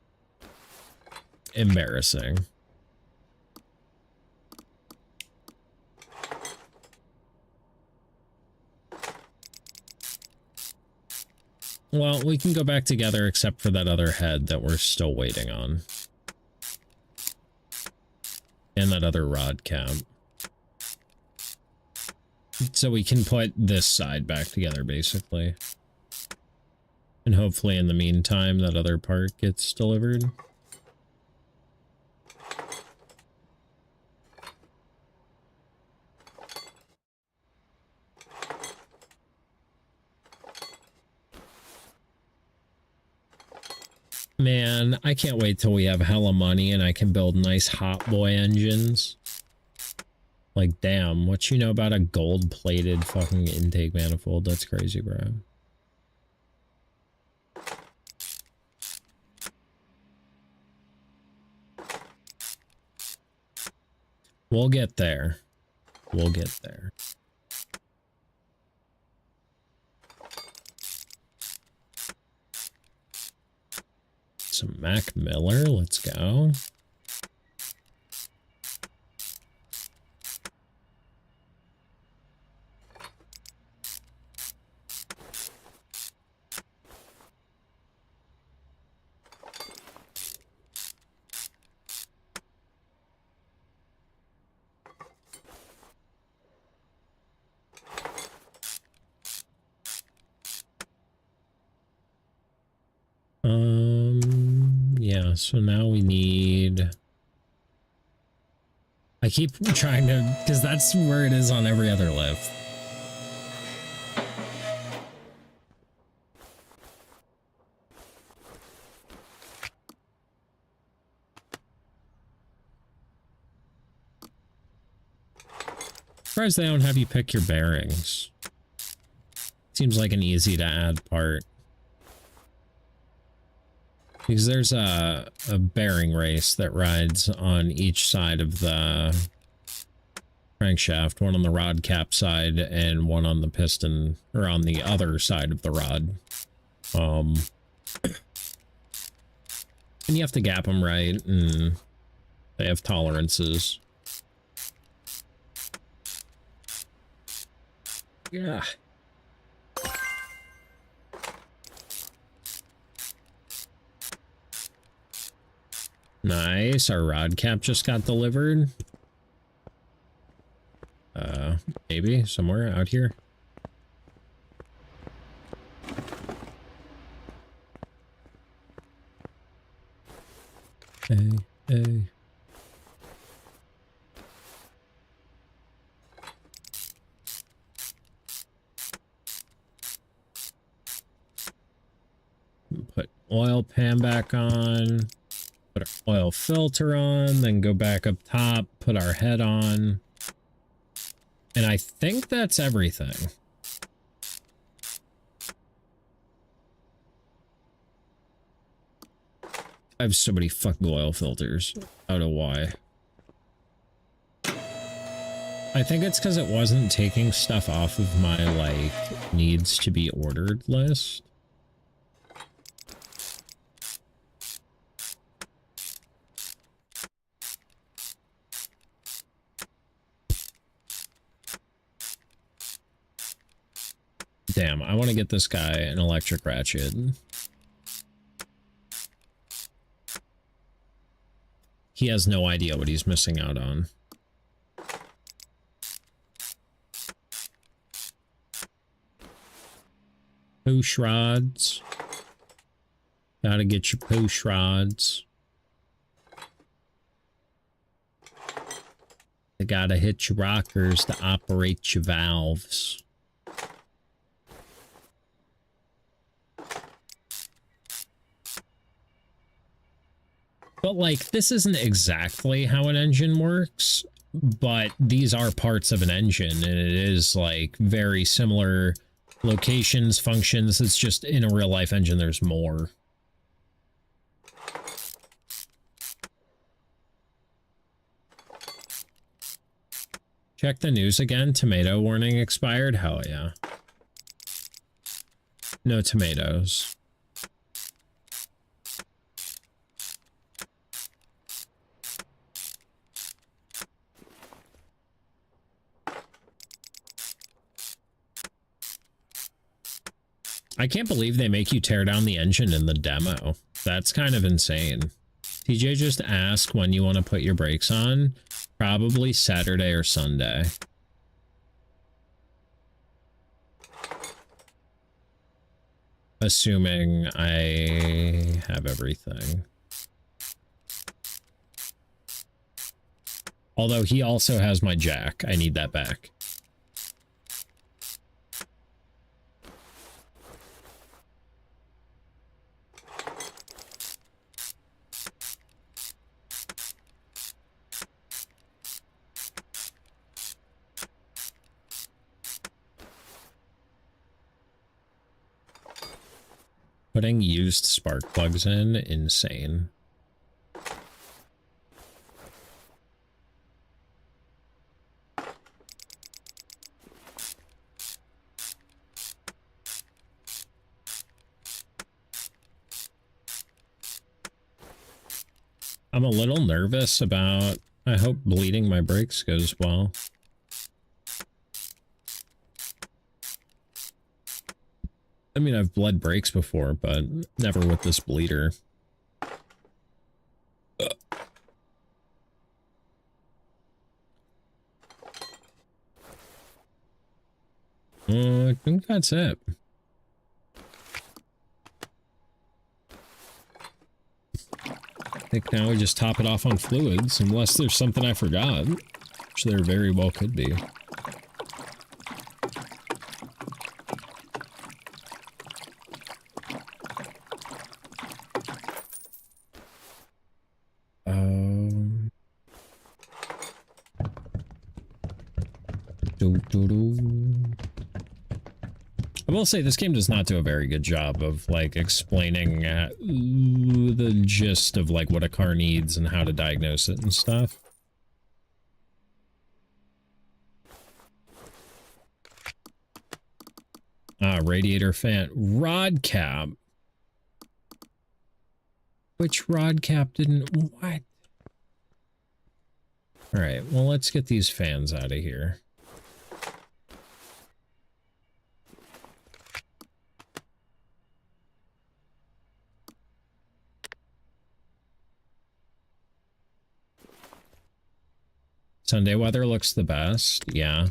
Embarrassing. Well, we can go back together except for that other head that we're still waiting on. And that other rod cap. So we can put this side back together, basically. And hopefully in the meantime, that other part gets delivered. Man, I can't wait till we have hella money and I can build nice hot boy engines. Like, damn, what you know about a gold-plated fucking intake manifold? That's crazy, bro. We'll get there. We'll get there. Some Mac Miller, let's go. Yeah, so now we need... I keep trying to... because that's where it is on every other lift. Surprised they don't have you pick your bearings. Seems like an easy to add part. Because there's a bearing race that rides on each side of the crankshaft, one on the rod cap side and one on the piston, or on the other side of the rod. And you have to gap them right, and they have tolerances. Yeah. Nice, our rod cap just got delivered. Maybe somewhere out here. Hey. Put oil pan back on. Put our oil filter on, then go back up top, put our head on. And I think that's everything. I have so many fucking oil filters. I don't know why. I think it's because it wasn't taking stuff off of my, like, needs to be ordered list. Damn, I want to get this guy an electric ratchet. He has no idea what he's missing out on. Push rods. Gotta get your push rods. You gotta hit your rockers to operate your valves. But, like, this isn't exactly how an engine works, but these are parts of an engine, and it is, like, very similar locations, functions. It's just in a real-life engine, there's more. Check the news again. Tomato warning expired. Hell yeah. No tomatoes. I can't believe they make you tear down the engine in the demo. That's kind of insane. TJ just asked when you want to put your brakes on. Probably Saturday or Sunday. Assuming I have everything. Although he also has my jack. I need that back. Putting used spark plugs in, insane. I'm a little nervous about, I hope bleeding my brakes goes well. I mean, I've bled brakes before, but never with this bleeder. I think that's it. I think now we just top it off on fluids, unless there's something I forgot, which there very well could be. I will say this game does not do a very good job of like explaining the gist of like what a car needs and how to diagnose it and stuff. Radiator fan rod cap. Which rod cap didn't what? All right, well, let's get these fans out of here. Sunday weather looks the best, yeah.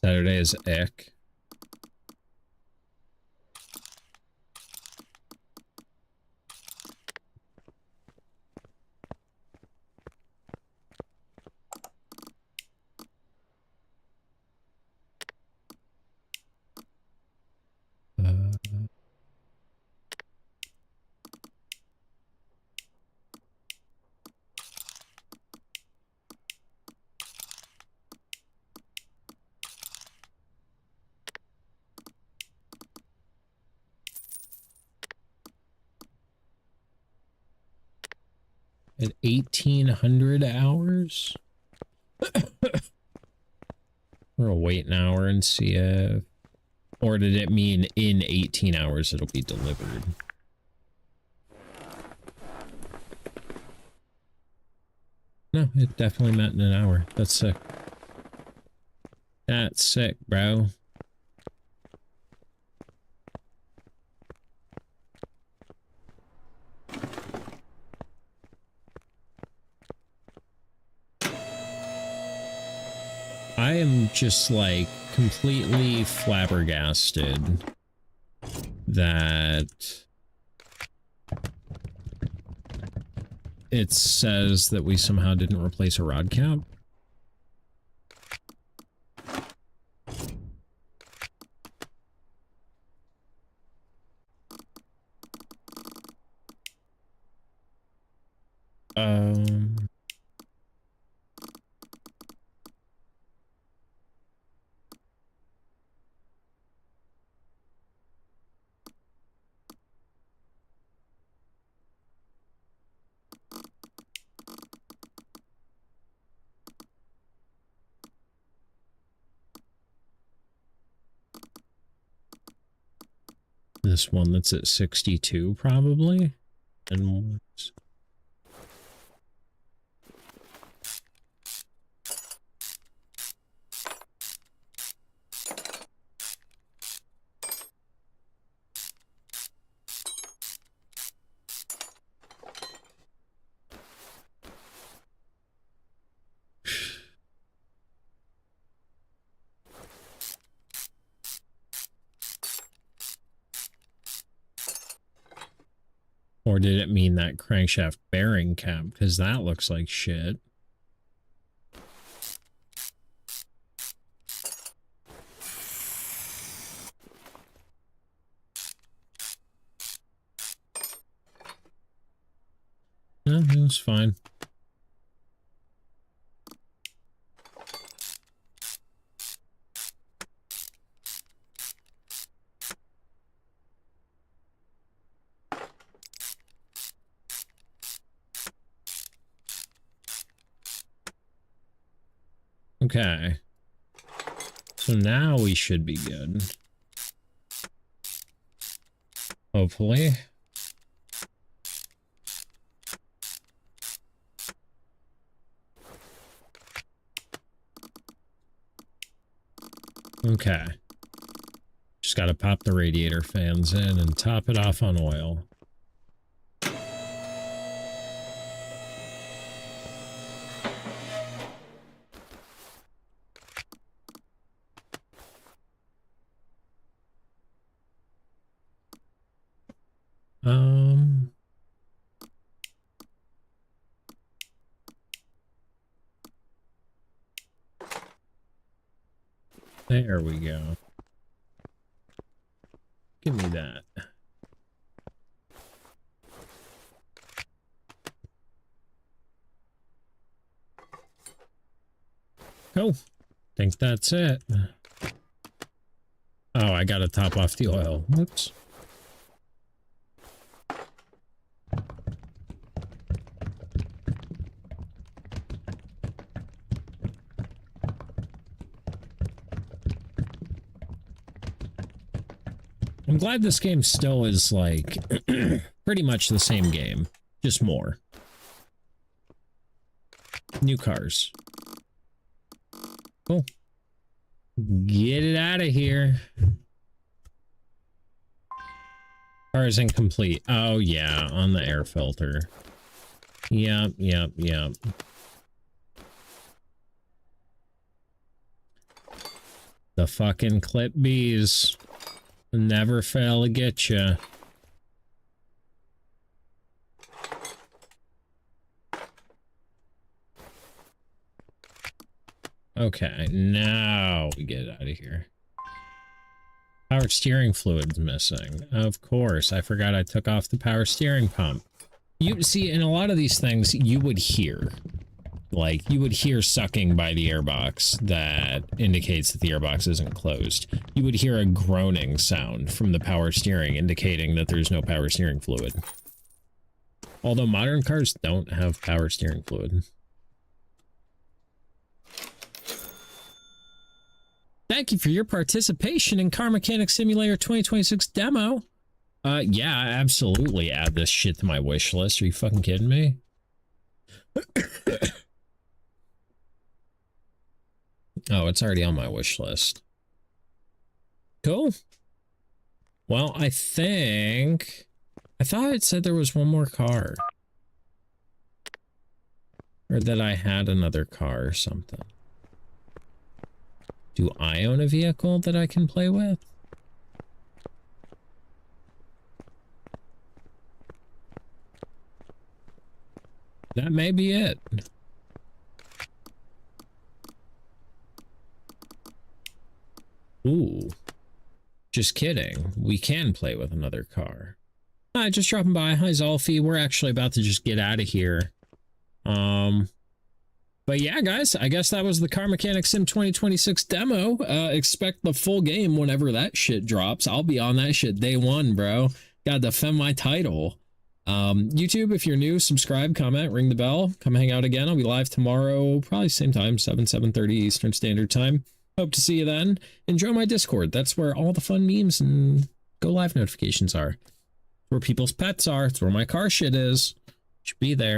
Saturday is ick. At 1,800 hours? We'll wait an hour and see if... Or did it mean in 18 hours it'll be delivered? No, it definitely meant in an hour. That's sick. That's sick, bro. I am just like completely flabbergasted that it says that we somehow didn't replace a rod cap. This one that's at 62 probably. And or did it mean that crankshaft bearing cap? Because that looks like shit. No, it was fine. Okay. So now we should be good. Hopefully. Okay. Just got to pop the radiator fans in and top it off on oil. There we go. Give me that. Cool. Think that's it. Oh, I gotta top off the oil. Whoops. I'm glad this game still is like pretty much the same game, just more. New cars. Cool. Get it out of here. Car is incomplete. Oh yeah, on the air filter. Yep. The fucking clip bees. Never fail to get you. Okay, now we get out of here. Power steering fluid's missing. Of course, I forgot I took off the power steering pump. You see, in a lot of these things, you would hear. Like, you would hear sucking by the airbox that indicates that the airbox isn't closed. You would hear a groaning sound from the power steering indicating that there's no power steering fluid. Although modern cars don't have power steering fluid. Thank you for your participation in Car Mechanic Simulator 2026 demo. Yeah, absolutely add this shit to my wish list. Are you fucking kidding me? Oh, it's already on my wish list. Cool. Well, I thought it said there was one more car. Or that I had another car or something. Do I own a vehicle that I can play with? That may be it. Ooh. Just kidding. We can play with another car. Hi, just dropping by. Hi, Zolfi. We're actually about to just get out of here. But yeah, guys, I guess that was the Car Mechanic Sim 2026 demo. Expect the full game whenever that shit drops. I'll be on that shit day one, bro. Gotta defend my title. YouTube, if you're new, subscribe, comment, ring the bell. Come hang out again. I'll be live tomorrow, probably same time, 7:30 Eastern Standard Time. Hope to see you then. Enjoy my Discord. That's where all the fun memes and go live notifications are. It's where people's pets are. It's where my car shit is. Should be there.